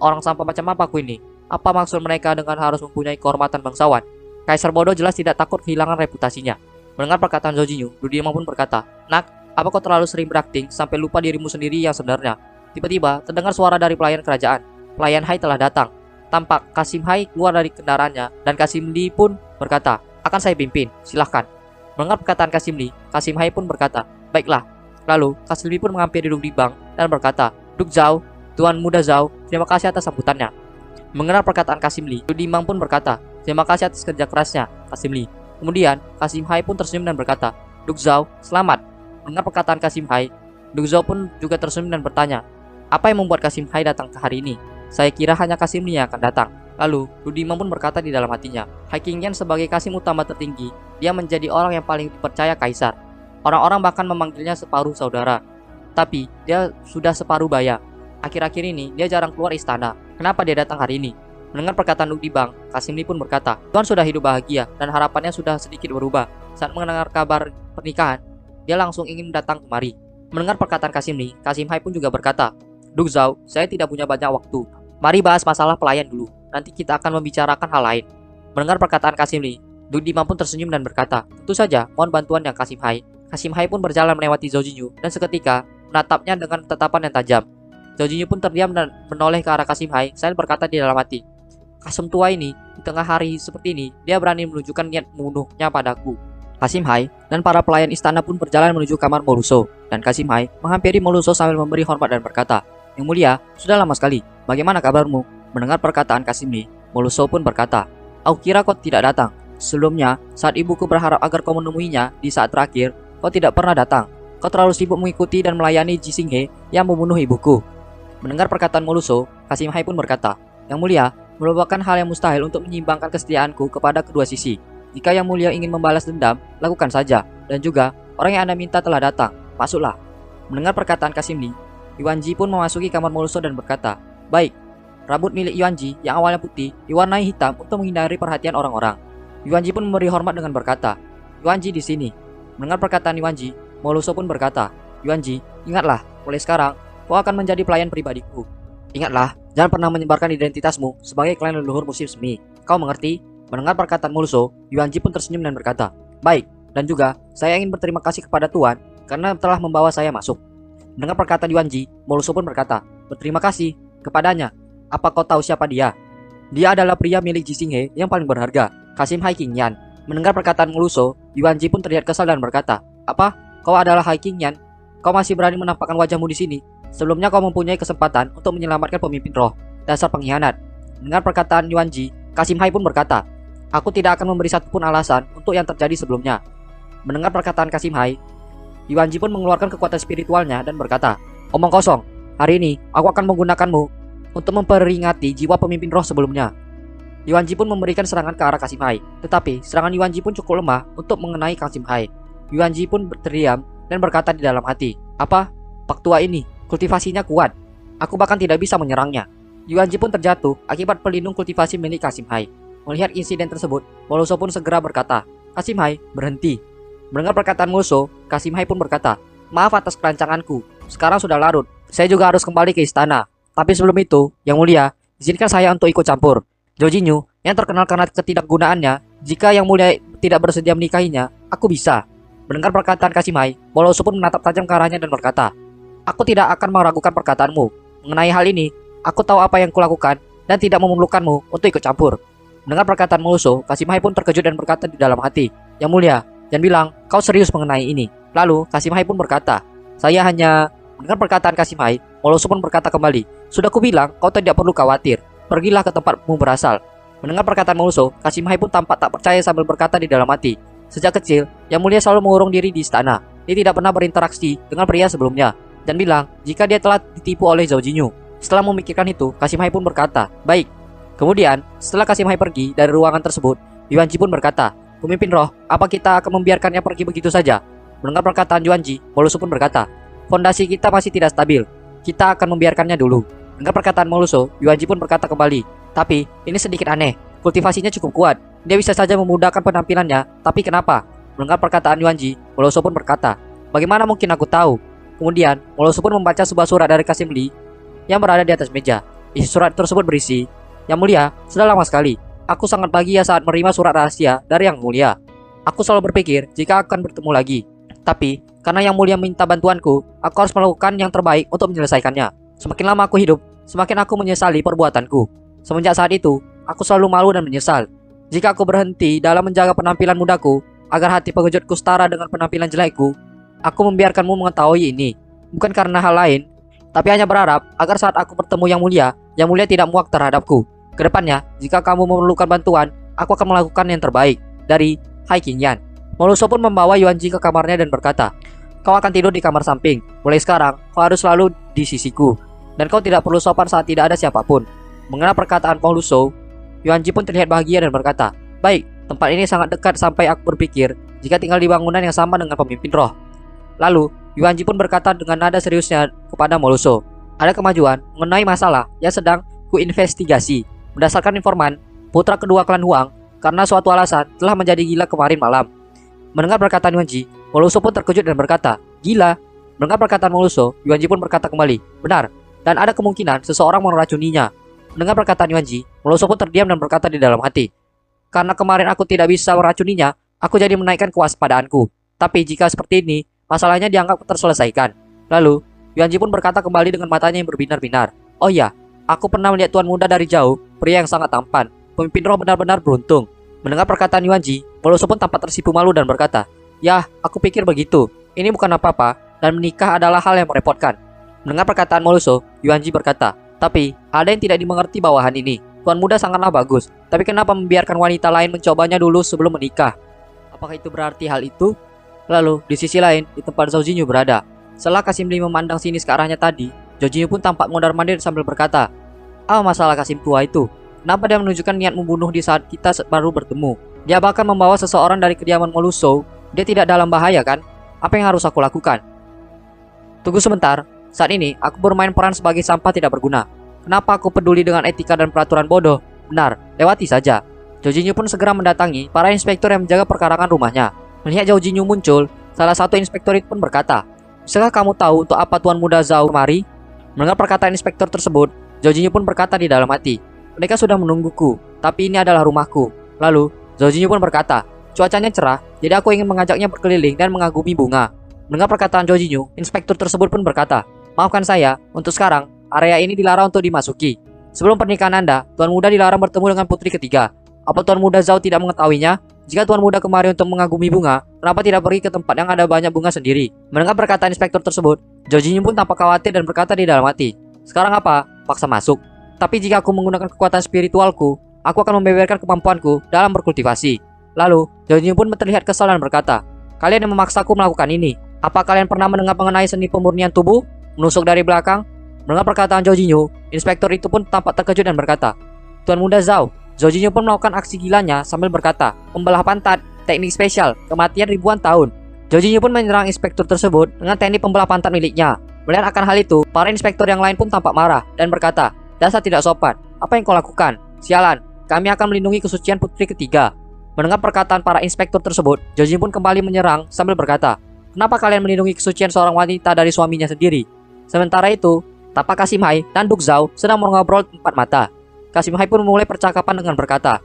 Orang sampah macam apa aku ini? Apa maksud mereka dengan harus mempunyai kehormatan bangsawan? Kaisar bodoh jelas tidak takut kehilangan reputasinya." Mendengar perkataan Zhou Jinyu, Lu Dimbang pun berkata, "Nak, apa kau terlalu sering berakting sampai lupa dirimu sendiri yang sebenarnya?" Tiba-tiba terdengar suara dari pelayan kerajaan. Pelayan Hai telah datang. Tampak Kasim Hai keluar dari kendaraannya dan Kasim Li pun berkata, "Akan saya pimpin, silahkan." Mendengar perkataan Kasim Li, Kasim Hai pun berkata, "Baiklah." Lalu Kasim Li pun menghampiri Lu Dimbang dan berkata, "Duk Zhao, Tuan Muda Zhao, terima kasih atas sambutannya." Mendengar perkataan Kasim Li, Lu Dimbang pun berkata, "Terima kasih atas kerja kerasnya, Kasim Li." Kemudian Kasim Hai pun tersenyum dan berkata, "Duk Zhao, selamat." Mendengar perkataan Kasim Hai, Duk Zhao pun juga tersenyum dan bertanya, "Apa yang membuat Kasim Hai datang ke hari ini? Saya kira hanya Kasim Li yang akan datang." Lalu, Lu Dimbang pun berkata di dalam hatinya, Hai Qingyan sebagai Kasim utama tertinggi, dia menjadi orang yang paling dipercaya kaisar. Orang-orang bahkan memanggilnya separuh saudara. Tapi, dia sudah separuh baya. Akhir-akhir ini, dia jarang keluar istana. Kenapa dia datang hari ini? Mendengar perkataan Lu Dimbang, Kasim Li pun berkata, "Tuan sudah hidup bahagia dan harapannya sudah sedikit berubah. Saat mendengar kabar pernikahan, dia langsung ingin datang kemari." Mendengar perkataan Kasim Li, Kasim Hai pun juga berkata, "Duk Zhao, saya tidak punya banyak waktu. Mari bahas masalah pelayan dulu. Nanti kita akan membicarakan hal lain." Mendengar perkataan Kasim Li, Lu Dimbang pun tersenyum dan berkata, "Tentu saja, mohon bantuan yang Kasim Hai." Kasim Hai pun berjalan melewati Zhou Jinyu dan seketika menatapnya dengan tatapan yang tajam. Zhou Jinyu pun terdiam dan menoleh ke arah Kasim Hai sambil berkata di dalam hati, "Kasem tua ini, di tengah hari seperti ini, dia berani menunjukkan niat membunuhnya padaku." Kasim Hai dan para pelayan istana pun berjalan menuju kamar Moluso, dan Kasim Hai menghampiri Moluso sambil memberi hormat dan berkata, "Yang mulia, sudah lama sekali. Bagaimana kabarmu?" Mendengar perkataan Kasim Li, Moluso pun berkata, "Aku kira kau tidak datang. Sebelumnya, saat ibuku berharap agar kau menemuinya di saat terakhir, kau tidak pernah datang. Kau terlalu sibuk mengikuti dan melayani Ji Xinghe yang membunuh ibuku." Mendengar perkataan Moluso, Kasim Hai pun berkata, "Yang mulia, merupakan hal yang mustahil untuk menyeimbangkan kesetiaanku kepada kedua sisi. Jika Yang Mulia ingin membalas dendam, lakukan saja. Dan juga, orang yang Anda minta telah datang. Masuklah." Mendengar perkataan Kasim Li, Yuan Ji pun memasuki kamar Moluso dan berkata, "Baik." Rambut milik Yuan Ji yang awalnya putih diwarnai hitam untuk menghindari perhatian orang-orang. Yuan Ji pun memberi hormat dengan berkata, "Yuan Ji di sini." Mendengar perkataan Yuan Ji, Moluso pun berkata, "Yuan Ji, ingatlah, mulai sekarang kau akan menjadi pelayan pribadiku. Ingatlah, jangan pernah menyebarkan identitasmu sebagai klan leluhur musim semi. Kau mengerti?" Mendengar perkataan Moluso, Yuan Ji pun tersenyum dan berkata, "Baik, dan juga saya ingin berterima kasih kepada Tuan karena telah membawa saya masuk." Mendengar perkataan Yuan Ji, Moluso pun berkata, "Berterima kasih kepadanya. Apa kau tahu siapa dia?" "Dia adalah pria milik Ji Xinghe yang paling berharga, Kasim Hai Qingyan." Mendengar perkataan Moluso, Yuan Ji pun terlihat kesal dan berkata, "Apa? Kau adalah Hai Qingyan? Kau masih berani menampakkan wajahmu di sini? Sebelumnya kau mempunyai kesempatan untuk menyelamatkan pemimpin roh. Dasar pengkhianat." Mendengar perkataan Yuan Ji, Kasim Hai pun berkata, "Aku tidak akan memberi satupun alasan untuk yang terjadi sebelumnya." Mendengar perkataan Kasim Hai, Yuan Ji pun mengeluarkan kekuatan spiritualnya dan berkata, "Omong kosong. Hari ini aku akan menggunakanmu untuk memperingati jiwa pemimpin roh sebelumnya." Yuan Ji pun memberikan serangan ke arah Kasim Hai, tetapi serangan Yuan Ji pun cukup lemah untuk mengenai Kasim Hai. Yuan Ji pun terdiam dan berkata di dalam hati, "Apa? Pak tua ini, kultivasinya kuat. Aku bahkan tidak bisa menyerangnya." Yuanji pun terjatuh akibat pelindung kultivasi milik Kasim Hai. Melihat insiden tersebut, Moluso pun segera berkata, "Kasim Hai, berhenti." Mendengar perkataan Moluso, Kasim Hai pun berkata, "Maaf atas kerancanganku. Sekarang sudah larut. Saya juga harus kembali ke istana. Tapi sebelum itu, Yang Mulia, izinkan saya untuk ikut campur. Zhou Jinyu yang terkenal karena ketidakgunaannya, jika Yang Mulia tidak bersedia menikahinya, aku bisa." Mendengar perkataan Kasim Hai, Moluso pun menatap tajam ke arahnya dan berkata, "Aku tidak akan meragukan perkataanmu. Mengenai hal ini, aku tahu apa yang kulakukan dan tidak memerlukanmu untuk ikut campur." Mendengar perkataan Moluso, Kasim Hai pun terkejut dan berkata di dalam hati, "Yang Mulia, jangan bilang kau serius mengenai ini." Lalu Kasim Hai pun berkata, "Saya hanya..." Mendengar perkataan Kasim Hai, Moluso pun berkata kembali, "Sudah kubilang kau tidak perlu khawatir. Pergilah ke tempatmu berasal." Mendengar perkataan Moluso, Kasim Hai pun tampak tak percaya sambil berkata di dalam hati, "Sejak kecil, Yang Mulia selalu mengurung diri di istana. Dia tidak pernah berinteraksi dengan pria sebelumnya." Dan bilang jika dia telah ditipu oleh Zhou Jinyu. Setelah memikirkan itu, Kasim Hai pun berkata, "Baik." Kemudian, setelah Kasim Hai pergi dari ruangan tersebut, Yuanji pun berkata, "Pemimpin roh, apa kita akan membiarkannya pergi begitu saja?" Mendengar perkataan Yuanji, Moluso pun berkata, "Fondasi kita masih tidak stabil. Kita akan membiarkannya dulu." Mendengar perkataan Moluso, Yuanji pun berkata kembali, "Tapi ini sedikit aneh. Kultivasinya cukup kuat. Dia bisa saja memudahkan penampilannya. Tapi kenapa?" Mendengar perkataan Yuanji, Moluso pun berkata, "Bagaimana mungkin aku tahu?" Kemudian, Moluso pun membaca sebuah surat dari Kasim Li yang berada di atas meja. Isi surat tersebut berisi, "Yang Mulia, sudah lama sekali. Aku sangat bahagia saat menerima surat rahasia dari Yang Mulia. Aku selalu berpikir jika akan bertemu lagi. Tapi, karena Yang Mulia minta bantuanku, aku harus melakukan yang terbaik untuk menyelesaikannya. Semakin lama aku hidup, semakin aku menyesali perbuatanku. Semenjak saat itu, aku selalu malu dan menyesal. Jika aku berhenti dalam menjaga penampilan mudaku, agar hati pengejutku setara dengan penampilan jelekku, aku membiarkanmu mengetahui ini. Bukan karena hal lain, tapi hanya berharap agar saat aku bertemu Yang Mulia tidak muak terhadapku. Kedepannya, jika kamu memerlukan bantuan, aku akan melakukan yang terbaik. Dari Hai Qingyan." Moluso pun membawa Yuanji ke kamarnya dan berkata, "Kau akan tidur di kamar samping. Mulai sekarang, kau harus selalu di sisiku. Dan kau tidak perlu sopan saat tidak ada siapapun." Mengenai perkataan Moluso, Yuanji pun terlihat bahagia dan berkata, "Baik, tempat ini sangat dekat sampai aku berpikir jika tinggal di bangunan yang sama dengan pemimpin roh." Lalu, Yuanji pun berkata dengan nada seriusnya kepada Moluso, "Ada kemajuan mengenai masalah yang sedang kuinvestigasi. Berdasarkan informan, putra kedua klan Huang karena suatu alasan telah menjadi gila kemarin malam." Mendengar perkataan Yuanji, Moluso pun terkejut dan berkata, "Gila?" Mendengar perkataan Moluso, Yuanji pun berkata kembali, "Benar, dan ada kemungkinan seseorang meracuninya." Mendengar perkataan Yuanji, Moluso pun terdiam dan berkata di dalam hati, "Karena kemarin aku tidak bisa meracuninya, aku jadi menaikkan kewaspadaanku. Tapi jika seperti ini, masalahnya dianggap terselesaikan." Lalu, Yuanji pun berkata kembali dengan matanya yang berbinar-binar, "Oh ya, aku pernah melihat tuan muda dari jauh, pria yang sangat tampan. Pemimpin roh benar-benar beruntung." Mendengar perkataan Yuanji, Moluso pun tampak tersipu malu dan berkata, "Yah, aku pikir begitu. Ini bukan apa-apa, dan menikah adalah hal yang merepotkan." Mendengar perkataan Moluso, Yuanji berkata, "Tapi, ada yang tidak dimengerti bawahan ini. Tuan muda sangatlah bagus, tapi kenapa membiarkan wanita lain mencobanya dulu sebelum menikah? Apakah itu berarti hal itu?" Lalu, di sisi lain, di tempat Zhou Jinyu berada. Setelah Kasim Li memandang sinis ke arahnya tadi, Zhou Jinyu pun tampak mondar-mandir sambil berkata, "Apa masalah Kasim tua itu? Kenapa dia menunjukkan niat membunuh di saat kita baru bertemu? Dia bahkan membawa seseorang dari kediaman Moluso. Dia tidak dalam bahaya kan? Apa yang harus aku lakukan?" "Tunggu sebentar. Saat ini, aku bermain peran sebagai sampah tidak berguna. Kenapa aku peduli dengan etika dan peraturan bodoh? Benar, lewati saja." Zhou Jinyu pun segera mendatangi para inspektur yang menjaga perkarangan rumahnya. Melihat Zhou Jinyu muncul, salah satu inspektur itu pun berkata, "Bisakah kamu tahu untuk apa Tuan Muda Zhao kemari?" Mendengar perkataan inspektur tersebut, Zhou Jinyu pun berkata di dalam hati, "Mereka sudah menungguku, tapi ini adalah rumahku." Lalu, Zhou Jinyu pun berkata, "Cuacanya cerah, jadi aku ingin mengajaknya berkeliling dan mengagumi bunga." Mendengar perkataan Zhou Jinyu, inspektur tersebut pun berkata, "Maafkan saya, untuk sekarang, area ini dilarang untuk dimasuki. Sebelum pernikahan Anda, Tuan Muda dilarang bertemu dengan putri ketiga. Apa Tuan Muda Zhao tidak mengetahuinya? Jika Tuan Muda kemari untuk mengagumi bunga, kenapa tidak pergi ke tempat yang ada banyak bunga sendiri?" Mendengar perkataan inspektur tersebut, Zhou Jinyu pun tampak khawatir dan berkata di dalam hati, "Sekarang apa? Paksa masuk. Tapi jika aku menggunakan kekuatan spiritualku, aku akan membeberkan kemampuanku dalam berkultivasi." Lalu, Zhou Jinyu pun terlihat kesal dan berkata, "Kalian yang memaksaku melakukan ini. Apa kalian pernah mendengar mengenai seni pemurnian tubuh? Menusuk dari belakang?" Mendengar perkataan Zhou Jinyu, inspektur itu pun tampak terkejut dan berkata, "Tuan Muda Zhao." Zhou Jinyu pun melakukan aksi gilanya sambil berkata, "Membelah pantat, teknik spesial, kematian ribuan tahun." Zhou Jinyu pun menyerang inspektur tersebut dengan teknik pembelah pantat miliknya. Melihat akan hal itu, para inspektur yang lain pun tampak marah dan berkata, "Dasar tidak sopan, apa yang kau lakukan? Sialan, kami akan melindungi kesucian putri ketiga." Mendengar perkataan para inspektur tersebut, Zhou Jinyu pun kembali menyerang sambil berkata, "Kenapa kalian melindungi kesucian seorang wanita dari suaminya sendiri?" Sementara itu, Tapak Kasimhai dan Duk Zhao sedang mengobrol empat mata. Kasimhai pun memulai percakapan dengan berkata,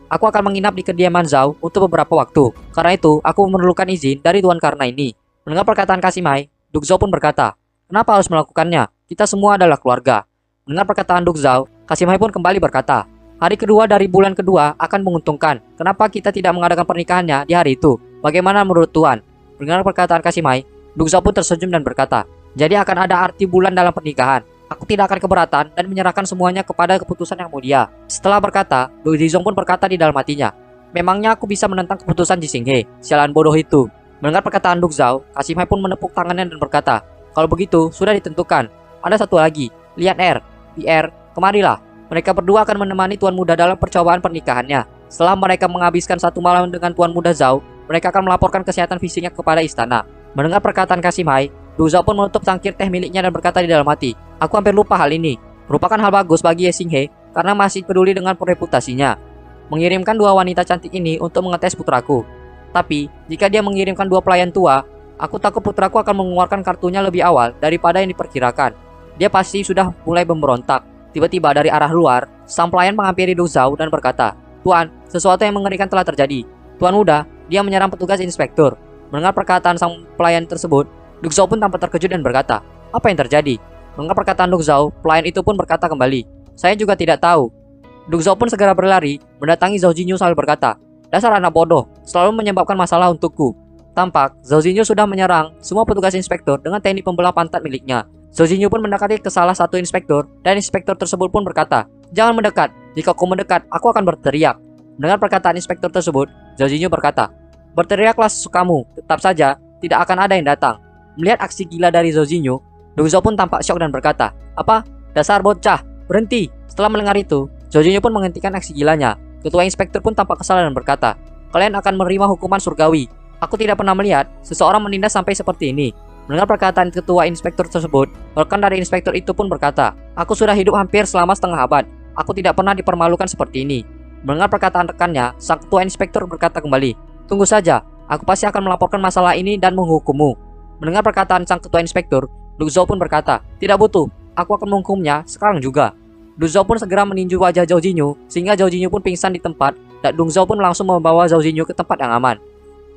"Aku akan menginap di kediaman Zhao untuk beberapa waktu. Karena itu, aku memerlukan izin dari Tuan Karna ini." Mendengar perkataan Kasimhai, Duk Zhao pun berkata, "Kenapa harus melakukannya? Kita semua adalah keluarga." Mendengar perkataan Duk Zhao, Kasimhai pun kembali berkata, "Hari kedua dari bulan kedua akan menguntungkan. Kenapa kita tidak mengadakan pernikahannya di hari itu? Bagaimana menurut Tuan?" Mendengar perkataan Kasimhai, Duk Zhao pun tersenyum dan berkata, "Jadi akan ada arti bulan dalam pernikahan. Aku tidak akan keberatan dan menyerahkan semuanya kepada keputusan yang mulia." Setelah berkata, Du Zizong pun berkata di dalam hatinya, "Memangnya aku bisa menentang keputusan Jisinghe? Sialan bodoh itu." Mendengar perkataan Duk Zhao, Kasimhai pun menepuk tangannya dan berkata, "Kalau begitu, sudah ditentukan. Ada satu lagi, Lian Er. PR, kemarilah. Mereka berdua akan menemani Tuan Muda dalam percobaan pernikahannya. Setelah mereka menghabiskan satu malam dengan Tuan Muda Zhao, mereka akan melaporkan kesehatan fisiknya kepada istana." Mendengar perkataan Kasimhai, Du Zhao pun menutup cangkir teh miliknya dan berkata di dalam hati, "Aku hampir lupa hal ini. Merupakan hal bagus bagi Ye Xinghe karena masih peduli dengan reputasinya. Mengirimkan dua wanita cantik ini untuk mengetes putraku. Tapi, jika dia mengirimkan dua pelayan tua, aku takut putraku akan mengeluarkan kartunya lebih awal daripada yang diperkirakan. Dia pasti sudah mulai memberontak." Tiba-tiba dari arah luar, sang pelayan menghampiri Du Zhao dan berkata, "Tuan, sesuatu yang mengerikan telah terjadi. Tuan Muda, dia menyerang petugas inspektur." Mendengar perkataan sang pelayan tersebut, Duk Zhao pun tampak terkejut dan berkata, "Apa yang terjadi?" Mendengar perkataan Duk Zhao, pelayan itu pun berkata kembali, "Saya juga tidak tahu." Duk Zhao pun segera berlari, mendatangi Zhou Jinyu sambil berkata, "Dasar anak bodoh, selalu menyebabkan masalah untukku." Tampak, Zhou Jinyu sudah menyerang semua petugas inspektur dengan teknik pembelah pantat miliknya. Zhou Jinyu pun mendekati ke salah satu inspektur, dan inspektur tersebut pun berkata, "Jangan mendekat, jika kau mendekat, aku akan berteriak." Mendengar perkataan inspektur tersebut, Zhou Jinyu berkata, "Berteriaklah sesukamu, tetap saja tidak akan ada yang datang." Melihat aksi gila dari Zhou Jinyu, Duk Zhao pun tampak syok dan berkata, "Apa? Dasar bocah, berhenti!" Setelah mendengar itu, Zhou Jinyu pun menghentikan aksi gilanya. Ketua inspektur pun tampak kesal dan berkata, "Kalian akan menerima hukuman surgawi. Aku tidak pernah melihat seseorang menindas sampai seperti ini." Mendengar perkataan ketua inspektur tersebut, rekan dari inspektur itu pun berkata, "Aku sudah hidup hampir selama setengah abad. Aku tidak pernah dipermalukan seperti ini." Mendengar perkataan rekannya, sang ketua inspektur berkata kembali, "Tunggu saja, aku pasti akan melaporkan masalah ini dan menghukummu." Mendengar perkataan sang ketua inspektur, Duk Zhao pun berkata, "Tidak butuh, aku akan menghukumnya sekarang juga." Duk Zhao pun segera meninju wajah Zhou Jinyu, sehingga Zhou Jinyu pun pingsan di tempat, dan Duk Zhao pun langsung membawa Zhou Jinyu ke tempat yang aman.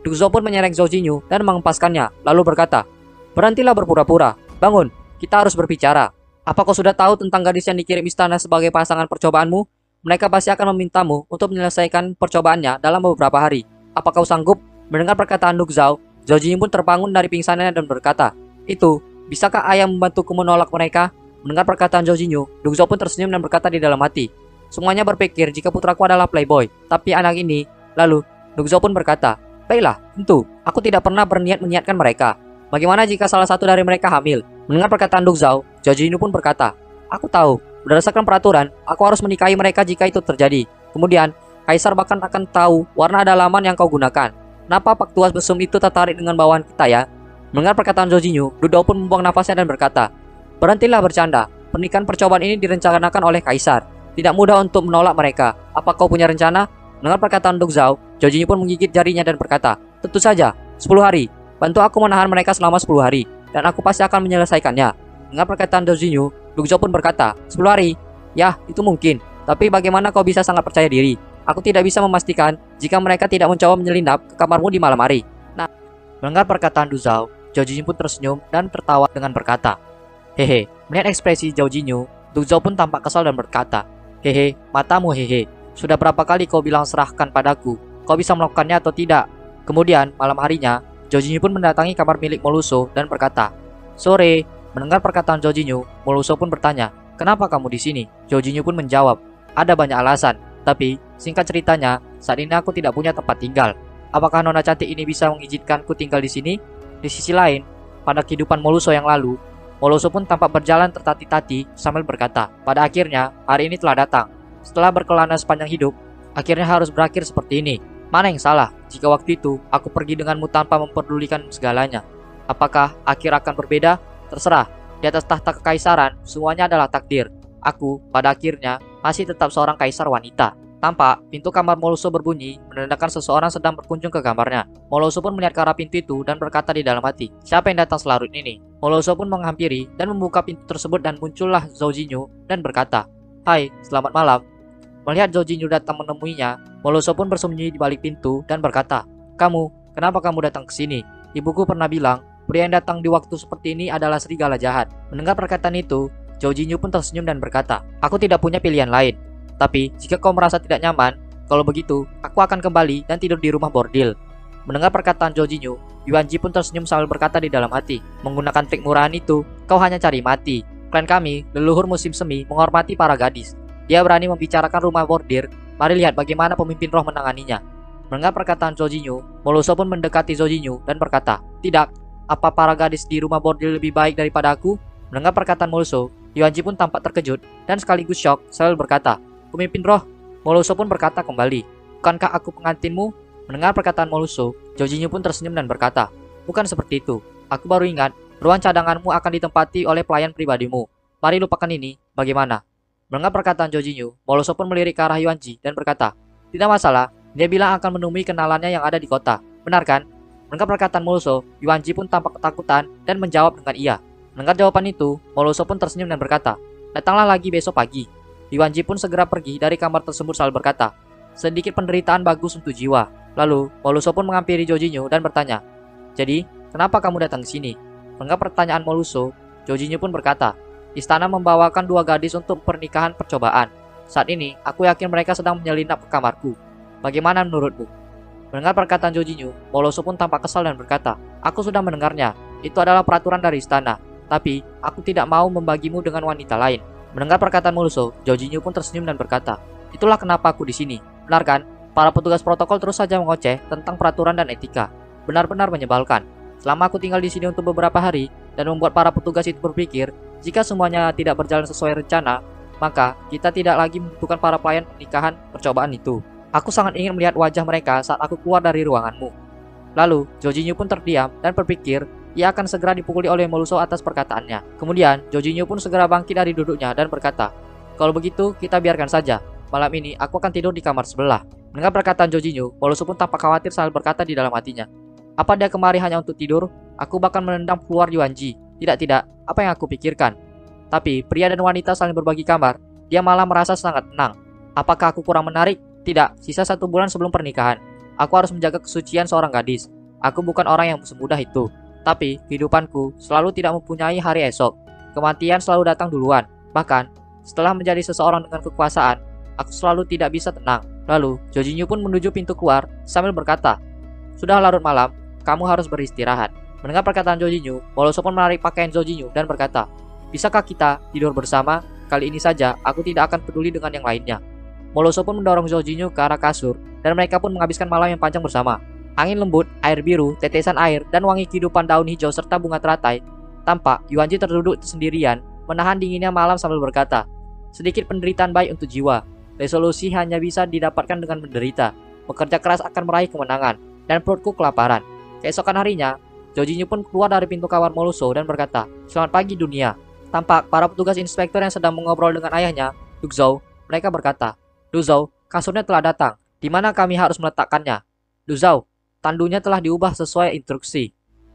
Duk Zhao pun menyerang Zhou Jinyu dan mengempaskannya, lalu berkata, "Berhentilah berpura-pura, bangun, kita harus berbicara. Apa kau sudah tahu tentang gadis yang dikirim istana sebagai pasangan percobaanmu? Mereka pasti akan memintamu untuk menyelesaikan percobaannya dalam beberapa hari. Apa kau sanggup?" Mendengar perkataan Duk Zhao, Zhou Jinyu pun terbangun dari pingsannya dan berkata, "Itu, bisakah ayah membantuku menolak mereka?" Mendengar perkataan Zhou Jinyu, Duk Zhao pun tersenyum dan berkata di dalam hati, "Semuanya berpikir jika putraku adalah playboy, tapi anak ini..." Lalu, Duk Zhao pun berkata, "Baiklah, tentu, aku tidak pernah berniat menyiapkan mereka. Bagaimana jika salah satu dari mereka hamil?" Mendengar perkataan Duk Zhao, Zhou Jinyu pun berkata, "Aku tahu, berdasarkan peraturan, aku harus menikahi mereka jika itu terjadi. Kemudian, Kaisar bahkan akan tahu warna dalaman yang kau gunakan. Kenapa Pak Tuas Besum itu tertarik dengan bawahan kita ya?" Mendengar perkataan Zhou Jinyu, Du Dao pun membuang nafasnya dan berkata, "Berhentilah bercanda. Pernikahan percobaan ini direncanakan oleh Kaisar. Tidak mudah untuk menolak mereka. Apa kau punya rencana?" Mendengar perkataan Duk Zhao, Zhou Jinyu pun menggigit jarinya dan berkata, "Tentu saja, 10 hari. Bantu aku menahan mereka selama 10 hari, dan aku pasti akan menyelesaikannya." Mendengar perkataan Zhou Jinyu, Duk Zhao pun berkata, "10 hari? Ya, itu mungkin. Tapi bagaimana kau bisa sangat percaya diri? Aku tidak bisa memastikan jika mereka tidak mencoba menyelinap ke kamarmu di malam hari." Nah, mendengar perkataan Duk Zhao, Zhou Jinyu pun tersenyum dan tertawa dengan berkata, "Hehe." Melihat ekspresi Zhou Jinyu, Duk Zhao pun tampak kesal dan berkata, "Hehe, matamu hehe. Sudah berapa kali kau bilang serahkan padaku? Kau bisa melakukannya atau tidak?" Kemudian, malam harinya, Zhou Jinyu pun mendatangi kamar milik Moluso dan berkata, "Sore." Mendengar perkataan Zhou Jinyu, Moluso pun bertanya, "Kenapa kamu di sini?" Zhou Jinyu pun menjawab, "Ada banyak alasan. Tapi, singkat ceritanya, saat ini aku tidak punya tempat tinggal. Apakah nona cantik ini bisa mengizinkanku tinggal di sini?" Di sisi lain, pada kehidupan Moluso yang lalu, Moluso pun tampak berjalan tertati-tati sambil berkata, "Pada akhirnya, hari ini telah datang. Setelah berkelana sepanjang hidup, akhirnya harus berakhir seperti ini." Mana yang salah jika waktu itu aku pergi denganmu tanpa memperdulikan segalanya? Apakah akhir akan berbeda? Terserah. Di atas tahta kekaisaran, semuanya adalah takdir. Aku, pada akhirnya, masih tetap seorang kaisar wanita. Tampak, pintu kamar Moloso berbunyi, menandakan seseorang sedang berkunjung ke kamarnya. Moloso pun melihat ke arah pintu itu dan berkata di dalam hati, siapa yang datang selarut ini? Moloso pun menghampiri dan membuka pintu tersebut dan muncullah Zhou Jinyu dan berkata, hai, selamat malam. Melihat Zhou Jinyu datang menemuinya, Moloso pun bersembunyi di balik pintu dan berkata, kenapa kamu datang ke sini? Ibuku pernah bilang, pria yang datang di waktu seperti ini adalah serigala jahat. Mendengar perkataan itu, Zhou Jinyu pun tersenyum dan berkata, aku tidak punya pilihan lain. Tapi, jika kau merasa tidak nyaman, kalau begitu, aku akan kembali dan tidur di rumah bordil. Mendengar perkataan Zhou Jinyu, Yuan Ji pun tersenyum sambil berkata di dalam hati, menggunakan trik murahan itu, kau hanya cari mati. Klan kami, leluhur musim semi, menghormati para gadis. Dia berani membicarakan rumah bordir, mari lihat bagaimana pemimpin roh menanganinya. Mendengar perkataan Zhou Jinyu, Moloso pun mendekati Zhou Jinyu dan berkata, tidak, apa para gadis di rumah bordil lebih baik daripada aku? Mendengar perkataan Moloso, Yuan Ji pun tampak terkejut dan sekaligus syok sambil berkata, pemimpin roh. Moloso pun berkata kembali, bukankah aku pengantinmu? Mendengar perkataan Moloso, Zhou Jinyu pun tersenyum dan berkata, bukan seperti itu. Aku baru ingat, ruang cadanganmu akan ditempati oleh pelayan pribadimu. Mari lupakan ini, bagaimana? Mendengar perkataan Zhou Jinyu, Moloso pun melirik ke arah Yuan Ji dan berkata, tidak masalah, dia bilang akan menemui kenalannya yang ada di kota. Benar kan? Mendengar perkataan Moloso, Yuan Ji pun tampak ketakutan dan menjawab dengan iya. Mendengar jawaban itu, Moloso pun tersenyum dan berkata, datanglah lagi besok pagi. Yuan Ji pun segera pergi dari kamar tersebut sambil berkata, sedikit penderitaan bagus untuk jiwa. Lalu, Moloso pun menghampiri Zhou Jinyu dan bertanya, jadi, kenapa kamu datang ke sini? Mendengar pertanyaan Moloso, Zhou Jinyu pun berkata, istana membawakan dua gadis untuk pernikahan percobaan. Saat ini, aku yakin mereka sedang menyelinap ke kamarku. Bagaimana menurutmu? Mendengar perkataan Zhou Jinyu, Moloso pun tampak kesal dan berkata, aku sudah mendengarnya. Itu adalah peraturan dari istana. Tapi, aku tidak mau membagimu dengan wanita lain. Mendengar perkataan Moloso, Zhou Jinyu pun tersenyum dan berkata, itulah kenapa aku di sini. Benar kan? Para petugas protokol terus saja mengoceh tentang peraturan dan etika. Benar-benar menyebalkan. Selama aku tinggal di sini untuk beberapa hari dan membuat para petugas itu berpikir, jika semuanya tidak berjalan sesuai rencana, maka kita tidak lagi membutuhkan para pelayan pernikahan percobaan itu. Aku sangat ingin melihat wajah mereka saat aku keluar dari ruanganmu. Lalu, Zhou Jinyu pun terdiam dan berpikir, ia akan segera dipukuli oleh Moloso atas perkataannya. Kemudian, Zhou Jinyu pun segera bangkit dari duduknya dan berkata, kalau begitu, kita biarkan saja. Malam ini, aku akan tidur di kamar sebelah. Mendengar perkataan Zhou Jinyu, Moloso pun tampak khawatir sambil berkata di dalam hatinya, apa dia kemari hanya untuk tidur? Aku bahkan menendang keluar Yuan Ji. Tidak, apa yang aku pikirkan? Tapi, pria dan wanita saling berbagi kamar, dia malah merasa sangat tenang. Apakah aku kurang menarik? Tidak, sisa 1 bulan sebelum pernikahan. Aku harus menjaga kesucian seorang gadis. Aku bukan orang yang semudah itu. Tapi, kehidupanku selalu tidak mempunyai hari esok. Kematian selalu datang duluan. Bahkan, setelah menjadi seseorang dengan kekuasaan, aku selalu tidak bisa tenang. Lalu, Zhou Jinyu pun menuju pintu keluar sambil berkata, sudah larut malam, kamu harus beristirahat. Mendengar perkataan Zhou Jinyu, Moloso pun menarik pakaian Zhou Jinyu dan berkata, bisakah kita tidur bersama? Kali ini saja, aku tidak akan peduli dengan yang lainnya. Moloso pun mendorong Zhou Jinyu ke arah kasur, dan mereka pun menghabiskan malam yang panjang bersama. Angin lembut, air biru, tetesan air, dan wangi kehidupan daun hijau serta bunga teratai. Tampak Yuan Ji terduduk sendirian, menahan dinginnya malam sambil berkata, sedikit penderitaan baik untuk jiwa. Resolusi hanya bisa didapatkan dengan menderita. Bekerja keras akan meraih kemenangan, dan perutku kelaparan. Keesokan harinya, Zhou Jinyu pun keluar dari pintu kamar Moloso dan berkata, selamat pagi dunia. Tampak para petugas inspektor yang sedang mengobrol dengan ayahnya, Duk Zhou. Mereka berkata, Duk Zhou, kasurnya telah datang. Di mana kami harus meletakkannya? Duk Zhou, tandunya telah diubah sesuai instruksi.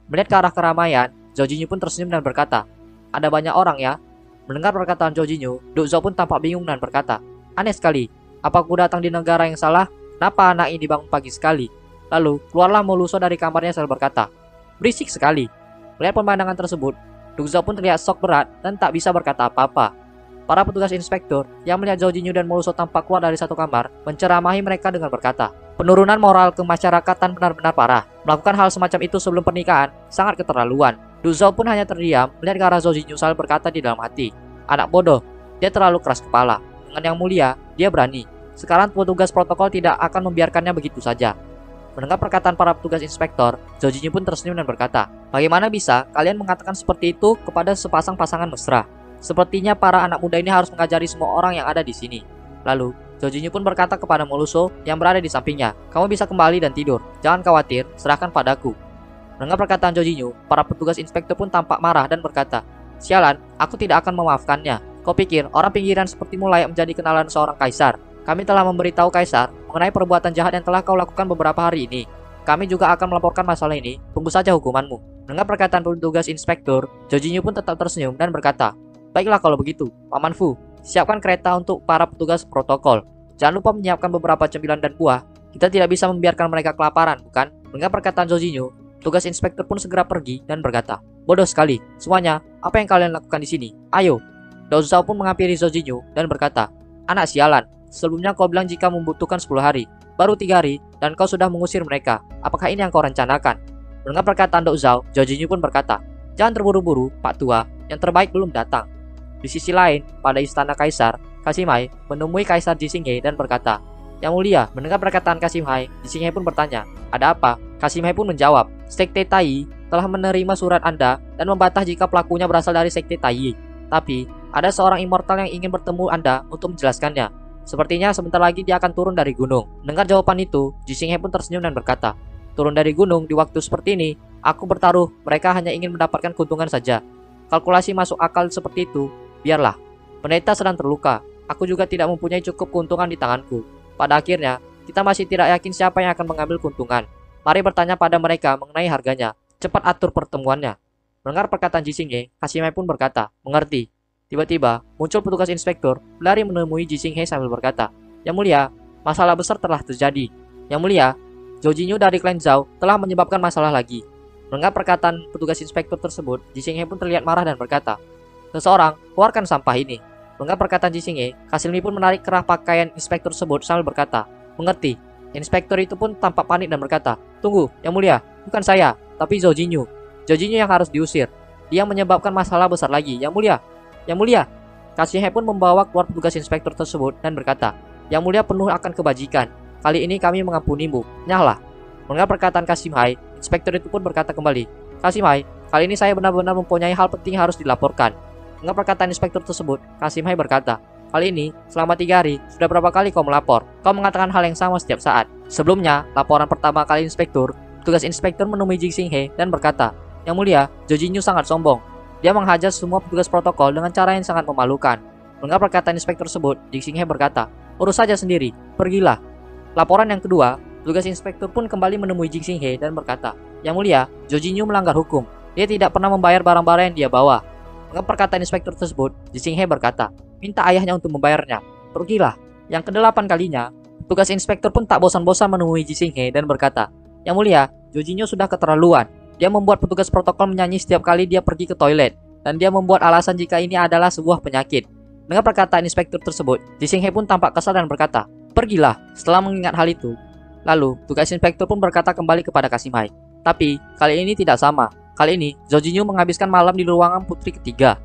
Melihat ke arah keramaian, Zhou Jinyu pun tersenyum dan berkata, ada banyak orang ya? Mendengar perkataan Zhou Jinyu, Duk Zhou pun tampak bingung dan berkata, aneh sekali, apa aku datang di negara yang salah? Kenapa anak ini bangun pagi sekali? Lalu, keluarlah Moloso dari kamarnya sambil berkata, berisik sekali. Melihat pemandangan tersebut, Duk Zhou pun terlihat shock berat dan tak bisa berkata apa-apa. Para petugas inspektur yang melihat Zhou Jinyu dan Moloso tampak keluar dari satu kamar, menceramahi mereka dengan berkata, penurunan moral kemasyarakatan benar-benar parah. Melakukan hal semacam itu sebelum pernikahan, sangat keterlaluan. Duk Zhou pun hanya terdiam, melihat ke arah Zhou Jinyu sambil berkata di dalam hati, anak bodoh, dia terlalu keras kepala. Dengan yang mulia, dia berani. Sekarang petugas protokol tidak akan membiarkannya begitu saja. Mendengar perkataan para petugas inspektor, Zhou Jinyu pun tersenyum dan berkata, bagaimana bisa kalian mengatakan seperti itu kepada sepasang pasangan mesra? Sepertinya para anak muda ini harus mengajari semua orang yang ada di sini. Lalu, Zhou pun berkata kepada Moluso yang berada di sampingnya, "Kamu bisa kembali dan tidur. Jangan khawatir, serahkan padaku." Mendengar perkataan Zhou, para petugas inspektur pun tampak marah dan berkata, "Sialan, aku tidak akan memaafkannya. Kau pikir orang pinggiran sepertimu layak menjadi kenalan seorang kaisar? Kami telah memberitahu kaisar mengenai perbuatan jahat yang telah kau lakukan beberapa hari ini. Kami juga akan melaporkan masalah ini. Tunggu saja hukumanmu." Mendengar perkataan petugas inspektur, Zhou pun tetap tersenyum dan berkata, "Baiklah kalau begitu, Paman Fu. Siapkan kereta untuk para petugas protokol. Jangan lupa menyiapkan beberapa cemilan dan buah. Kita tidak bisa membiarkan mereka kelaparan, bukan?" Mendengar perkataan Zhou, tugas inspektur pun segera pergi dan berkata, "Bodoh sekali. Semuanya, apa yang kalian lakukan di sini? Ayo." Dou Zhao pun menghampiri Zhou dan berkata, "Anak sialan, sebelumnya kau bilang jika membutuhkan 10 hari. Baru 3 hari, dan kau sudah mengusir mereka. Apakah ini yang kau rencanakan?" Mendengar perkataan Dou Zhao, Zhou pun berkata, "Jangan terburu-buru, Pak Tua. Yang terbaik belum datang." Di sisi lain, pada istana Kaisar, Kasimhai menemui Kaisar Jixinghe dan berkata, "Yang mulia." Mendengar perkataan Kasimhai, Jixinghe pun bertanya, "Ada apa?" Kasimhai pun menjawab, "Sekte Tai telah menerima surat Anda dan membantah jika pelakunya berasal dari Sekte Tai. Tapi, ada seorang immortal yang ingin bertemu Anda untuk menjelaskannya. Sepertinya sebentar lagi dia akan turun dari gunung." Mendengar jawaban itu, Jixinghe pun tersenyum dan berkata, "Turun dari gunung di waktu seperti ini, aku bertaruh mereka hanya ingin mendapatkan keuntungan saja. Kalkulasi masuk akal seperti itu, biarlah. Pendeta sedang terluka. Aku juga tidak mempunyai cukup keuntungan di tanganku. Pada akhirnya, kita masih tidak yakin siapa yang akan mengambil keuntungan. Mari bertanya pada mereka mengenai harganya. Cepat atur pertemuannya." Mendengar perkataan Jixinghe, Kasimhai pun berkata, "Mengerti." Tiba-tiba, muncul petugas inspektur berlari menemui Jixinghe sambil berkata, "Yang mulia, masalah besar telah terjadi. Yang mulia, Zhou dari klan Zhao telah menyebabkan masalah lagi." Mendengar perkataan petugas inspektur tersebut, Jixinghe pun terlihat marah dan berkata, "Seseorang, keluarkan sampah ini." Mendengar perkataan Jixinghe, Kasimhai pun menarik kerah pakaian inspektur tersebut sambil berkata, "Mengerti." Inspektur itu pun tampak panik dan berkata, "Tunggu, Yang Mulia, bukan saya, tapi Zhou Jinyu. Zhou Jinyu yang harus diusir. Dia menyebabkan masalah besar lagi, Yang Mulia. Yang Mulia." Kasimhai pun membawa keluar petugas inspektur tersebut dan berkata, "Yang Mulia penuh akan kebajikan. Kali ini kami mengampunimu. Nyahlah." Mendengar perkataan Kasimhai, inspektur itu pun berkata kembali, "Kasimhai, kali ini saya benar-benar mempunyai hal penting yang harus dilaporkan." Mendengar perkataan inspektur tersebut, Kasimhai berkata, "Kali ini, selama 3 hari, sudah berapa kali kau melapor? Kau mengatakan hal yang sama setiap saat." Sebelumnya, laporan pertama kali inspektur, tugas inspektur menemui Jixinghe dan berkata, "Yang mulia, Zhou Jinyu sangat sombong. Dia menghajar semua petugas protokol dengan cara yang sangat memalukan." Mendengar perkataan inspektur tersebut, Jixinghe berkata, "Urus saja sendiri, pergilah." Laporan yang kedua, tugas inspektur pun kembali menemui Jixinghe dan berkata, "Yang mulia, Zhou Jinyu melanggar hukum. Dia tidak pernah membayar barang-barang yang dia bawa." Mendengar perkataan inspektur tersebut, Jixinghe berkata, "Minta ayahnya untuk membayarnya. Pergilah." Yang ke-8 kalinya, tugas inspektur pun tak bosan-bosan menemui Jixinghe dan berkata, "Yang mulia, Zhou Jinyu sudah keterlaluan. Dia membuat petugas protokol menyanyi setiap kali dia pergi ke toilet, dan dia membuat alasan jika ini adalah sebuah penyakit." Mendengar perkataan inspektur tersebut, Jixinghe pun tampak kesal dan berkata, "Pergilah." Setelah mengingat hal itu, lalu tugas inspektur pun berkata kembali kepada Kasimhai, "Tapi kali ini tidak sama. Kali ini, Zhou Jinyu menghabiskan malam di ruangan putri ketiga."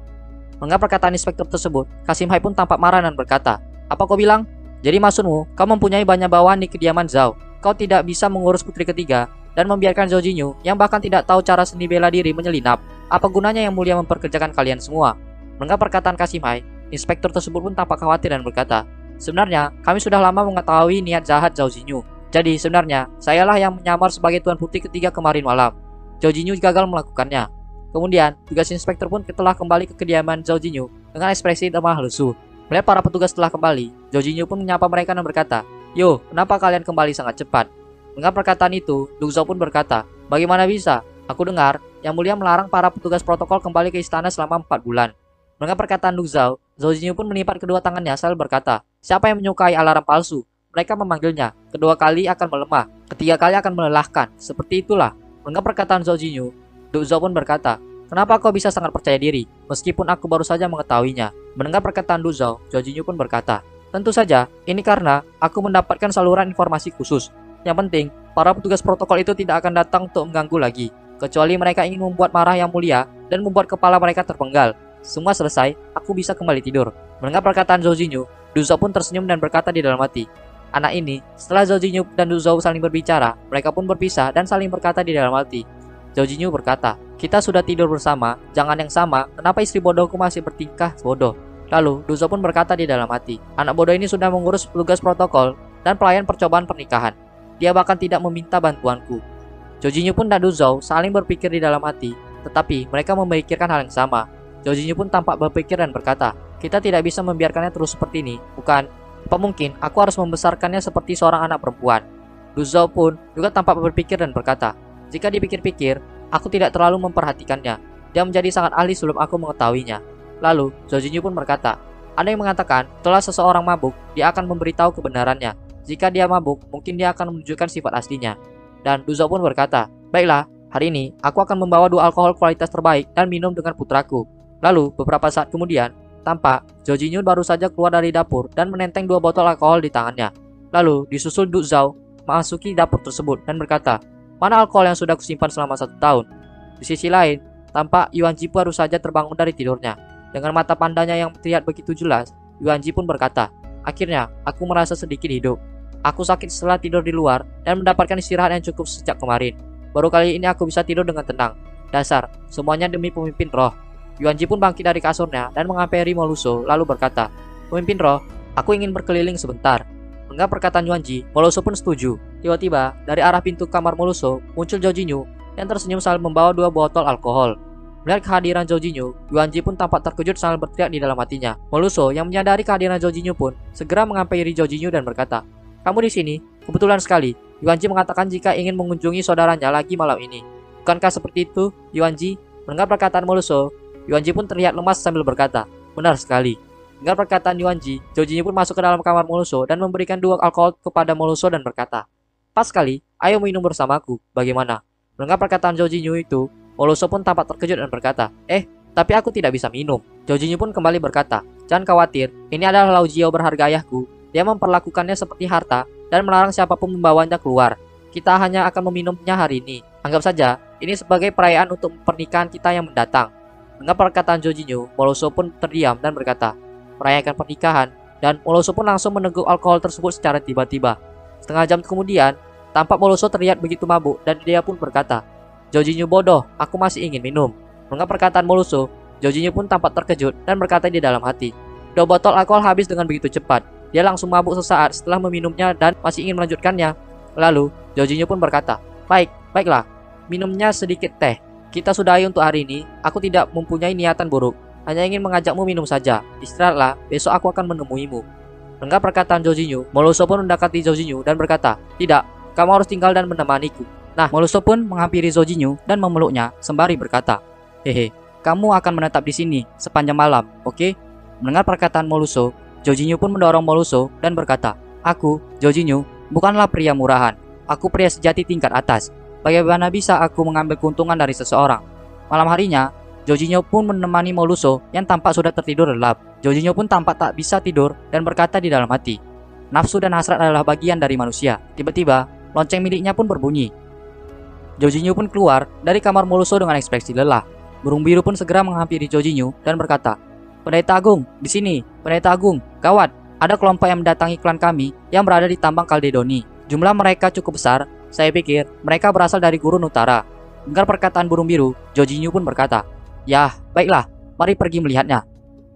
Mendengar perkataan inspektur tersebut, Kasimhai pun tampak marah dan berkata, "Apa kau bilang? Jadi maksudmu, kau mempunyai banyak bawahan di kediaman Zhao. Kau tidak bisa mengurus putri ketiga dan membiarkan Zhou Jinyu yang bahkan tidak tahu cara seni bela diri menyelinap. Apa gunanya Yang Mulia memperkerjakan kalian semua?" Mendengar perkataan Kasimhai, inspektur tersebut pun tampak khawatir dan berkata, "Sebenarnya, kami sudah lama mengetahui niat jahat Zhou Jinyu. Jadi sebenarnya, sayalah yang menyamar sebagai Tuan Putri ketiga kemarin malam. Zhou Jinyu gagal melakukannya." Kemudian, tugas inspektur pun telah kembali ke kediaman Zhou Jinyu dengan ekspresi lemah lesu. Melihat para petugas telah kembali, Zhou Jinyu pun menyapa mereka dan berkata, "Yo, kenapa kalian kembali sangat cepat?" Mendengar perkataan itu, Dou Zhao pun berkata, "Bagaimana bisa? Aku dengar Yang Mulia melarang para petugas protokol kembali ke istana selama 4 bulan." Mendengar perkataan Dou Zhao, Zhou Jinyu pun menipat kedua tangannya sambil berkata, "Siapa yang menyukai alarm palsu? Mereka memanggilnya. Kedua kali akan melemah, ketiga kali akan melelahkan. Seperti itulah." Mendengar perkataan Zhou Jinyu, Dou Zhao pun berkata, "Kenapa kau bisa sangat percaya diri, meskipun aku baru saja mengetahuinya?" Mendengar perkataan Dou Zhao, Zhou Jinyu pun berkata, "Tentu saja, ini karena aku mendapatkan saluran informasi khusus. Yang penting, para petugas protokol itu tidak akan datang untuk mengganggu lagi, kecuali mereka ingin membuat marah Yang Mulia dan membuat kepala mereka terpenggal. Semua selesai, aku bisa kembali tidur." Mendengar perkataan Zhou Jinyu, Dou Zhao pun tersenyum dan berkata di dalam hati, "Anak ini." Setelah Zhou Jinyu dan Dou Zhao saling berbicara, mereka pun berpisah dan saling berkata di dalam hati. Zhou Jinyu berkata, "Kita sudah tidur bersama, jangan yang sama, kenapa istri bodohku masih bertingkah bodoh?" Lalu, Duzhou pun berkata di dalam hati, anak bodoh ini sudah mengurus tugas protokol dan pelayan percobaan pernikahan. Dia bahkan tidak meminta bantuanku. Jorginho pun dan Duzhou saling berpikir di dalam hati, tetapi mereka memikirkan hal yang sama. Jorginho pun tampak berpikir dan berkata, kita tidak bisa membiarkannya terus seperti ini, bukan? Apa mungkin aku harus membesarkannya seperti seorang anak perempuan? Duzhou pun juga tampak berpikir dan berkata, jika dipikir-pikir, aku tidak terlalu memperhatikannya. Dia menjadi sangat ahli sebelum aku mengetahuinya. Lalu, Jorginho pun berkata, ada yang mengatakan, setelah seseorang mabuk, dia akan memberitahu kebenarannya. Jika dia mabuk, mungkin dia akan menunjukkan sifat aslinya. Dan Duzhou pun berkata, baiklah, hari ini aku akan membawa 2 alkohol kualitas terbaik dan minum dengan putraku. Lalu, beberapa saat kemudian, tampak Jorginho baru saja keluar dari dapur dan menenteng 2 botol alkohol di tangannya. Lalu, disusul Duzhou memasuki dapur tersebut dan berkata, mana alkohol yang sudah kusimpan selama 1 tahun? Di sisi lain, tampak Yuanji baru saja terbangun dari tidurnya. Dengan mata pandanya yang terlihat begitu jelas, Yuanji pun berkata, akhirnya aku merasa sedikit hidup. Aku sakit setelah tidur di luar dan mendapatkan istirahat yang cukup sejak kemarin. Baru kali ini aku bisa tidur dengan tenang. Dasar, semuanya demi pemimpin roh. Yuanji pun bangkit dari kasurnya dan menghampiri Moluso lalu berkata, pemimpin roh, aku ingin berkeliling sebentar. Mendengar perkataan Yuanji, Moluso pun setuju. Tiba-tiba, dari arah pintu kamar Moluso muncul Jorginho yang tersenyum sambil membawa 2 botol alkohol. Melihat kehadiran Jorginho, Yuanji pun tampak terkejut sambil berteriak di dalam hatinya. Moluso yang menyadari kehadiran Jorginho pun segera menghampiri Jorginho dan berkata, kamu di sini? Kebetulan sekali. Yuanji mengatakan jika ingin mengunjungi saudaranya lagi malam ini. Bukankah seperti itu, Yuanji? Mendengar perkataan Moluso, Yuanji pun terlihat lemas sambil berkata, benar sekali. Mendengar perkataan Yuanji, Jorginho pun masuk ke dalam kamar Moluso dan memberikan 2 alkohol kepada Moluso dan berkata, pas sekali, ayo minum bersamaku, bagaimana? Mendengar perkataan Jorginho itu, Moluso pun tampak terkejut dan berkata, tapi aku tidak bisa minum. Jorginho pun kembali berkata, jangan khawatir, ini adalah Lao Jiao berharga ayahku. Dia memperlakukannya seperti harta dan melarang siapapun membawanya keluar. Kita hanya akan meminumnya hari ini. Anggap saja, ini sebagai perayaan untuk pernikahan kita yang mendatang. Mendengar perkataan Jorginho, Moluso pun terdiam dan berkata, merayakan pernikahan, dan Moluso pun langsung meneguk alkohol tersebut secara tiba-tiba. Setengah jam kemudian, tampak Moluso terlihat begitu mabuk dan dia pun berkata, Jorginho bodoh, aku masih ingin minum. Mendengar perkataan Moluso, Jorginho pun tampak terkejut dan berkata di dalam hati, 2 botol alkohol habis dengan begitu cepat. Dia langsung mabuk sesaat setelah meminumnya dan masih ingin melanjutkannya. Lalu, Jorginho pun berkata, baiklah, minumnya sedikit teh. Kita sudahi untuk hari ini, aku tidak mempunyai niatan buruk. Hanya ingin mengajakmu minum saja. Istirahatlah, besok aku akan menemuimu. Mendengar perkataan Jorginho, Moluso pun mendekati Jorginho dan berkata, tidak, kamu harus tinggal dan menemaniku. Nah, Moluso pun menghampiri Jorginho dan memeluknya sembari berkata, hehe, kamu akan menetap di sini sepanjang malam, oke? Mendengar perkataan Moluso, Jorginho pun mendorong Moluso dan berkata, aku, Jorginho, bukanlah pria murahan. Aku pria sejati tingkat atas. Bagaimana bisa aku mengambil keuntungan dari seseorang? Malam harinya, Jorginho pun menemani Moluso yang tampak sudah tertidur lelap. Jorginho pun tampak tak bisa tidur dan berkata di dalam hati, nafsu dan hasrat adalah bagian dari manusia. Tiba-tiba, lonceng miliknya pun berbunyi. Jorginho pun keluar dari kamar Moluso dengan ekspresi lelah. Burung biru pun segera menghampiri Jorginho dan berkata, Pendeta Agung, di sini, Pendeta Agung, gawat, ada kelompok yang mendatangi klan kami yang berada di tambang Kaledoni. Jumlah mereka cukup besar, saya pikir mereka berasal dari gurun utara. Dengar perkataan burung biru, Jorginho pun berkata, ya, baiklah, mari pergi melihatnya.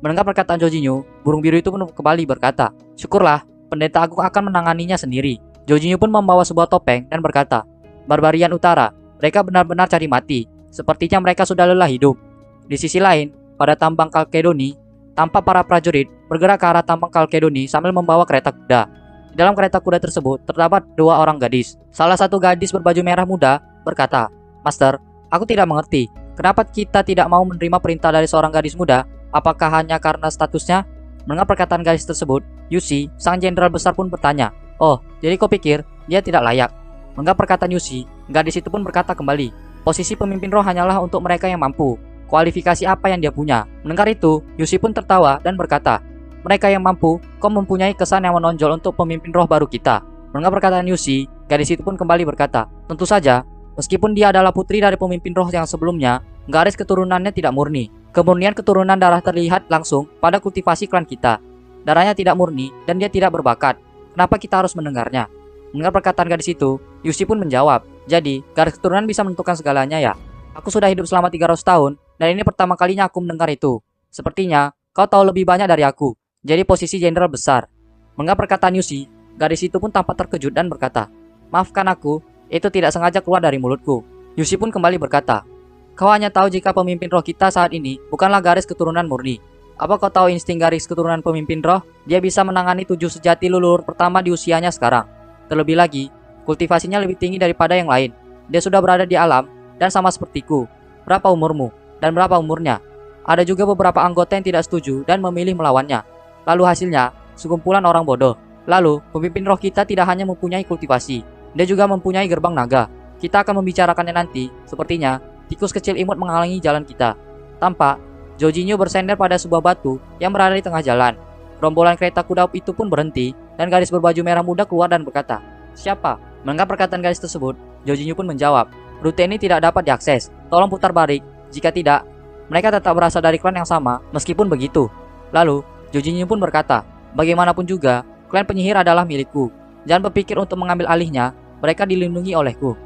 Mendengar perkataan Jorginho, burung biru itu pun kembali berkata, syukurlah, Pendeta Agung akan menanganinya sendiri. Jorginho pun membawa sebuah topeng dan berkata, Barbarian Utara, mereka benar-benar cari mati. Sepertinya mereka sudah lelah hidup. Di sisi lain, pada tambang Kalkedoni, tampak para prajurit bergerak ke arah tambang Kalkedoni sambil membawa kereta kuda. Di dalam kereta kuda tersebut terdapat 2 orang gadis. Salah satu gadis berbaju merah muda berkata, Master, aku tidak mengerti. Kenapa kita tidak mau menerima perintah dari seorang gadis muda? Apakah hanya karena statusnya? Mendengar perkataan gadis tersebut, Yushi, sang jenderal besar pun bertanya, oh, jadi kau pikir dia tidak layak? Mendengar perkataan Yushi, gadis itu pun berkata kembali, posisi pemimpin roh hanyalah untuk mereka yang mampu. Kualifikasi apa yang dia punya? Mendengar itu, Yushi pun tertawa dan berkata, mereka yang mampu, kau mempunyai kesan yang menonjol untuk pemimpin roh baru kita. Mendengar perkataan Yushi, gadis itu pun kembali berkata, tentu saja, meskipun dia adalah putri dari pemimpin roh yang sebelumnya, garis keturunannya tidak murni. Kemurnian keturunan darah terlihat langsung pada kultivasi klan kita. Darahnya tidak murni dan dia tidak berbakat. Kenapa kita harus mendengarnya? Mendengar perkataan gadis itu, Yushi pun menjawab, jadi garis keturunan bisa menentukan segalanya ya? Aku sudah hidup selama 300 tahun dan ini pertama kalinya aku mendengar itu. Sepertinya Kau tahu lebih banyak dari aku, jadi posisi jenderal besar. Mendengar perkataan Yushi, gadis itu pun tampak terkejut dan berkata, maafkan aku, itu tidak sengaja keluar dari mulutku. Yushi pun kembali berkata, kau hanya tahu jika pemimpin roh kita saat ini bukanlah garis keturunan murni. Apa kau tahu insting garis keturunan pemimpin roh? Dia bisa menangani 7 sejati leluhur pertama di usianya sekarang. Terlebih lagi, kultivasinya lebih tinggi daripada yang lain. Dia sudah berada di alam dan sama sepertiku. Berapa umurmu? Dan berapa umurnya? Ada juga beberapa anggota yang tidak setuju dan memilih melawannya. Lalu hasilnya, sekumpulan orang bodoh. Lalu, pemimpin roh kita tidak hanya mempunyai kultivasi, dia juga mempunyai gerbang naga. Kita akan membicarakannya nanti. Sepertinya, tikus kecil imut menghalangi jalan kita. Tampak, Jorginho bersender pada sebuah batu yang berada di tengah jalan. Rombolan kereta kuda itu pun berhenti, dan gadis berbaju merah muda keluar dan berkata, siapa? Mendengar perkataan gadis tersebut, Jorginho pun menjawab, rute ini tidak dapat diakses. Tolong putar balik. Jika tidak, mereka tetap berasal dari klan yang sama, meskipun begitu. Lalu, Jorginho pun berkata, bagaimanapun juga, klan penyihir adalah milikku. Jangan berpikir untuk mengambil alihnya, mereka dilindungi olehku.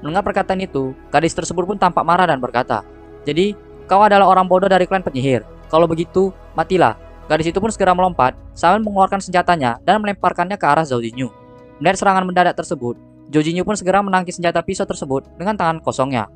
Mendengar perkataan itu, gadis tersebut pun tampak marah dan berkata, jadi, kau adalah orang bodoh dari klan penyihir. Kalau begitu, matilah. Gadis itu pun segera melompat, sambil mengeluarkan senjatanya dan melemparkannya ke arah Jorginho. Melihat serangan mendadak tersebut, Jorginho pun segera menangkis senjata pisau tersebut dengan tangan kosongnya.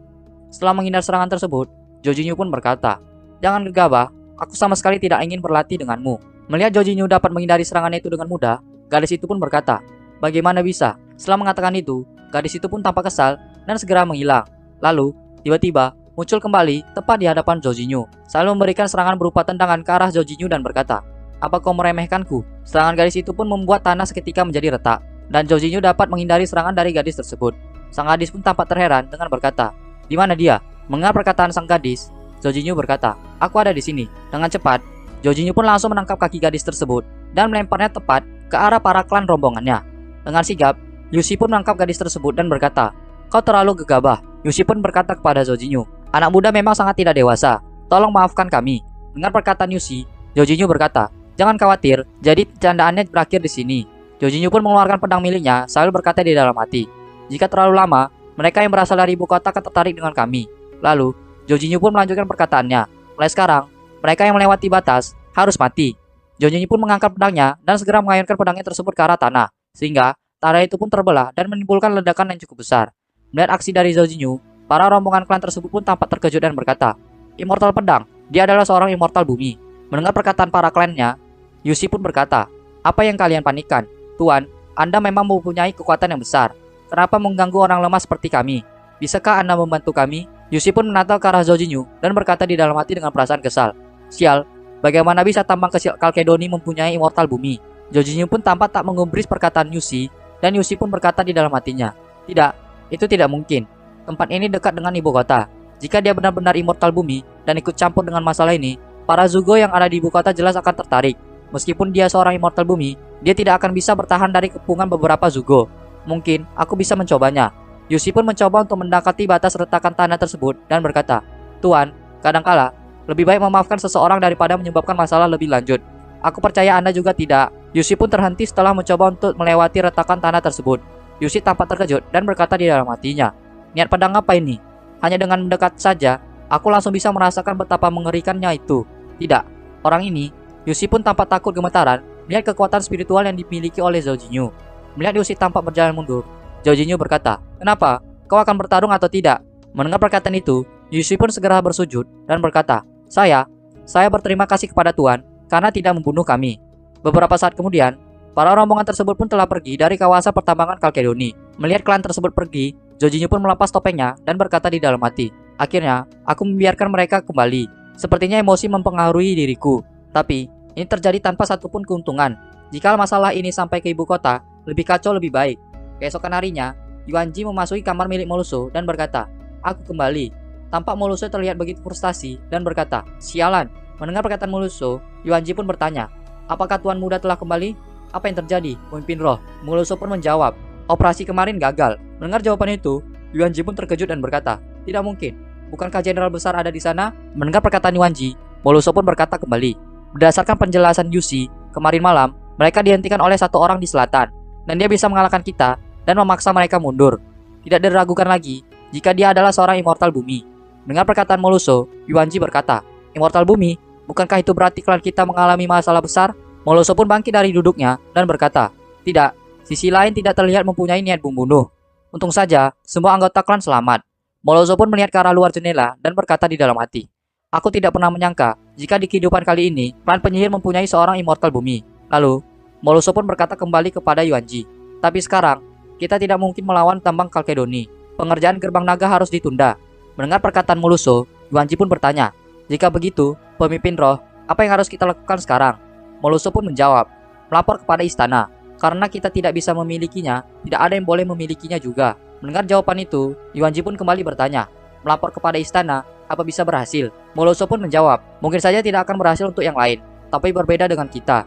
Setelah menghindar serangan tersebut, Jorginho pun berkata, jangan gegabah, aku sama sekali tidak ingin berlatih denganmu. Melihat Jorginho dapat menghindari serangannya itu dengan mudah, gadis itu pun berkata, bagaimana bisa? Setelah mengatakan itu, gadis itu pun tampak kesal dan segera menghilang. Lalu, tiba-tiba, muncul kembali tepat di hadapan Jorginho, selalu memberikan serangan berupa tendangan ke arah Jorginho dan berkata, apa kau meremehkanku? Serangan gadis itu pun membuat tanah seketika menjadi retak, dan Jorginho dapat menghindari serangan dari gadis tersebut. Sang gadis pun tampak terheran dengan berkata, di mana dia? Mendengar perkataan sang gadis, Jorginho berkata, aku ada di sini. Dengan cepat, Jorginho pun langsung menangkap kaki gadis tersebut dan melemparnya tepat ke arah para klan rombongannya. Dengan sigap, Yushi pun menangkap gadis tersebut dan berkata, kau terlalu gegabah. Yushi pun berkata kepada Jorginho, anak muda memang sangat tidak dewasa. Tolong maafkan kami. Dengar perkataan Yushi, Jorginho berkata, jangan khawatir, jadi candaannya berakhir di sini. Jorginho pun mengeluarkan pedang miliknya sambil berkata di dalam hati, jika terlalu lama, mereka yang berasal dari ibu kota akan tertarik dengan kami. Lalu, Jorginho pun melanjutkan perkataannya, mulai sekarang, mereka yang melewati batas harus mati. Jorginho pun mengangkat pedangnya dan segera mengayunkan pedangnya tersebut ke arah tanah, sehingga tanah itu pun terbelah dan menimbulkan ledakan yang cukup besar. Melihat aksi dari Jorginho, para rombongan klan tersebut pun tampak terkejut dan berkata, Immortal pedang, dia adalah seorang immortal bumi. Mendengar perkataan para klannya, Yushi pun berkata, apa yang kalian panikkan? Tuan, Anda memang mempunyai kekuatan yang besar. Kenapa mengganggu orang lemah seperti kami? Bisakah Anda membantu kami? Yushi pun menatap ke arah Jorginho dan berkata di dalam hati dengan perasaan kesal. Sial, bagaimana bisa tampang kecil Kalkedoni mempunyai immortal bumi? Jorginho pun tampak tak menggubris perkataan Yushi, dan Yushi pun berkata di dalam hatinya, tidak, itu tidak mungkin. Tempat ini dekat dengan ibu kota. Jika dia benar-benar immortal bumi dan ikut campur dengan masalah ini, para Zugo yang ada di ibu kota jelas akan tertarik. Meskipun dia seorang immortal bumi, dia tidak akan bisa bertahan dari kepungan beberapa Zugo. Mungkin aku bisa mencobanya. Yushi pun mencoba untuk mendekati batas retakan tanah tersebut dan berkata, Tuan, kadangkala lebih baik memaafkan seseorang daripada menyebabkan masalah lebih lanjut. Aku percaya Anda juga tidak. Yushi pun terhenti setelah mencoba untuk melewati retakan tanah tersebut. Yushi tampak terkejut dan berkata di dalam hatinya, niat pedang apa ini? Hanya dengan mendekat saja, aku langsung bisa merasakan betapa mengerikannya itu. Tidak, orang ini, Yushi pun tampak takut gemetaran melihat kekuatan spiritual yang dimiliki oleh Jorginho. Melihat Yushi tampak berjalan mundur, Jorginho berkata, kenapa? Kau akan bertarung atau tidak? Mendengar perkataan itu, Yushi pun segera bersujud dan berkata, saya berterima kasih kepada Tuan karena tidak membunuh kami. Beberapa saat kemudian, para rombongan tersebut pun telah pergi dari kawasan pertambangan Kalkedoni. Melihat klan tersebut pergi, Jorginho pun melepas topengnya dan berkata di dalam hati, akhirnya, aku membiarkan mereka kembali. Sepertinya emosi mempengaruhi diriku. Tapi, ini terjadi tanpa satupun keuntungan. Jika masalah ini sampai ke ibu kota, lebih kacau lebih baik. Keesokan harinya, Yuanji memasuki kamar milik Moluso dan berkata, aku kembali. Tampak Moluso terlihat begitu frustasi dan berkata, sialan. Mendengar perkataan Moluso, Yuanji pun bertanya, apakah Tuan Muda telah kembali? Apa yang terjadi, pemimpin roh? Moluso pun menjawab, operasi kemarin gagal. Mendengar jawaban itu, Yuanji pun terkejut dan berkata, tidak mungkin. Bukankah jenderal besar ada di sana? Mendengar perkataan Yuanji, Moluso pun berkata kembali, berdasarkan penjelasan Yushi, kemarin malam, mereka dihentikan oleh satu orang di selatan, dan dia bisa mengalahkan kita dan memaksa mereka mundur. Tidak diragukan lagi jika dia adalah seorang immortal bumi. Dengan perkataan Moluso, Yuanji berkata, immortal bumi? Bukankah itu berarti klan kita mengalami masalah besar? Moloso pun bangkit dari duduknya dan berkata, tidak, sisi lain tidak terlihat mempunyai niat membunuh. Untung saja, semua anggota klan selamat. Moloso pun melihat ke arah luar jendela dan berkata di dalam hati, aku tidak pernah menyangka jika di kehidupan kali ini, klan penyihir mempunyai seorang immortal bumi. Lalu, Moloso pun berkata kembali kepada Yuanji, tapi sekarang, kita tidak mungkin melawan tambang Kalkedoni. Pengerjaan gerbang naga harus ditunda. Mendengar perkataan Moloso, Yuanji pun bertanya, jika begitu, pemimpin roh, apa yang harus kita lakukan sekarang? Moloso pun menjawab, melapor kepada istana. Karena kita tidak bisa memilikinya, tidak ada yang boleh memilikinya juga. Mendengar jawaban itu, Yuanji pun kembali bertanya, melapor kepada istana, apa bisa berhasil? Moloso pun menjawab, mungkin saja tidak akan berhasil untuk yang lain, tapi berbeda dengan kita.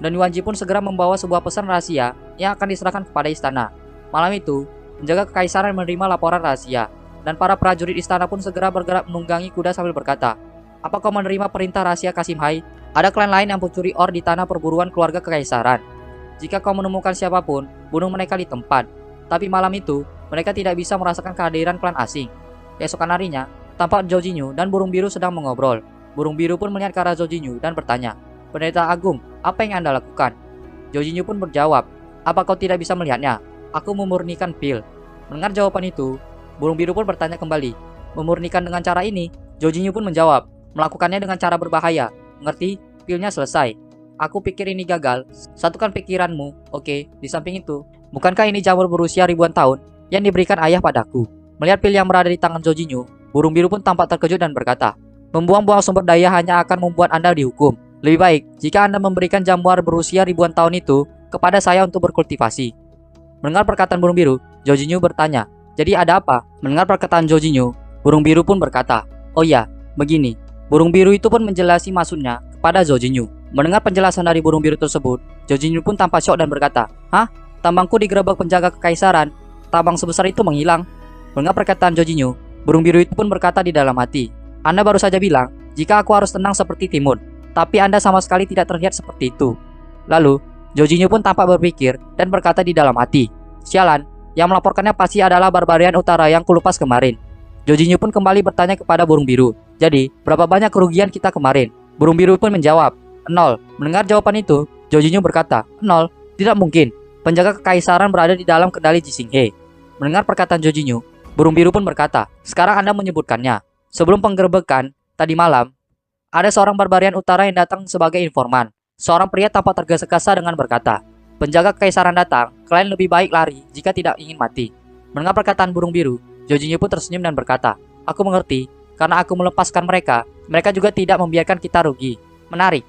Dan Yuanji pun segera membawa sebuah pesan rahasia yang akan diserahkan kepada istana. Malam itu, penjaga kekaisaran menerima laporan rahasia, dan para prajurit istana pun segera bergerak menunggangi kuda sambil berkata, apa kau menerima perintah rahasia Kasim Hai? Ada klan lain yang mencuri or di tanah perburuan keluarga kekaisaran. Jika kau menemukan siapapun, bunuh mereka di tempat. Tapi malam itu, mereka tidak bisa merasakan kehadiran klan asing. Keesokan harinya, tampak Jorginho dan burung biru sedang mengobrol. Burung biru pun melihat ke arah Jorginho dan bertanya, Pendeta Agung, apa yang Anda lakukan? Jorginho pun berjawab, apa kau tidak bisa melihatnya? Aku memurnikan pil. Mendengar jawaban itu, burung biru pun bertanya kembali, memurnikan dengan cara ini? Jorginho pun menjawab, melakukannya dengan cara berbahaya. Mengerti? Pilnya selesai. Aku pikir ini gagal. Satukan pikiranmu. Oke, di samping itu, bukankah ini jamur berusia ribuan tahun yang diberikan ayah padaku? Melihat pil yang berada di tangan Jorginho, burung biru pun tampak terkejut dan berkata, membuang-buang sumber daya hanya akan membuat Anda dihukum. Lebih baik jika Anda memberikan jamur berusia ribuan tahun itu kepada saya untuk berkultivasi. Mendengar perkataan burung biru, Jorginho bertanya, jadi ada apa? Mendengar perkataan Jorginho, burung biru pun berkata, oh iya, begini. Burung biru itu pun menjelasi maksudnya kepada Jorginho. Mendengar penjelasan dari burung biru tersebut, Jorginho pun tampak syok dan berkata, hah? Tambangku digerebek penjaga kekaisaran, tambang sebesar itu menghilang. Mendengar perkataan Jorginho, burung biru itu pun berkata di dalam hati, Anda baru saja bilang, jika aku harus tenang seperti timun, tapi Anda sama sekali tidak terlihat seperti itu. Lalu, Jorginho pun tampak berpikir dan berkata di dalam hati, sialan, yang melaporkannya pasti adalah Barbarian Utara yang kulupas kemarin. Jorginho pun kembali bertanya kepada burung biru, jadi, berapa banyak kerugian kita kemarin? Burung biru pun menjawab, 0. Mendengar jawaban itu, Jorginho berkata, 0. Tidak mungkin. Penjaga kekaisaran berada di dalam kendali Jisinghe. Mendengar perkataan Jorginho, burung biru pun berkata, sekarang Anda menyebutkannya. Sebelum penggerebekan, tadi malam, ada seorang Barbarian Utara yang datang sebagai informan. Seorang pria tampak tergesa-gesa dengan berkata, penjaga kekaisaran datang, kalian lebih baik lari jika tidak ingin mati. Mendengar perkataan burung biru, Jorginho pun tersenyum dan berkata, aku mengerti. Karena aku melepaskan mereka, mereka juga tidak membiarkan kita rugi. Menarik.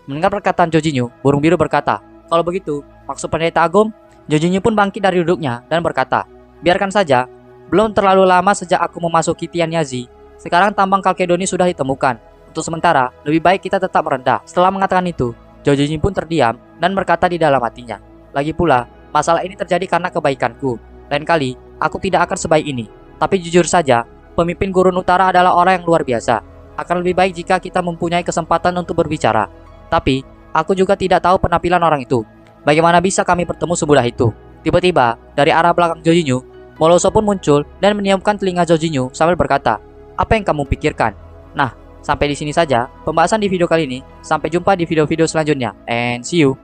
Mendengar perkataan Jorginho, burung biru berkata, kalau begitu, maksud Pendeta Agung? Jorginho pun bangkit dari duduknya dan berkata, biarkan saja, belum terlalu lama sejak aku memasuki Tianyazi, sekarang tambang Kalkedoni sudah ditemukan. Untuk sementara, lebih baik kita tetap merendah. Setelah mengatakan itu, Jorginho pun terdiam dan berkata di dalam hatinya, lagi pula, masalah ini terjadi karena kebaikanku. Lain kali, aku tidak akan sebaik ini. Tapi jujur saja, pemimpin Gurun Utara adalah orang yang luar biasa. Akan lebih baik jika kita mempunyai kesempatan untuk berbicara. Tapi, aku juga tidak tahu penampilan orang itu. Bagaimana bisa kami bertemu semudah itu? Tiba-tiba, dari arah belakang Jorginho, Moloso pun muncul dan meniupkan telinga Jorginho sambil berkata, apa yang kamu pikirkan? Nah, sampai di sini saja pembahasan di video kali ini. Sampai jumpa di video-video selanjutnya. And see you.